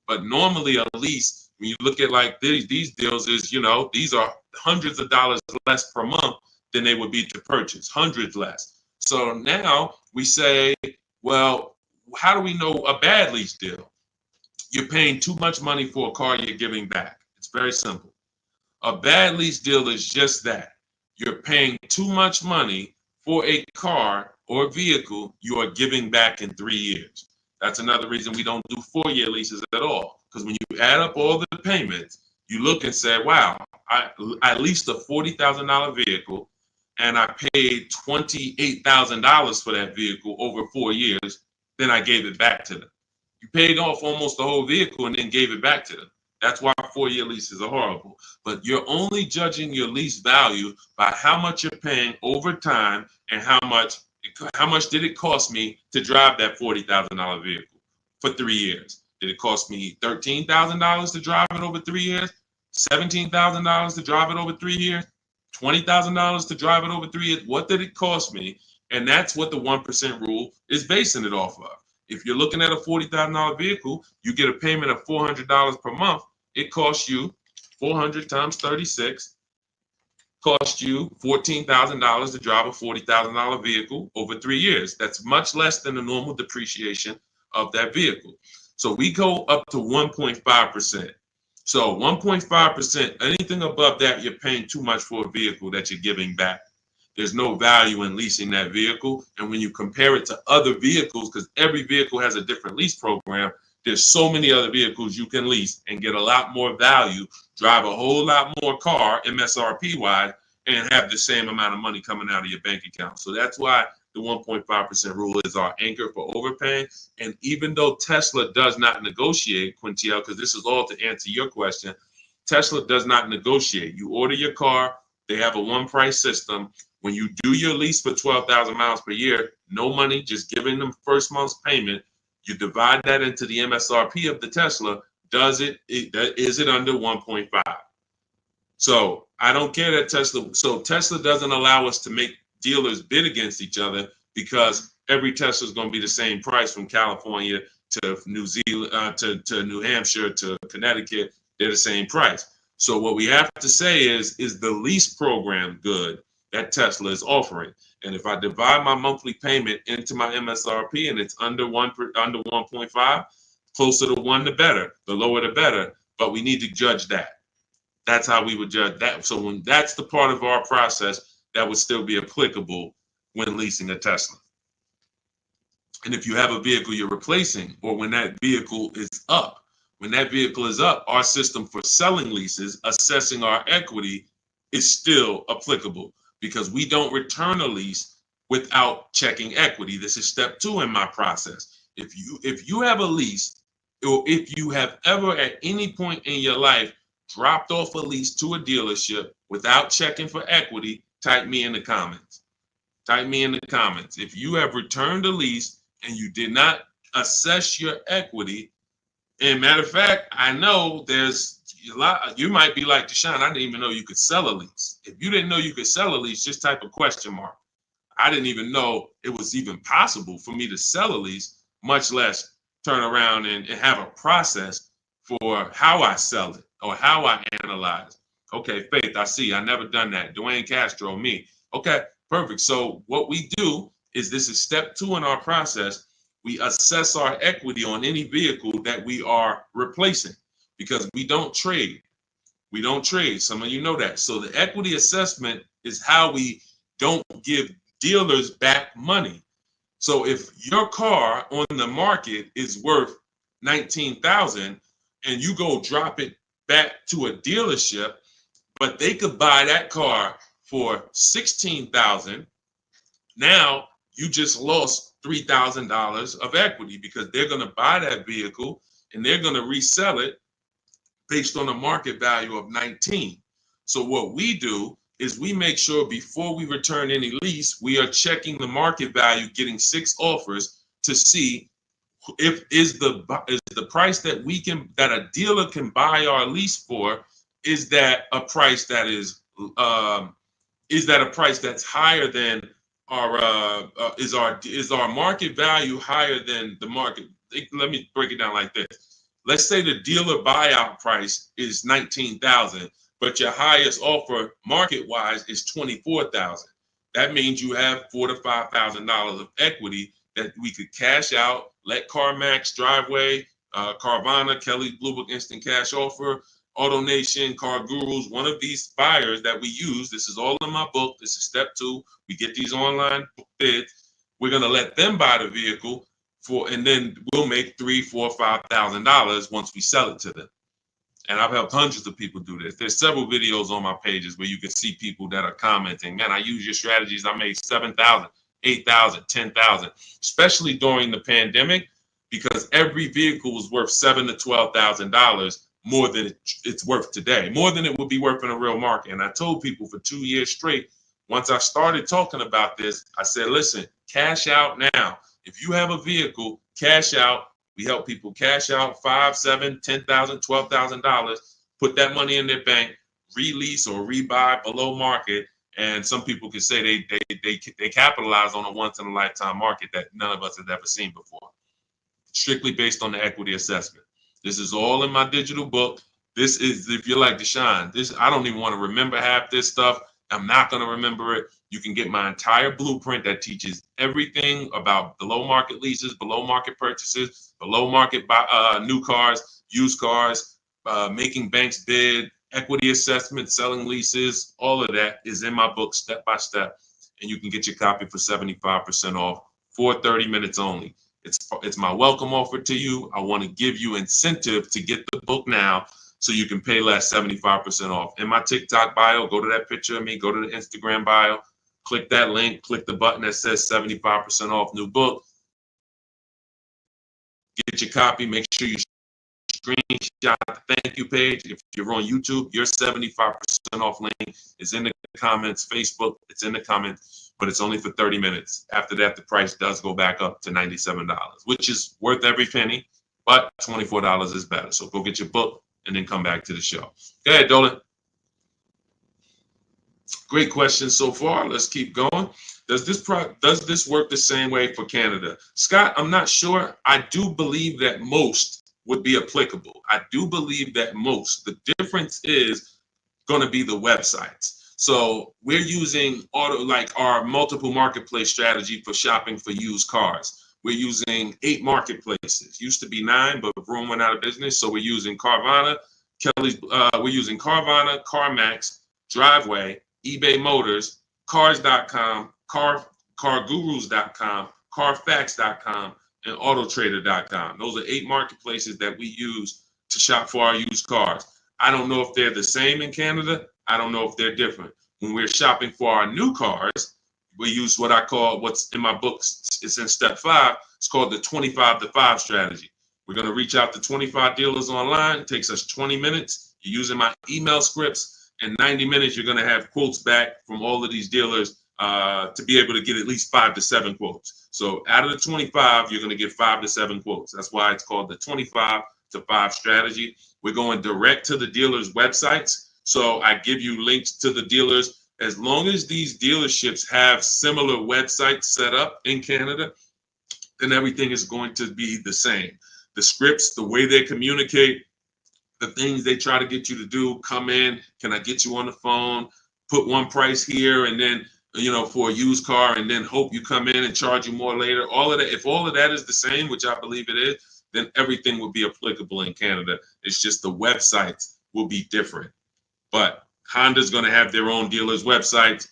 But normally a lease, when you look at like these deals, is, you know, these are hundreds of dollars less per month than they would be to purchase, hundreds less. So now we say, well, how do we know a bad lease deal? You're paying too much money for a car you're giving back. It's very simple. A bad lease deal is just that. You're paying too much money for a car or vehicle you are giving back in 3 years. That's another reason we don't do 4-year leases at all. Because when you add up all the payments, you look and say, wow, I leased a $40,000 vehicle and I paid $28,000 for that vehicle over 4 years. Then I gave it back to them. You paid off almost the whole vehicle and then gave it back to them. That's why 4-year leases are horrible. But you're only judging your lease value by how much you're paying over time and how much did it cost me to drive that $40,000 vehicle for 3 years. Did it cost me $13,000 to drive it over 3 years? $17,000 to drive it over 3 years? $20,000 to drive it over 3 years? What did it cost me? And that's what the 1% rule is basing it off of. If you're looking at a $40,000 vehicle, you get a payment of $400 per month. It costs you 400 times 36, cost you $14,000 to drive a $40,000 vehicle over 3 years. That's much less than the normal depreciation of that vehicle. So we go up to 1.5%. So 1.5%, anything above that, you're paying too much for a vehicle that you're giving back. There's no value in leasing that vehicle. And when you compare it to other vehicles, because every vehicle has a different lease program, there's so many other vehicles you can lease and get a lot more value, drive a whole lot more car MSRP wise, and have the same amount of money coming out of your bank account. So that's why the 1.5% rule is our anchor for overpaying. And even though Tesla does not negotiate, Quintiel, because this is all to answer your question, Tesla does not negotiate. You order your car, they have a one price system. When you do your lease for 12,000 miles per year, no money, just giving them first month's payment. You divide that into the MSRP of the Tesla. Is it under 1.5? So I don't care that Tesla. So Tesla doesn't allow us to make dealers bid against each other because every Tesla is going to be the same price from California to New Zealand to New Hampshire to Connecticut. They're the same price. So what we have to say is the lease program good that Tesla is offering? And if I divide my monthly payment into my MSRP and it's under 1.5, closer to 1 the better, the lower the better. But we need to judge that. That's how we would judge that. So when that's the part of our process that would still be applicable when leasing a Tesla. And if you have a vehicle you're replacing, or when that vehicle is up, our system for selling leases, assessing our equity is still applicable because we don't return a lease without checking equity. This is step 2 in my process. If you have a lease, or if you have ever at any point in your life dropped off a lease to a dealership without checking for equity, type me in the comments. Type me in the comments. If you have returned a lease and you did not assess your equity, and matter of fact, I know there's a lot, you might be like Deshaun, I didn't even know you could sell a lease. If you didn't know you could sell a lease, just type a question mark. I didn't even know it was even possible for me to sell a lease, much less turn around and have a process for how I sell it or how I analyze. Okay, Faith, I see. I never done that. Dwayne Castro, me. Okay, perfect. So what we do is, this is step 2 in our process. We assess our equity on any vehicle that we are replacing because we don't trade. We don't trade. Some of you know that. So the equity assessment is how we don't give dealers back money. So if your car on the market is worth $19,000 and you go drop it back to a dealership, but they could buy that car for $16,000, now you just lost $3,000 of equity because they're going to buy that vehicle and they're going to resell it based on a market value of 19. So what we do is we make sure before we return any lease, we are checking the market value, getting 6 offers to see if is the price that a dealer can buy our lease for, is that a price that is a price that's higher than our is our market value higher than the market? Let me break it down like this. Let's say the dealer buyout price is $19,000, but your highest offer market-wise is $24,000. That means you have $4,000 to $5,000 of equity that we could cash out, let CarMax, Driveway, Carvana, Kelly Blue Book Instant Cash Offer, AutoNation, Car Gurus, one of these buyers that we use, this is all in my book. This is step 2. We get these online bids. We're going to let them buy the vehicle and then we'll make $3,000, $4,000, $5,000 once we sell it to them. And I've helped hundreds of people do this. There's several videos on my pages where you can see people that are commenting, man, I use your strategies. I made 7,000, 8,000, 10,000, especially during the pandemic, because every vehicle was worth $7,000 to $12,000 more than it's worth today, more than it would be worth in a real market. And I told people for 2 years straight, once I started talking about this, I said, listen, cash out now. If you have a vehicle, cash out. We help people cash out $5,000, $7,000, $10,000, $12,000, put that money in their bank, release or rebuy below market. And some people can say they capitalize on a once in a lifetime market that none of us have ever seen before. Strictly based on the equity assessment. This is all in my digital book. This is, if you're like Deshaun, I don't even want to remember half this stuff. I'm not going to remember it. You can get my entire blueprint that teaches everything about below market leases, below market purchases, below market new cars, used cars, making banks bid, equity assessment, selling leases. All of that is in my book step by step. And you can get your copy for 75% off for 30 minutes only. It's my welcome offer to you. I want to give you incentive to get the book now so you can pay less, 75% off. In my TikTok bio, go to that picture of me, go to the Instagram bio, click that link, click the button that says 75% off new book. Get your copy. Make sure you screenshot the thank you page. If you're on YouTube, your 75% off link is in the comments. Facebook, it's in the comments, but it's only for 30 minutes. After that, the price does go back up to $97, which is worth every penny, but $24 is better. So go get your book and then come back to the show. Go ahead, Dolan. Great question so far. Let's keep going. Does this work the same way for Canada? Scott, I'm not sure. I do believe that most would be applicable. I do believe that most. The difference is going to be the websites. So we're using our multiple marketplace strategy for shopping for used cars. We're using 8 marketplaces. Used to be 9, but Vroom went out of business. So we're using Carvana, we're using Carvana, CarMax, Driveway, eBay Motors, Cars.com, CarGurus.com, Carfax.com, and Autotrader.com. Those are 8 marketplaces that we use to shop for our used cars. I don't know if they're the same in Canada. I don't know if they're different. When we're shopping for our new cars, we use what I call, what's in my books, it's in step 5. It's called the 25 to 5 strategy. We're going to reach out to 25 dealers online. It takes us 20 minutes. You're using my email scripts. In 90 minutes, you're going to have quotes back from all of these dealers to be able to get at least 5 to 7 quotes. So out of the 25, you're going to get 5 to 7 quotes. That's why it's called the 25 to 5 strategy. We're going direct to the dealers' websites. So I give you links to the dealers. As long as these dealerships have similar websites set up in Canada, then everything is going to be the same. The scripts, the way they communicate, the things they try to get you to do, come in, can I get you on the phone, put one price here, and then, for a used car, and then hope you come in and charge you more later. All of that, if all of that is the same, which I believe it is, then everything will be applicable in Canada. It's just the websites will be different. But Honda's going to have their own dealers' websites,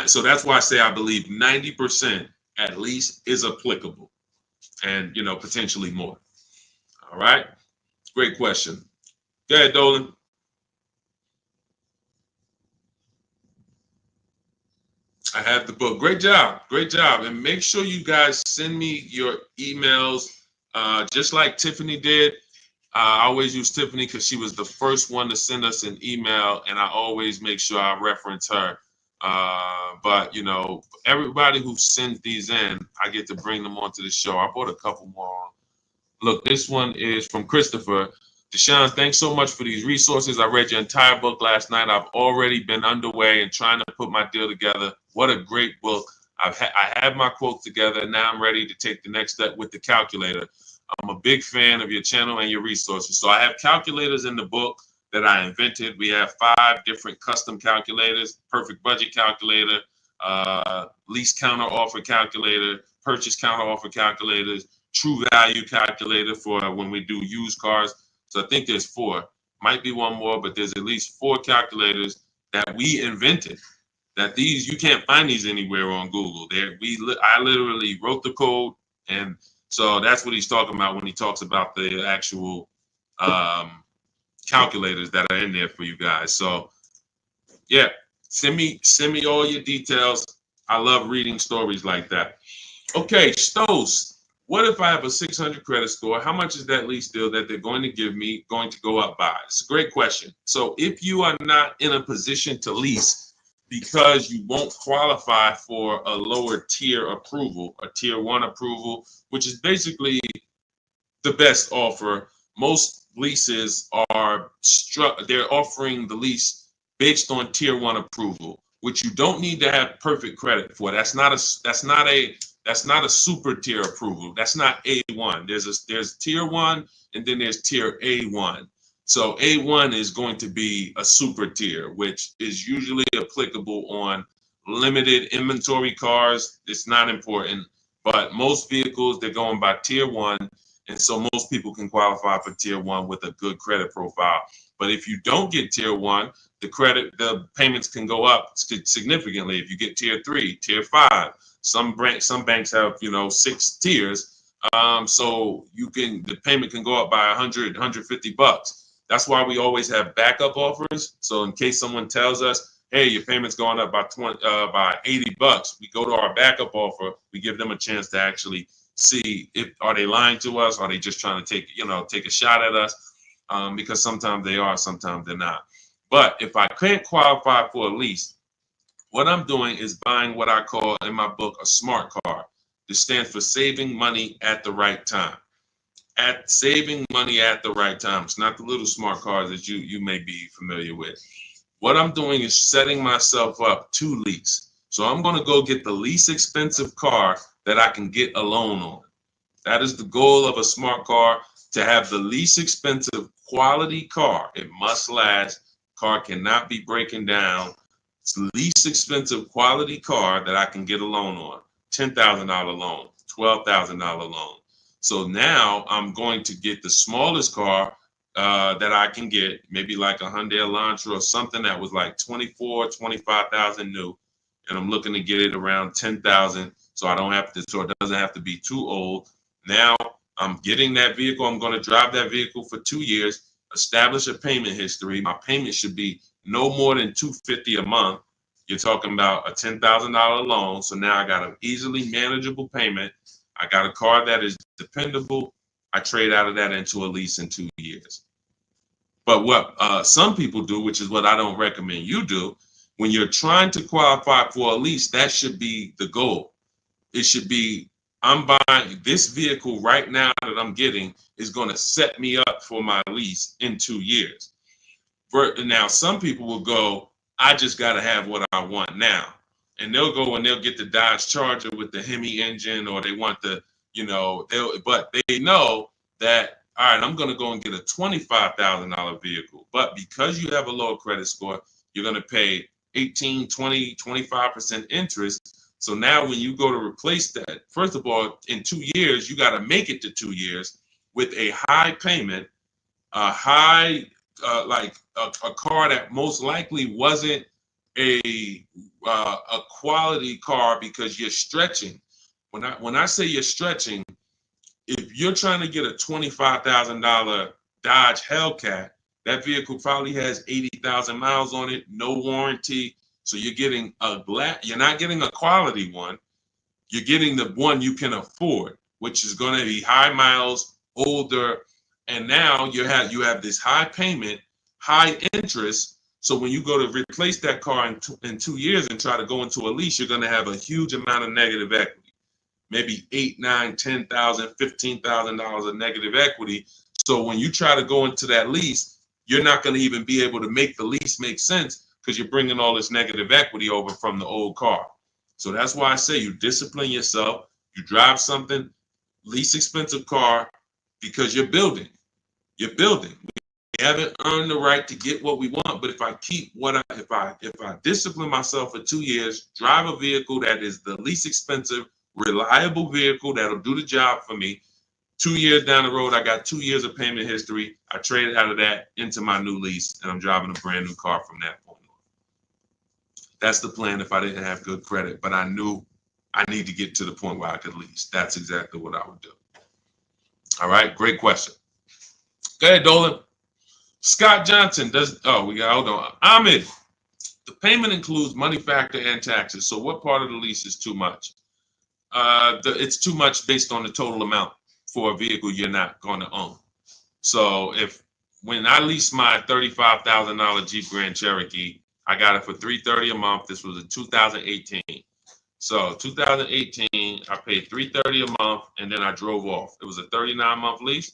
so that's why I say I believe 90% at least is applicable, and potentially more. All right, great question. Go ahead, Dolan. I have the book. Great job, and make sure you guys send me your emails, just like Tiffany did. I always use Tiffany because she was the first one to send us an email, and I always make sure I reference her. But everybody who sends these in, I get to bring them onto the show. I brought a couple more. Look, this one is from Christopher. Deshaun, thanks so much for these resources. I read your entire book last night. I've already been underway and trying to put my deal together. What a great book. I have my quotes together. Now I'm ready to take the next step with the calculator. I'm a big fan of your channel and your resources. So I have calculators in the book that I invented. We have 5 different custom calculators: perfect budget calculator, lease counter offer calculator, purchase counter offer calculators, true value calculator for when we do used cars. So I think there's 4. Might be one more, but there's at least 4 calculators that we invented. That these, you can't find these anywhere on Google. I literally wrote the code, and so that's what he's talking about when he talks about the actual calculators that are in there for you guys. So yeah, send me all your details. I love reading stories like that. Okay, Stos, what if I have a 600 credit score? How much is that lease deal that they're going to give me going to go up by? It's a great question. So if you are not in a position to lease because you won't qualify for a lower tier approval, a tier 1 approval, which is basically the best offer. Most leases are they're offering the lease based on tier 1 approval, which you don't need to have perfect credit for. That's not a super tier approval. That's not A1. There's tier 1 and then there's tier A1. So A1 is going to be a super tier, which is usually applicable on limited inventory cars. It's not important, but most vehicles, they're going by tier 1. And so most people can qualify for tier 1 with a good credit profile. But if you don't get tier 1, the payments can go up significantly. If you get tier 3, tier 5, some banks have 6 tiers. So the payment can go up by $100, $150. That's why we always have backup offers. So in case someone tells us, hey, your payment's going up by $80, we go to our backup offer. We give them a chance to actually see are they lying to us? Are they just trying to take a shot at us? Because sometimes they are, sometimes they're not. But if I can't qualify for a lease, what I'm doing is buying what I call in my book a smart card. This stands for saving money at the right time. Saving money at the right time. It's not the little smart cards that you may be familiar with. What I'm doing is setting myself up to lease. So I'm going to go get the least expensive car that I can get a loan on. That is the goal of a smart car, to have the least expensive quality car. It must last. Car cannot be breaking down. It's the least expensive quality car that I can get a loan on. $10,000 loan, $12,000 loan. So now I'm going to get the smallest car that I can get, maybe like a Hyundai Elantra or something that was like 24, 25,000 new. And I'm looking to get it around 10,000. So it doesn't have to be too old. Now I'm getting that vehicle. I'm going to drive that vehicle for 2 years, establish a payment history. My payment should be no more than $250 a month. You're talking about a $10,000 loan. So now I got an easily manageable payment. I got a car that is dependable. I trade out of that into a lease in 2 years. But what some people do, which is what I don't recommend you do, when you're trying to qualify for a lease, that should be the goal. It should be, I'm buying this vehicle right now that I'm getting is going to set me up for my lease in 2 years. Now, some people will go, I just got to have what I want now. And they'll go and they'll get the Dodge Charger with the Hemi engine, or they want but they know that, all right, I'm going to go and get a $25,000 vehicle. But because you have a lower credit score, you're going to pay 18, 20, 25% interest. So now when you go to replace that, first of all, in 2 years, you got to make it to 2 years with a high payment, a car that most likely wasn't a quality car, because you're stretching. When I say you're stretching, if you're trying to get a $25,000 Dodge Hellcat, that vehicle probably has 80,000 miles on it, no warranty. So you're getting you're not getting a quality one. You're getting the one you can afford, which is going to be high miles, older, and now you have this high payment, high interest. So when you go to replace that car in 2 years and try to go into a lease, you're going to have a huge amount of negative equity, maybe $8,000, $9,000, $10,000, $15,000 of negative equity. So when you try to go into that lease, you're not going to even be able to make the lease make sense, because you're bringing all this negative equity over from the old car. So that's why I say you discipline yourself. You drive something, least expensive car, because you're building. You're building. We haven't earned the right to get what we want, but if I discipline myself for 2 years, drive a vehicle that is the least expensive, reliable vehicle that'll do the job for me, 2 years down the road, I got 2 years of payment history. I traded out of that into my new lease, and I'm driving a brand new car from that point on. That's the plan if I didn't have good credit, but I knew I need to get to the point where I could lease. That's exactly what I would do. All right, great question. Go ahead, Dolan. Scott Johnson hold on. Ahmed, the payment includes money factor and taxes. So what part of the lease is too much? It's too much based on the total amount for a vehicle you're not going to own. So when I leased my $35,000 Jeep Grand Cherokee, I got it for $330 a month. This was in 2018. So 2018, I paid $330 a month, and then I drove off. It was a 39-month lease.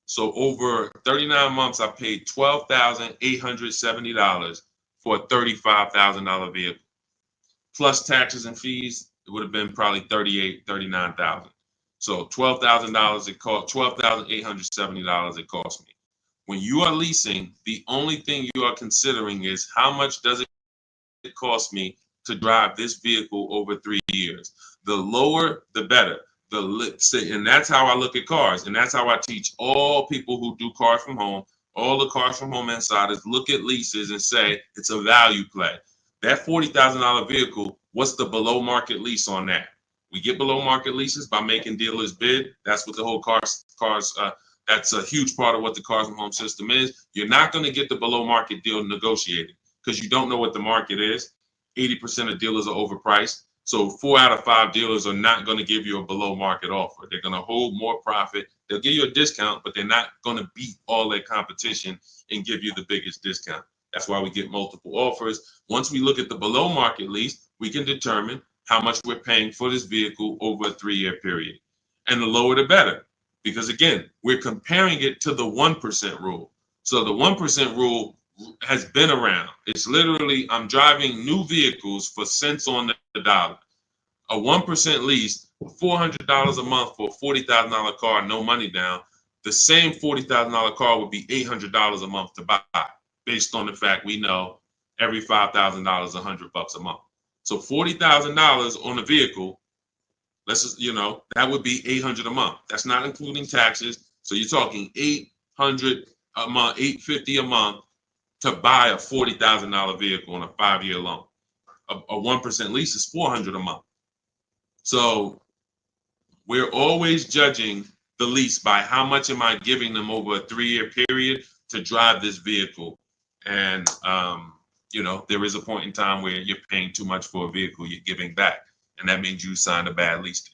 So over 39 months, I paid $12,870 for a $35,000 vehicle. Plus taxes and fees, it would have been probably $39,000. So $12,000 it cost, $12,870 it cost me. When you are leasing, the only thing you are considering is how much does it cost me to drive this vehicle over 3 years. The lower, the better. And that's how I look at cars, and that's how I teach all people who do cars from home, all the cars from home insiders, look at leases and say it's a value play. That $40,000 vehicle, what's the below market lease on that? We get below market leases by making dealers bid. That's what the whole cars. That's a huge part of what the cars from home system is. You're not going to get the below market deal negotiated because you don't know what the market is. 80% of dealers are overpriced. So 4 out of 5 dealers are not going to give you a below market offer. They're going to hold more profit. They'll give you a discount, but they're not going to beat all their competition and give you the biggest discount. That's why we get multiple offers. Once we look at the below market lease, we can determine how much we're paying for this vehicle over a 3-year period. And the lower the better. Because again, we're comparing it to the 1% rule. So the 1% rule has been around. It's literally, I'm driving new vehicles for cents on the dollar. A 1% lease, $400 a month for a $40,000 car, no money down. The same $40,000 car would be $800 a month to buy, based on the fact we know every $5,000 is $100 a month. So $40,000 on a vehicle, that would be $800 a month. That's not including taxes. So you're talking $800 a month, $850 a month to buy a $40,000 vehicle on a 5-year loan. A 1% lease is $400 a month. So we're always judging the lease by how much am I giving them over a 3-year period to drive this vehicle. And, there is a point in time where you're paying too much for a vehicle you're giving back. And that means you signed a bad lease deal.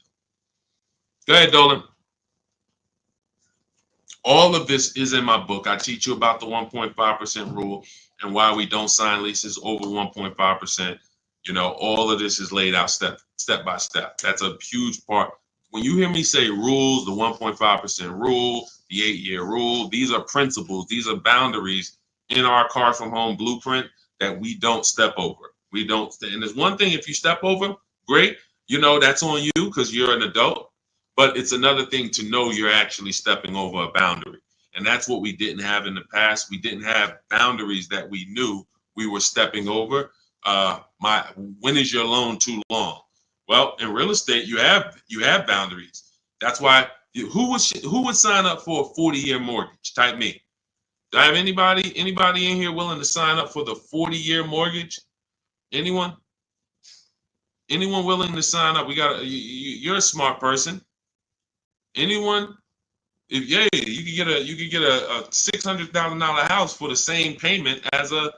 Go ahead, Dolan. All of this is in my book. I teach you about the 1.5% rule and why we don't sign leases over 1.5%. All of this is laid out step by step. That's a huge part. When you hear me say rules, the 1.5% rule, the 8-year rule, these are principles. These are boundaries in our Cars from Home blueprint that we don't step over. We don't. And there's one thing, if you step over, great. That's on you because you're an adult. But it's another thing to know you're actually stepping over a boundary. And that's what we didn't have in the past. We didn't have boundaries that we knew we were stepping over. When is your loan too long? Well, in real estate, you have boundaries. That's why who would sign up for a 40-year mortgage? Type me. Do I have anybody in here willing to sign up for the 40-year mortgage? Anyone? Anyone willing to sign up? You're a smart person. Anyone? You could get a $600,000 house for the same payment as a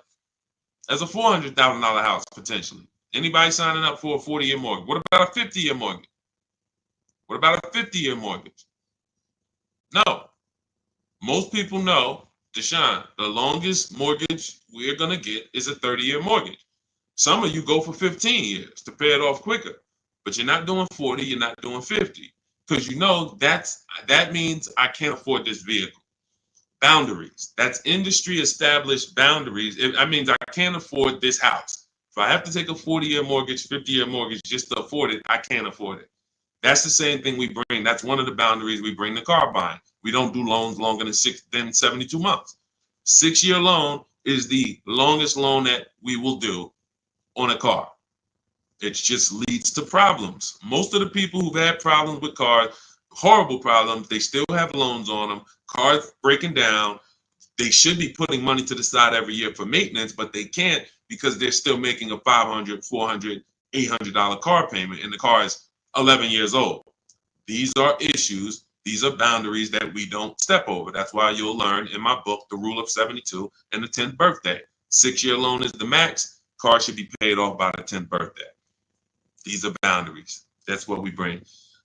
$400,000 house potentially. Anybody signing up for a 40-year mortgage? What about a 50-year mortgage? What about a 50-year mortgage? No. Most people know, Deshaun, the longest mortgage we're gonna get is a 30-year mortgage. Some of you go for 15 years to pay it off quicker, but you're not doing 40, you're not doing 50. Because that means I can't afford this vehicle. Boundaries. That's industry established boundaries. That means I can't afford this house. If I have to take a 40-year mortgage, 50-year mortgage just to afford it, I can't afford it. That's the same thing we bring. That's one of the boundaries we bring to car buying. We don't do loans longer than 72 months. 6-year loan is the longest loan that we will do on a car. It just leads to problems. Most of the people who've had problems with cars, horrible problems. They still have loans on them. Cars breaking down. They should be putting money to the side every year for maintenance, but they can't because they're still making a $500, $400, $800 car payment, and the car is 11 years old. These are issues. These are boundaries that we don't step over. That's why you'll learn in my book, The Rule of 72 and the 10th birthday. 6-year loan is the max. Car should be paid off by the 10th birthday. These are boundaries. That's what we bring.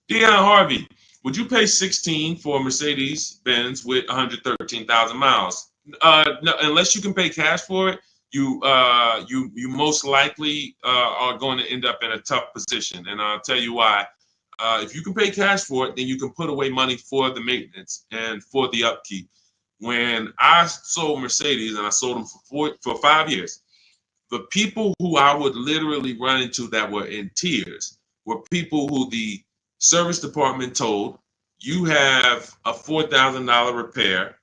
Dion Harvey, would you pay 16 for a Mercedes Benz with 113,000 miles? No, unless you can pay cash for it, you most likely are going to end up in a tough position, and I'll tell you why. If you can pay cash for it, then you can put away money for the maintenance and for the upkeep. When I sold Mercedes, and I sold them for 5 years, the people who I would literally run into that were in tears were people who the service department told, you have a $4,000 repair,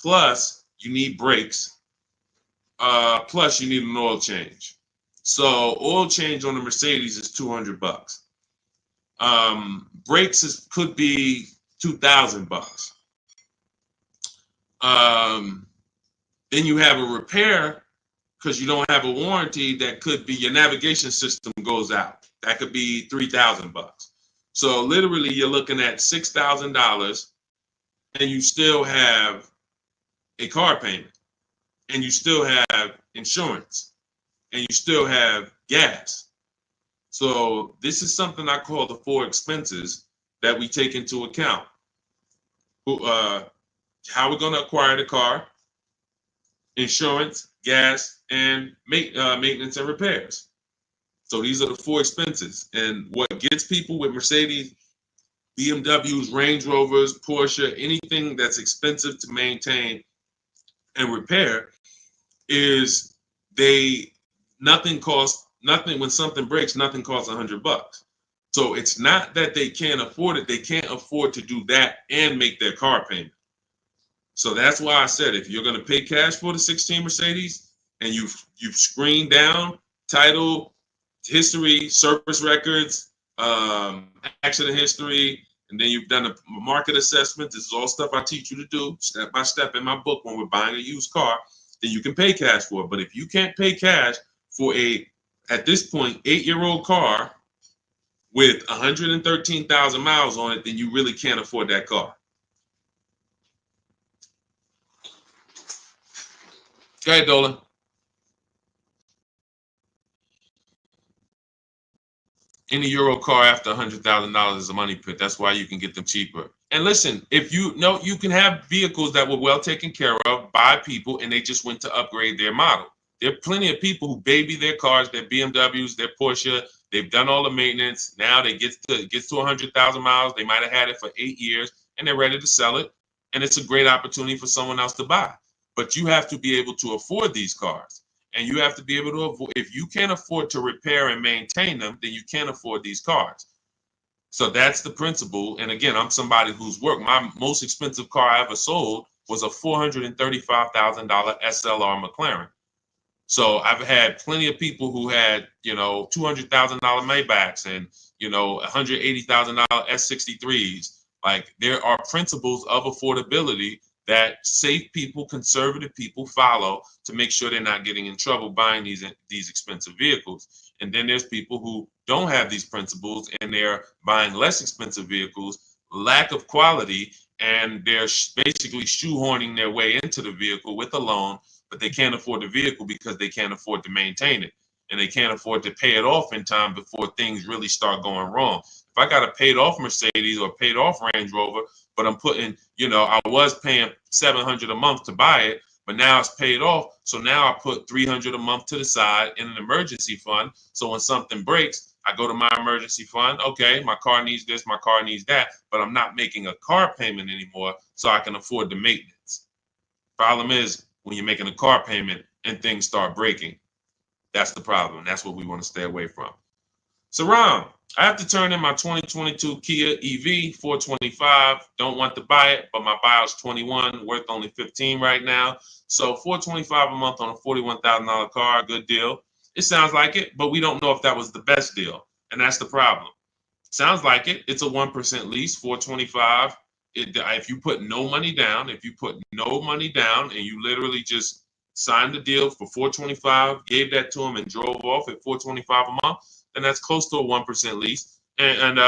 plus you need brakes, plus you need an oil change. So oil change on the Mercedes is $200. Brakes could be $2,000. Then you have a repair because you don't have a warranty that could be your navigation system goes out. That could be $3,000. So literally you're looking at $6,000 and you still have a car payment and you still have insurance and you still have gas. So this is something I call the 4 expenses that we take into account. How we're going to acquire the car, insurance, gas, and maintenance and repairs. So these are the 4 expenses. And what gets people with Mercedes, BMWs, Range Rovers, Porsche, anything that's expensive to maintain and repair is nothing when something breaks, nothing costs $100. So it's not that they can't afford it. They can't afford to do that and make their car payment. So that's why I said, if you're going to pay cash for the 16 Mercedes and you've screened down title, history, service records, accident history, and then you've done a market assessment. This is all stuff I teach you to do step by step in my book when we're buying a used car. Then you can pay cash for it. But if you can't pay cash for at this point, 8-year-old car with 113,000 miles on it, then you really can't afford that car. Go ahead, Dolan. Any Euro car after $100,000 is a money pit. That's why you can get them cheaper. And listen, if you know, you can have vehicles that were well taken care of by people and they just went to upgrade their model. There are plenty of people who baby their cars, their BMWs, their Porsche. They've done all the maintenance. Now they get to 100,000 miles. They might have had it for 8 years and they're ready to sell it. And it's a great opportunity for someone else to buy. But you have to be able to afford these cars. And you have to be able to avoid, if you can't afford to repair and maintain them, then you can't afford these cars. So that's the principle. And again, I'm somebody who's worked. My most expensive car I ever sold was a $435,000 SLR McLaren. So I've had plenty of people who had, $200,000 Maybachs and, $180,000 S63s. Like, there are principles of affordability that safe people, conservative people follow to make sure they're not getting in trouble buying these expensive vehicles. And then there's people who don't have these principles and they're buying less expensive vehicles, lack of quality, and they're basically shoehorning their way into the vehicle with a loan, but they can't afford the vehicle because they can't afford to maintain it. And they can't afford to pay it off in time before things really start going wrong. If I got a paid off Mercedes or paid off Range Rover, but I'm putting, I was paying $700 a month to buy it, but now it's paid off. So now I put $300 a month to the side in an emergency fund. So when something breaks, I go to my emergency fund. Okay, my car needs this, my car needs that, but I'm not making a car payment anymore, so I can afford the maintenance. Problem is, when you're making a car payment and things start breaking, that's the problem. That's what we want to stay away from. So Ron, I have to turn in my 2022 Kia EV 425. Don't want to buy it, but my buyer's 21, worth only 15 right now. So 425 a month on a $41,000 car, good deal. It sounds like it, but we don't know if that was the best deal, and that's the problem. Sounds like it. It's a 1% lease, 425. If you put no money down, and you literally just signed the deal for 425, gave that to them and drove off at 425 a month, then that's close to a 1% lease. And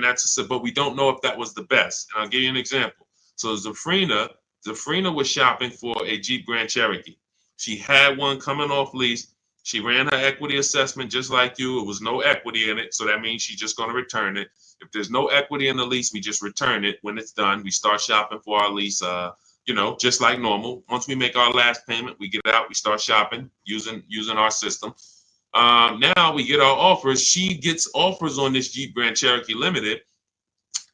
that's but we don't know if that was the best. And I'll give you an example. So Zafrina was shopping for a Jeep Grand Cherokee. She had one coming off lease. She ran her equity assessment just like you. It was no equity in it, so that means she's just going to return it. If there's no equity in the lease, we just return it. When it's done, we start shopping for our lease, just like normal. Once we make our last payment, we get out, we start shopping using our system. Now we get our offers. She gets offers on this Jeep Grand Cherokee Limited,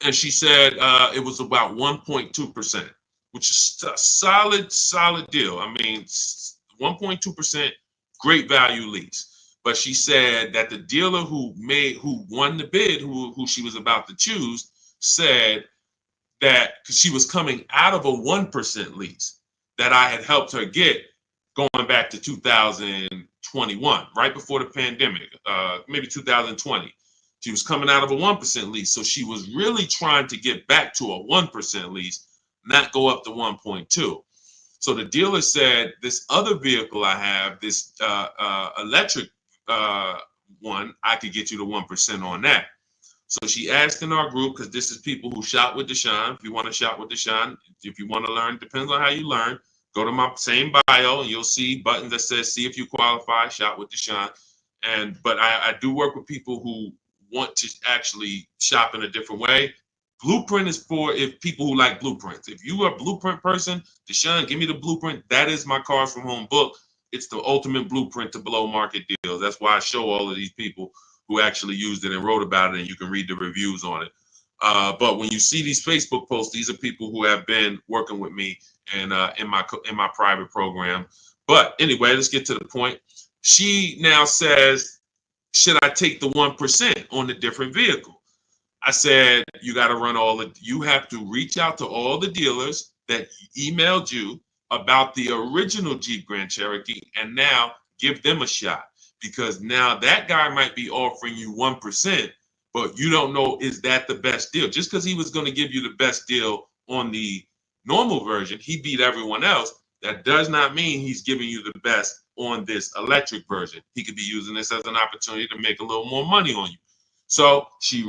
and she said it was about 1.2%, which is a solid deal. I mean, 1.2%. Great value lease. But she said that the dealer who won the bid, who she was about to choose, said that because she was coming out of a 1% lease that I had helped her get going back to 2021, right before the pandemic, maybe 2020. She was coming out of a 1% lease. So she was really trying to get back to a 1% lease, not go up to 1.2. So the dealer said, this other vehicle I have, this electric one, I could get you to 1% on that. So she asked in our group, because this is people who shop with Deshaun. If you want to shop with Deshaun, if you want to learn, depends on how you learn. Go to my same bio and you'll see buttons that says, see if you qualify, shop with Deshaun. But I do work with people who want to actually shop in a different way. Blueprint is for people who like blueprints. If you are a blueprint person, Deshaun, give me the blueprint. That is my Cars from Home book. It's the ultimate blueprint to below market deals. That's why I show all of these people who actually used it and wrote about it, and you can read the reviews on it. But when you see these Facebook posts, these are people who have been working with me and in my private program. But anyway, let's get to the point. She now says, should I take the 1% on the different vehicle? I said, you got to you have to reach out to all the dealers that emailed you about the original Jeep Grand Cherokee and now give them a shot, because now that guy might be offering you 1%, but you don't know, is that the best deal? Just because he was going to give you the best deal on the normal version, he beat everyone else. That does not mean he's giving you the best on this electric version. He could be using this as an opportunity to make a little more money on you. So she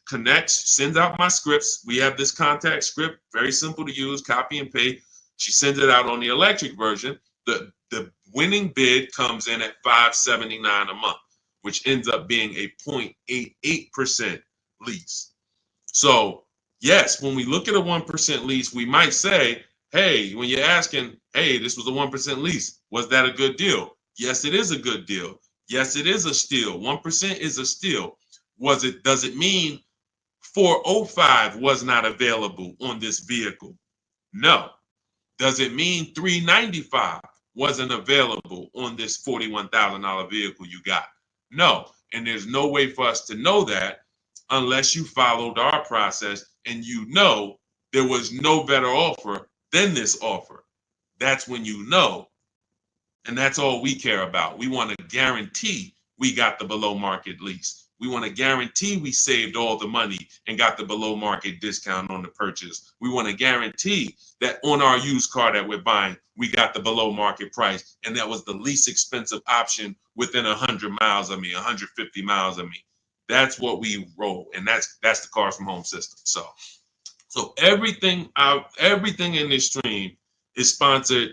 connects, sends out my scripts. We have this contact script, very simple to use, copy and paste. She sends it out on the electric version. The winning bid comes in at $579 a month, which ends up being a 0.88% lease. So yes, when we look at a 1% lease, we might say, hey, when you're asking, hey, this was a 1% lease, was that a good deal? Yes, it is a good deal. Yes, it is a steal. 1% is a steal. Does it mean 405 was not available on this vehicle? No. Does it mean 395 wasn't available on this $41,000 vehicle you got? No. And there's no way for us to know that unless you followed our process and you know there was no better offer than this offer. That's when you know. And that's all we care about. We want to guarantee we got the below market lease. We want to guarantee we saved all the money and got the below market discount on the purchase. We want to guarantee that on our used car that we're buying, we got the below market price. And that was the least expensive option within 100 miles of me, 150 miles of me. That's what we roll. And that's the Cars from Home system. So everything in this stream is sponsored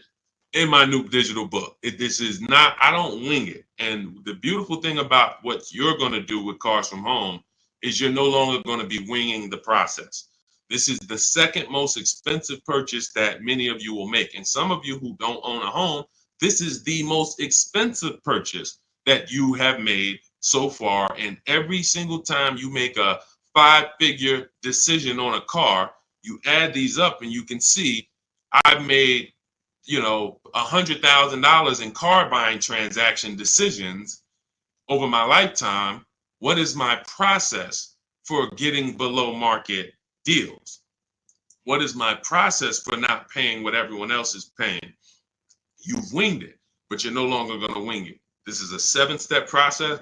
in my new digital book. This is not, I don't wing it. And the beautiful thing about what you're going to do with Cars from Home is you're no longer going to be winging the process. This is the second most expensive purchase that many of you will make. And some of you who don't own a home, this is the most expensive purchase that you have made so far. And every single time you make a 5-figure decision on a car, you add these up and you can see I've made $100,000 in car buying transaction decisions over my lifetime. What is my process for getting below market deals? What is my process for not paying what everyone else is paying? You've winged it, but you're no longer going to wing it. This is a 7-step process.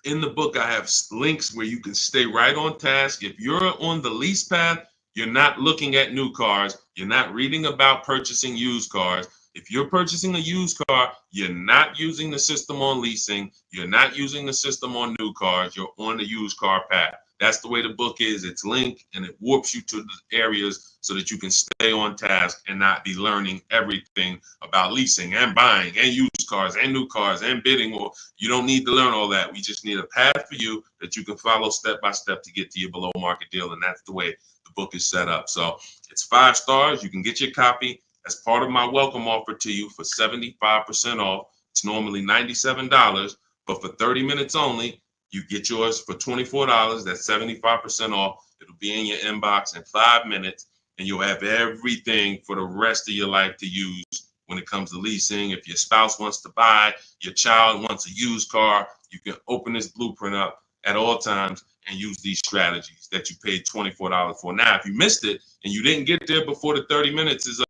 In the book, I have links where you can stay right on task. If you're on the lease path, you're not looking at new cars. You're not reading about purchasing used cars. If you're purchasing a used car, you're not using the system on leasing. You're not using the system on new cars. You're on the used car path. That's the way the book is. It's linked and it warps you to the areas so that you can stay on task and not be learning everything about leasing and buying and used cars and new cars and bidding. Or you don't need to learn all that. We just need a path for you that you can follow step by step to get to your below market deal. And that's the way the book is set up. So it's 5 stars. You can get your copy as part of my welcome offer to you for 75% off. It's normally $97, but for 30 minutes only, you get yours for $24. That's 75% off. It'll be in your inbox in 5 minutes, and you'll have everything for the rest of your life to use when it comes to leasing. If your spouse wants to buy, your child wants a used car, you can open this blueprint up at all times and use these strategies that you paid $24 for. Now, if you missed it and you didn't get there before the 30 minutes is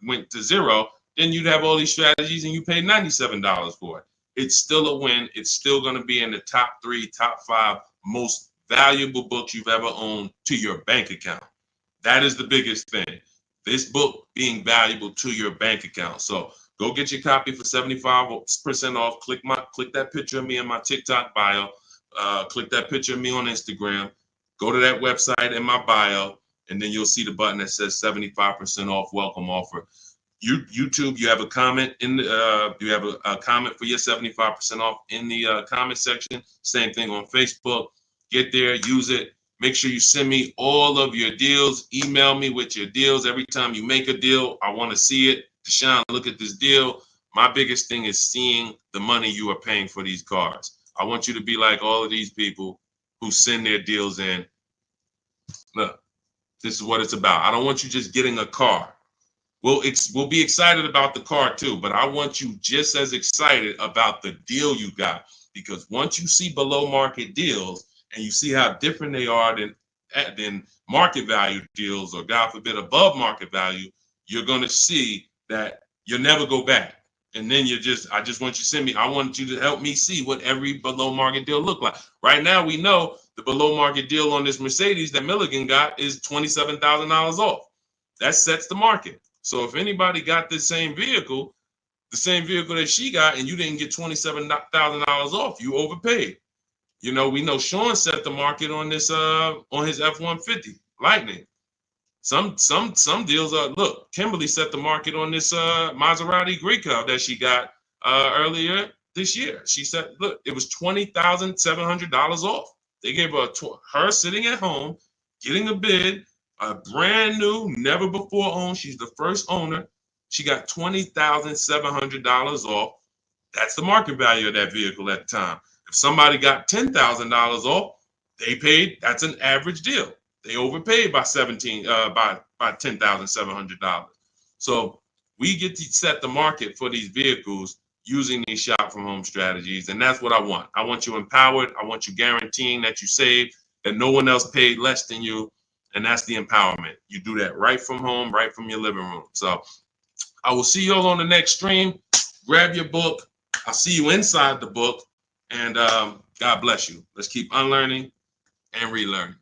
went to zero, then you'd have all these strategies and you paid $97 for it. It's still a win. It's still going to be in the top 3, top 5 most valuable books you've ever owned to your bank account. That is the biggest thing. This book being valuable to your bank account. So go get your copy for 75% off. Click that picture of me in my TikTok bio. Click that picture of me on Instagram. Go to that website in my bio, and then you'll see the button that says 75% off welcome offer. YouTube, you have a comment in the, you have a comment for your 75% off in the comment section. Same thing on Facebook. Get there, use it. Make sure you send me all of your deals. Email me with your deals. Every time you make a deal, I want to see it. Deshaun, look at this deal. My biggest thing is seeing the money you are paying for these cars. I want you to be like all of these people who send their deals in. Look, this is what it's about. I don't want you just getting a car. We'll be excited about the car too, but I want you just as excited about the deal you got, because once you see below market deals and you see how different they are than market value deals, or God forbid above market value, you're going to see that you'll never go back. And then I just want you to send me, I want you to help me see what every below market deal look like. Right now, we know the below market deal on this Mercedes that Milligan got is $27,000 off. That sets the market. So if anybody got this same vehicle, the same vehicle that she got, and you didn't get $27,000 off, you overpaid. You know, we know Sean set the market on this on his F-150 Lightning. Some deals are, look, Kimberly set the market on this Maserati Greco that she got earlier this year. She said, look, it was $20,700 off. They gave her sitting at home, getting a bid, a brand new, never before owned. She's the first owner. She got $20,700 off. That's the market value of that vehicle at the time. If somebody got $10,000 off, they paid. That's an average deal. They overpaid by $10,700. So we get to set the market for these vehicles using these shop from home strategies, and that's what I want. I want you empowered. I want you guaranteeing that you save, that no one else paid less than you, and that's the empowerment. You do that right from home, right from your living room. So I will see you all on the next stream. Grab your book. I'll see you inside the book, and God bless you. Let's keep unlearning and relearning.